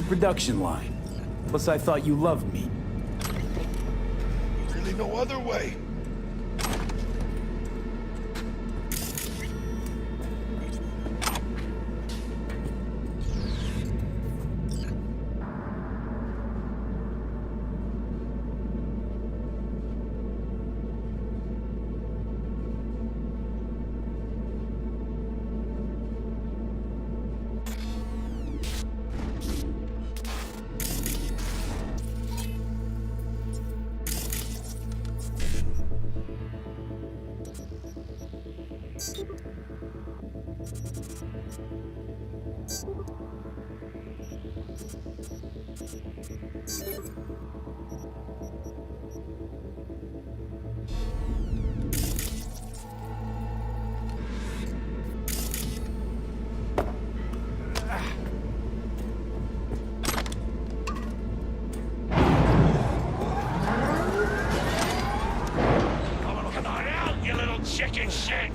production line. Plus, I thought you loved me. Really no other way. Chicken shit!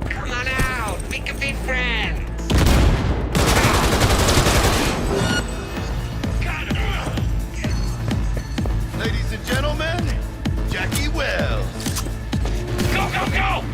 Come on out! We can be friends! Ladies and gentlemen, Jackie Wells. Go, go, go!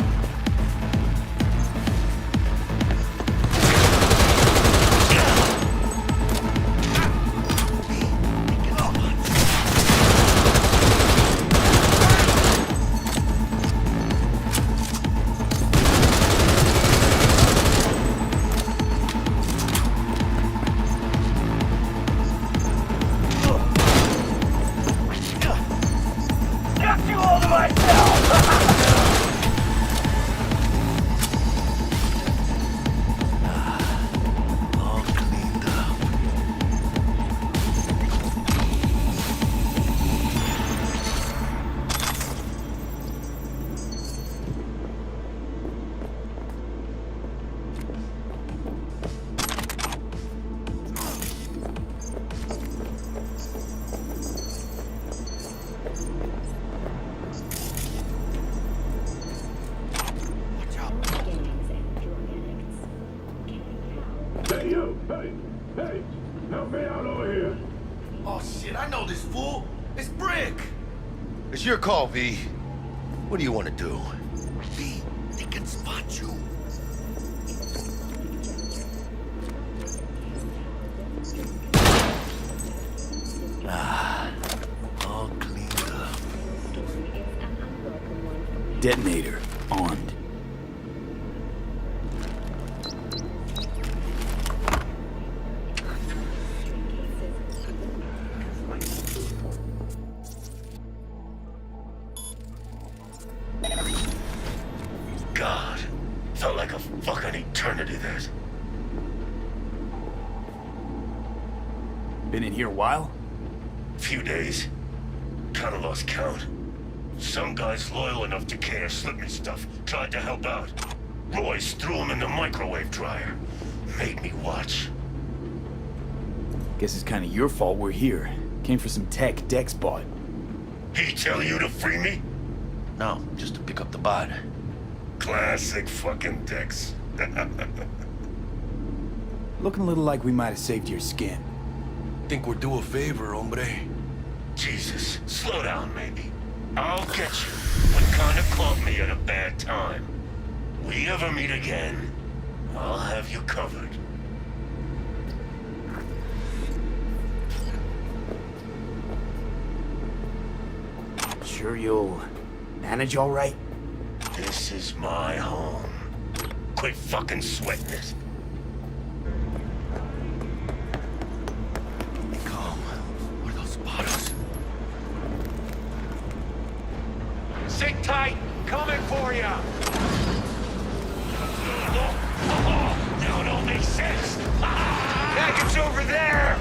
Got you all to myself! All cleaned up. Hey, yo, hey, help me out over here. Oh shit, I know this fool. It's Brick. It's your call, V. What do you want to do? V, they can spot you. All cleaned up. Detonator armed. God, felt like a fucking eternity there. Been in here a while? Few days. Kinda lost count. Some guys loyal enough to care slipped me stuff, tried to help out. Royce threw him in the microwave dryer. Made me watch. Guess it's kinda your fault we're here. Came for some tech Dex bought. He tell you to free me? No, just to pick up the bot. Classic fucking Dex. Looking a little like we might have saved your skin. Think we're due a favor, hombre. Jesus, slow down, maybe. I'll get you, but kinda caught me at a bad time. We ever meet again, I'll have you covered. Sure you'll manage all right? This is my home. Quit fucking sweating it. Calm. Where those spotters? Sit tight, coming for ya. Now it all makes sense. Package over there.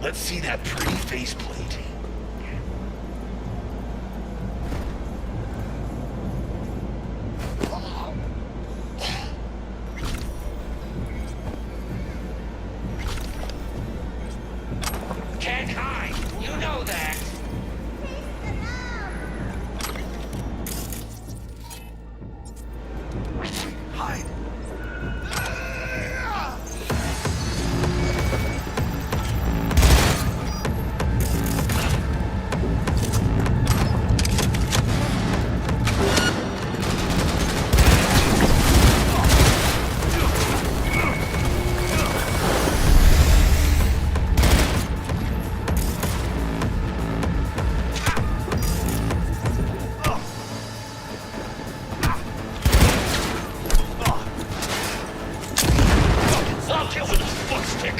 Let's see that pretty faceplate. Can't hide. You know that. Hide. I'll kill with a foot stick.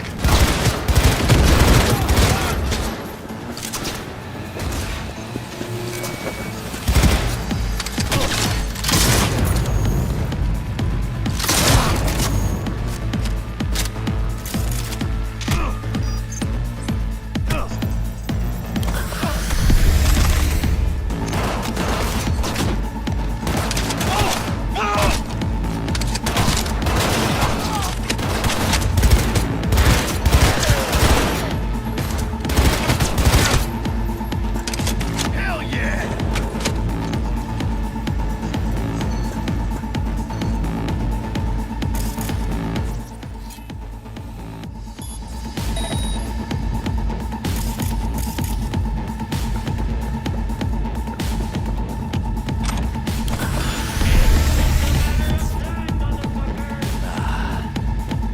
Hell yeah!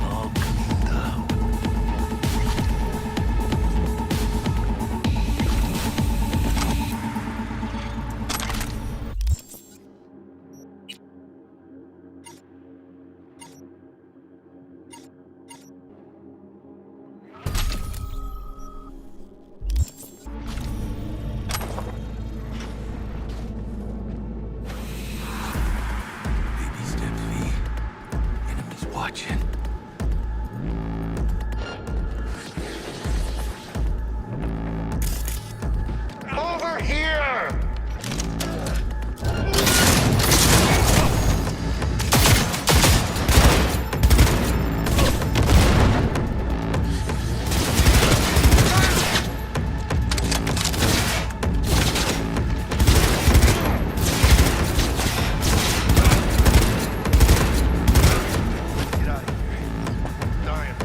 All cleaned up. Baby steps, V. Enemies watching. Over here! Get out of here. Dying.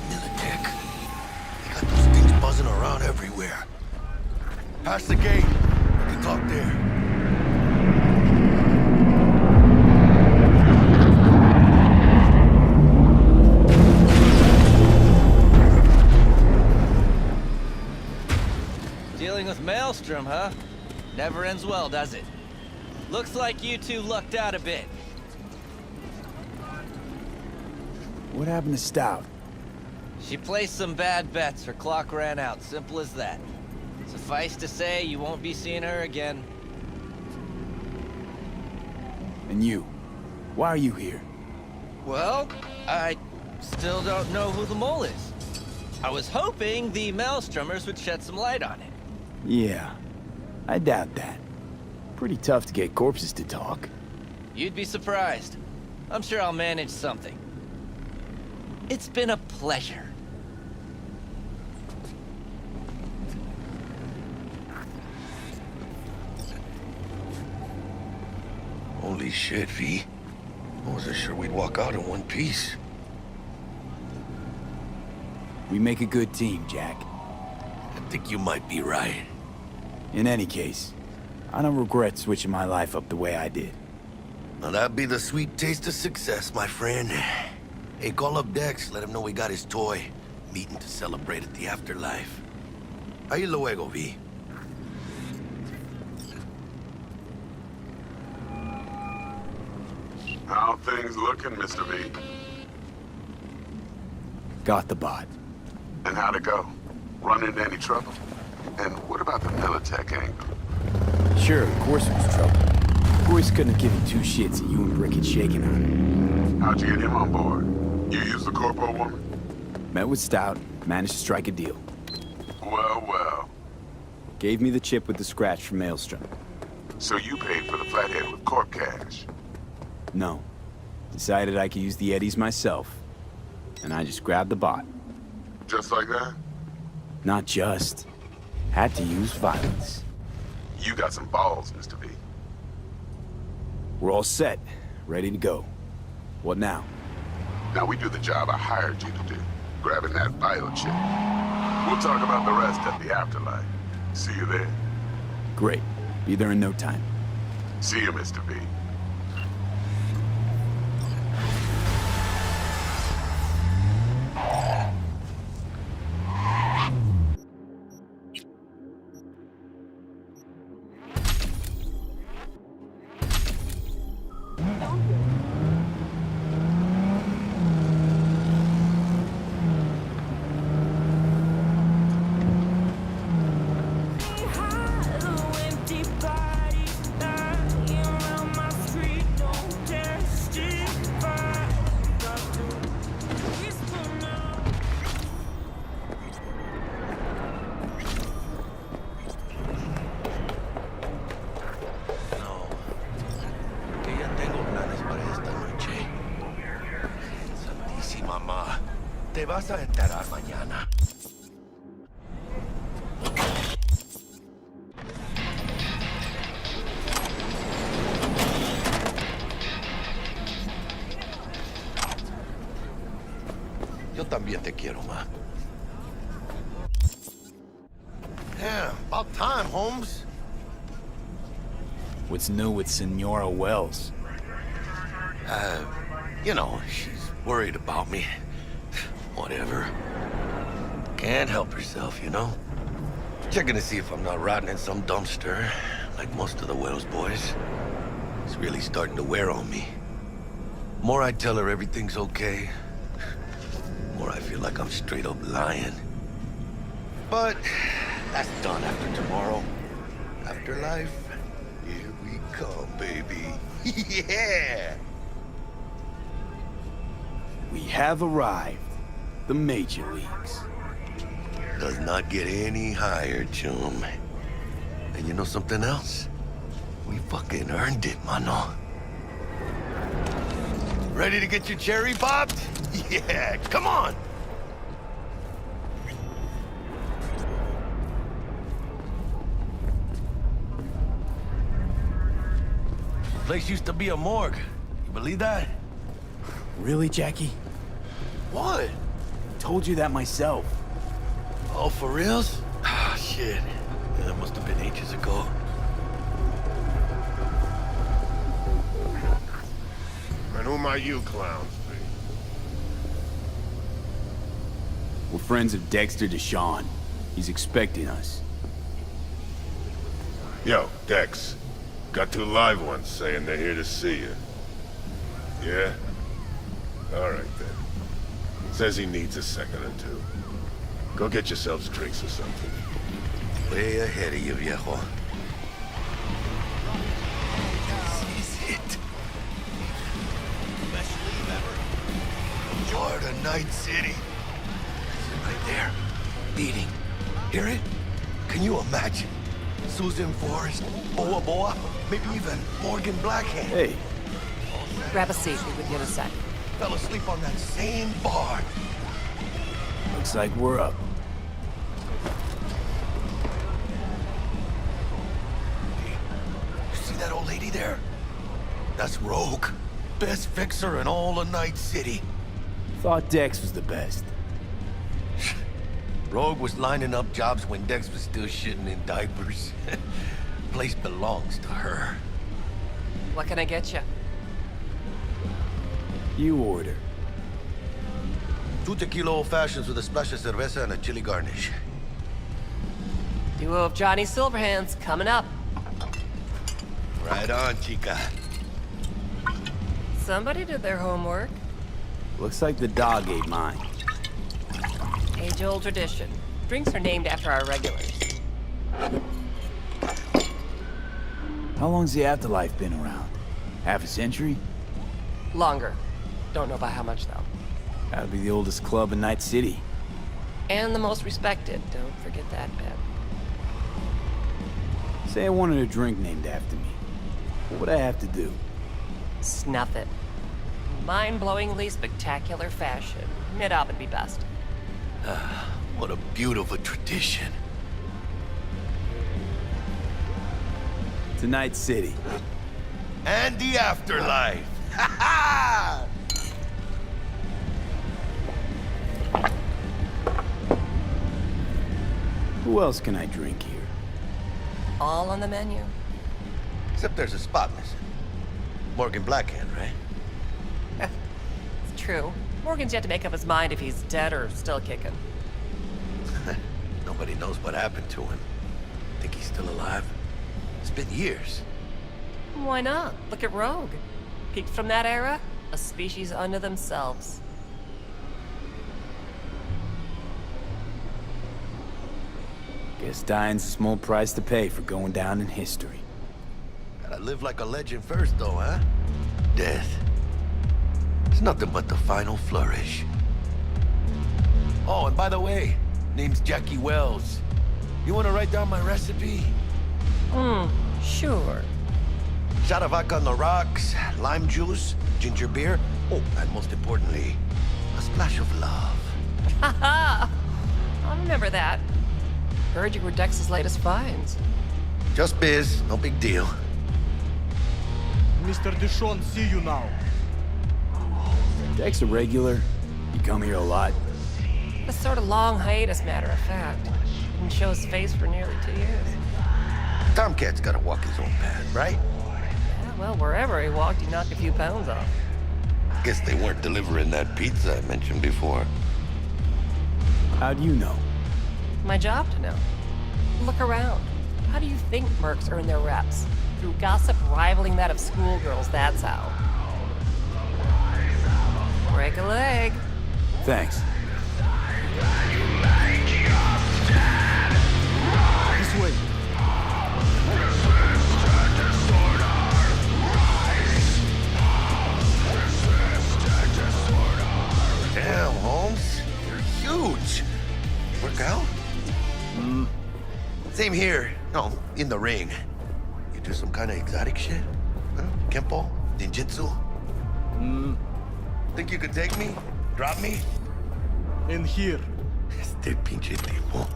Militech. They got those things buzzing around everywhere. Past the gate. We can talk there. Dealing with Maelstrom, huh? Never ends well, does it? Looks like you two lucked out a bit. What happened to Stout? She placed some bad bets. Her clock ran out. Simple as that. Suffice to say, you won't be seeing her again. And you? Why are you here? Well, I still don't know who the mole is. I was hoping the Maelstromers would shed some light on it. Yeah, I doubt that. Pretty tough to get corpses to talk. You'd be surprised. I'm sure I'll manage something. It's been a pleasure. Holy shit, V. I wasn't sure we'd walk out in one piece. We make a good team, Jack. I think you might be right. In any case, I don't regret switching my life up the way I did. Now that'd be the sweet taste of success, my friend. Hey, call up Dex, let him know we got his toy. Meeting to celebrate at the afterlife. Ahí luego, V. How things looking, Mr. V? Got the bot. And how'd it go? Run into any trouble? And what about the Militech angle? Sure, of course it was trouble. Royce couldn't have given two shits that you and Brick had shaken on him. How'd you get him on board? You used the corpo woman? Met with Stout, managed to strike a deal. Well, well. Gave me the chip with the scratch from Maelstrom. So you paid for the flathead with corp cash? No. Decided I could use the eddies myself. And I just grabbed the bot. Just like that? Not just. Had to use violence. You got some balls, Mr. V. We're all set. Ready to go. What now? Now we do the job I hired you to do. Grabbing that bio chip. We'll talk about the rest at the afterlife. See you there. Great. Be there in no time. See you, Mr. V. Te vas a enterar mañana. Yo también te quiero, ma. Yeah, about time, Holmes. What's new with Senora Wells? You know, she's worried about me. Whatever. Can't help herself, you know? Checking to see if I'm not rotting in some dumpster, like most of the Wells boys. It's really starting to wear on me. More I tell her everything's okay, more I feel like I'm straight up lying. But that's done after tomorrow. Afterlife, here we come, baby. Yeah! We have arrived. The major leagues. Does not get any higher, chum. And you know something else? We fucking earned it, mano. Ready to get your cherry popped? Yeah, come on! Place used to be a morgue. You believe that? Really, Jackie? What? Told you that myself. Oh, for reals? Ah, shit. Yeah, that must have been ages ago. And who might you clowns be? We're friends of Dexter Deshawn. He's expecting us. Yo, Dex. Got two live ones saying they're here to see you. Yeah? All right, then. Says he needs a second or two. Go get yourselves drinks or something. Way ahead of you, viejo. This is it. Best leave ever. Florida Night City. Right there. Beating. Hear it? Can you imagine? Susan Forrest, Boa Boa, maybe even Morgan Blackhand. Hey. Grab a seat, be with you in a sec. Fell asleep on that same bar. Looks like we're up. You see that old lady there? That's Rogue. Best fixer in all of Night City. Thought Dex was the best. Rogue was lining up jobs when Dex was still shitting in diapers. Place belongs to her. What can I get you? You order. 2 tequila old fashions with a splash of cerveza and a chili garnish. Duo of Johnny Silverhands coming up. Right on, chica. Somebody did their homework. Looks like the dog ate mine. Age-old tradition. Drinks are named after our regulars. How long's the afterlife been around? Half a century? Longer. Don't know by how much, though. Gotta be the oldest club in Night City. And the most respected. Don't forget that, Ben. Say I wanted a drink named after me. What would I have to do? Snuff it. Mind-blowingly spectacular fashion. Mid-op would be best. What a beautiful tradition. To Night City. And the afterlife. Ha ha! Who else can I drink here? All on the menu. Except there's a spot missing. Morgan Blackhand, right? It's true. Morgan's yet to make up his mind if he's dead or still kicking. Nobody knows what happened to him. Think he's still alive? It's been years. Why not? Look at Rogue. Peaked from that era, a species unto themselves. Guess dying's a small price to pay for going down in history. Gotta live like a legend first, though, huh? Death. It's nothing but the final flourish. Oh, and by the way, name's Jackie Wells. You wanna write down my recipe? Sure. Shot of vodka on the rocks, lime juice, ginger beer. Oh, and most importantly, a splash of love. Haha! I'll remember that. Heard you were Dex's latest finds. Just biz, no big deal. Mr. Dishon, see you now. Dex a regular? You come here a lot? A sort of long hiatus, matter of fact. Didn't show his face for nearly 2 years. Tomcat's gotta walk his own path, right? Yeah, well, wherever he walked, he knocked a few pounds off. Guess they weren't delivering that pizza I mentioned before. How do you know? My job to know. Look around. How do you think mercs earn their reps? Through gossip rivaling that of schoolgirls, that's how. Break a leg. Thanks. This way. Damn, Holmes. You're huge. Work out? Same here. No, in the ring. You do some kind of exotic shit? Huh? Kempo? Ninjutsu? Think you could take me? Drop me? In here. Este pinche tipo.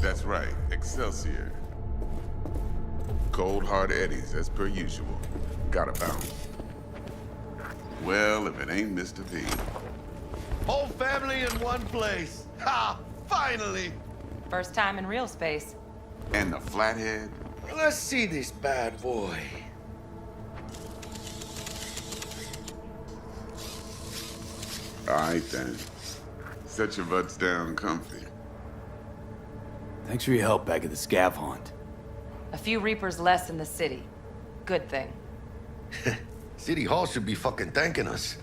That's right, Excelsior. Cold hard eddies, as per usual. Gotta bounce. Well, if it ain't Mr. V. Whole family in one place. Ha! Finally! First time in real space. And the flathead? Let's see this bad boy. All right, then. Set your butts down comfy. Thanks for your help back at the scav haunt. A few Reapers less in the city. Good thing. City Hall should be fucking thanking us.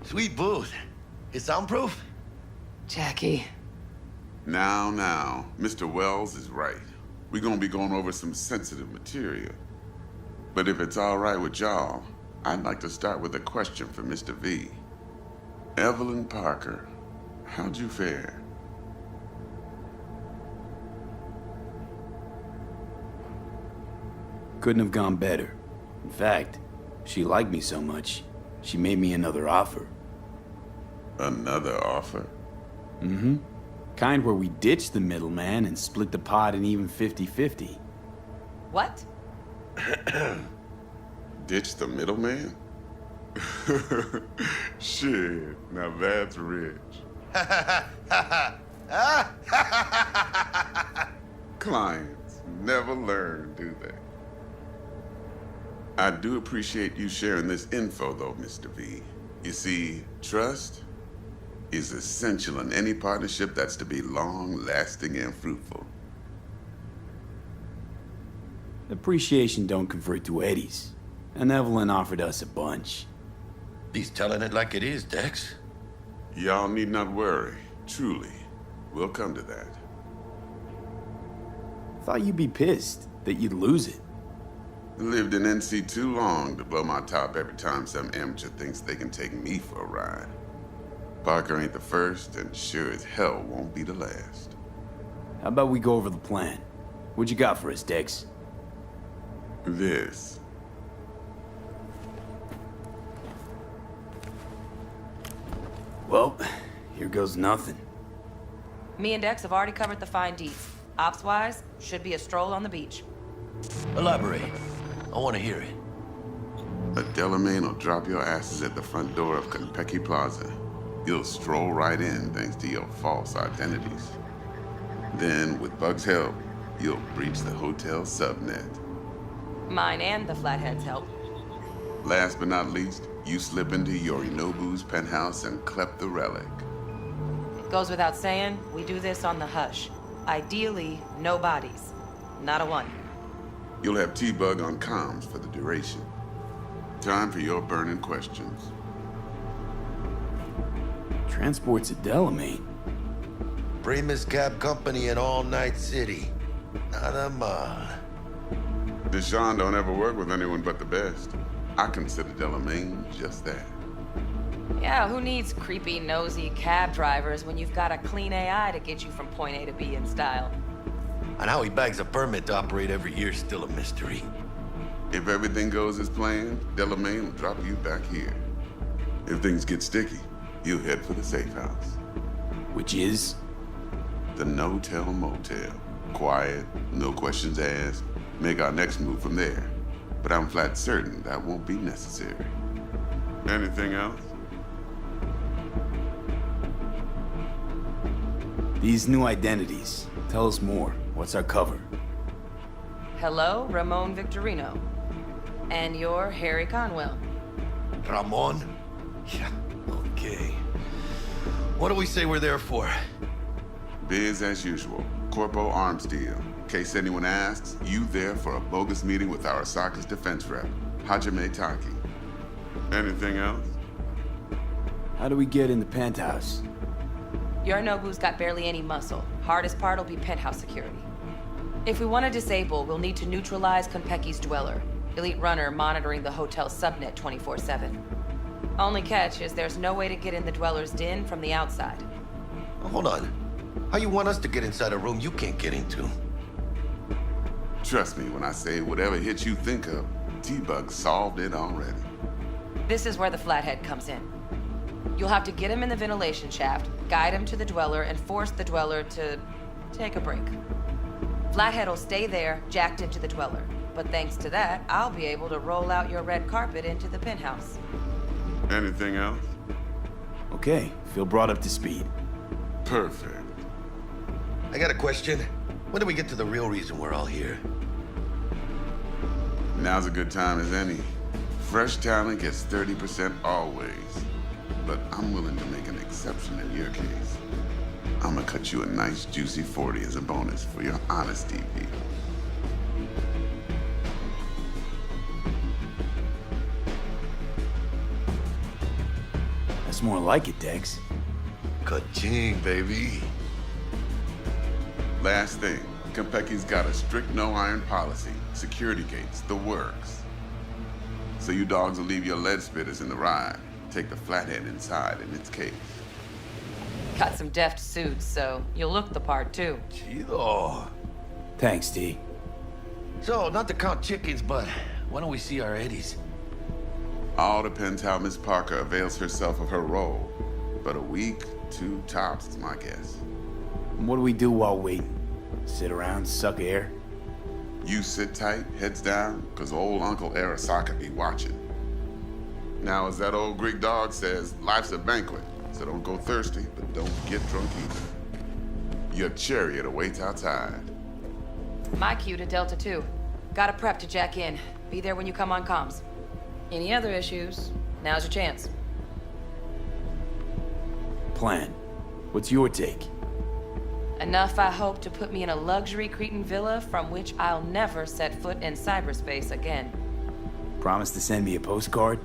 Sweet booth. It's soundproof? Jackie. Now, Mr. Wells is right. We're gonna be going over some sensitive material. But if it's all right with y'all, I'd like to start with a question for Mr. V. Evelyn Parker, how'd you fare? Couldn't have gone better. In fact, she liked me so much, she made me another offer. Another offer? Mm-hmm. Kind where we ditch the middleman and split the pot in even 50-50. What? Ditch the middleman? Shit, now that's rich. Clients never learn, do they? I do appreciate you sharing this info, though, Mr. V. You see, trust is essential in any partnership that's to be long-lasting and fruitful. Appreciation don't convert to eddies, and Evelyn offered us a bunch. He's telling it like it is, Dex. Y'all need not worry. Truly, we'll come to that. Thought you'd be pissed that you'd lose it. Lived in NC too long to blow my top every time some amateur thinks they can take me for a ride. Parker ain't the first, and sure as hell won't be the last. How about we go over the plan? What you got for us, Dex? This. Well, here goes nothing. Me and Dex have already covered the fine deets. Ops-wise, should be a stroll on the beach. Elaborate. I want to hear it. A Delamain will drop your asses at the front door of Konpeki Plaza. You'll stroll right in thanks to your false identities. Then, with Bug's help, you'll breach the hotel subnet. Mine and the Flathead's help. Last but not least, you slip into Yorinobu's penthouse and clep the relic. It goes without saying, we do this on the hush. Ideally, no bodies. Not a one. You'll have T-Bug on comms for the duration. Time for your burning questions. Transport's a Delamain. Primus cab company in All Night City. Not a mile. Deshaun don't ever work with anyone but the best. I consider Delamain just that. Yeah, who needs creepy, nosy cab drivers when you've got a clean AI to get you from point A to B in style? And how he bags a permit to operate every year is still a mystery. If everything goes as planned, Delamain will drop you back here. If things get sticky, you'll head for the safe house. Which is? The no-tell motel. Quiet, no questions asked. Make our next move from there. But I'm flat certain that won't be necessary. Anything else? These new identities. Tell us more. What's our cover? Hello, Ramon Victorino. And you're Harry Conwell. Ramon? Yeah, okay. What do we say we're there for? Biz as usual. Corpo arms deal. In case anyone asks, you there for a bogus meeting with Arasaka's defense rep, Hajime Taki. Anything else? How do we get in the penthouse? Yorinobu's got barely any muscle. Hardest part will be penthouse security. If we want to disable, we'll need to neutralize Konpeki's dweller. Elite runner monitoring the hotel subnet 24/7. Only catch is there's no way to get in the dweller's den from the outside. Hold on. How you want us to get inside a room you can't get into? Trust me when I say whatever hit you think of, T-Bug solved it already. This is where the Flathead comes in. You'll have to get him in the ventilation shaft, guide him to the dweller, and force the dweller to take a break. Flathead will stay there, jacked into the dweller. But thanks to that, I'll be able to roll out your red carpet into the penthouse. Anything else? Okay, feel brought up to speed. Perfect. I got a question. When do we get to the real reason we're all here? Now's a good time as any. Fresh talent gets 30% always. But I'm willing to make an exception in your case. I'm gonna cut you a nice juicy 40 as a bonus for your honesty, Pete. That's more like it, Dex. Ka-ching, baby. Last thing, Konpeki's got a strict no-iron policy. Security gates, the works. So you dogs will leave your lead spitters in the ride. Take the Flathead inside in its case. Got some deft suits, so you'll look the part too. Chido. Thanks, T. So, not to count chickens, but why don't we see our eddies? All depends how Miss Parker avails herself of her role. But a week, 2 tops is my guess. And what do we do while waiting? Sit around, suck air? You sit tight, heads down, because old Uncle Arasaka be watching. Now, as that old Greek dog says, life's a banquet, so don't go thirsty, but don't get drunk either. Your chariot awaits outside. My cue to Delta 2. Gotta prep to jack in. Be there when you come on comms. Any other issues, now's your chance. Plan. What's your take? Enough, I hope, to put me in a luxury Cretan villa from which I'll never set foot in cyberspace again. Promise to send me a postcard?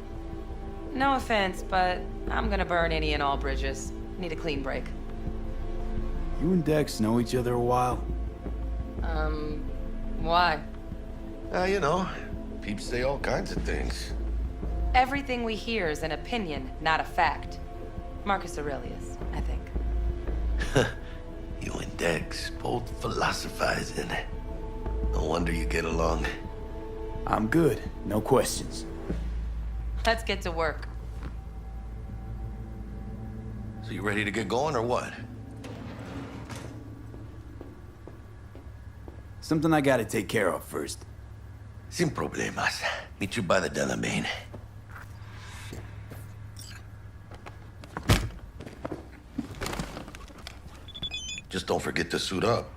No offense, but I'm gonna burn any and all bridges. Need a clean break. You and Dex know each other a while? Why? You know, peeps say all kinds of things. Everything we hear is an opinion, not a fact. Marcus Aurelius, I think. You and Dex both philosophizing. No wonder you get along. I'm good. No questions. Let's get to work. So you ready to get going or what? Something I gotta take care of first. Sin problemas. Meet you by the Delamain. Just don't forget to suit up.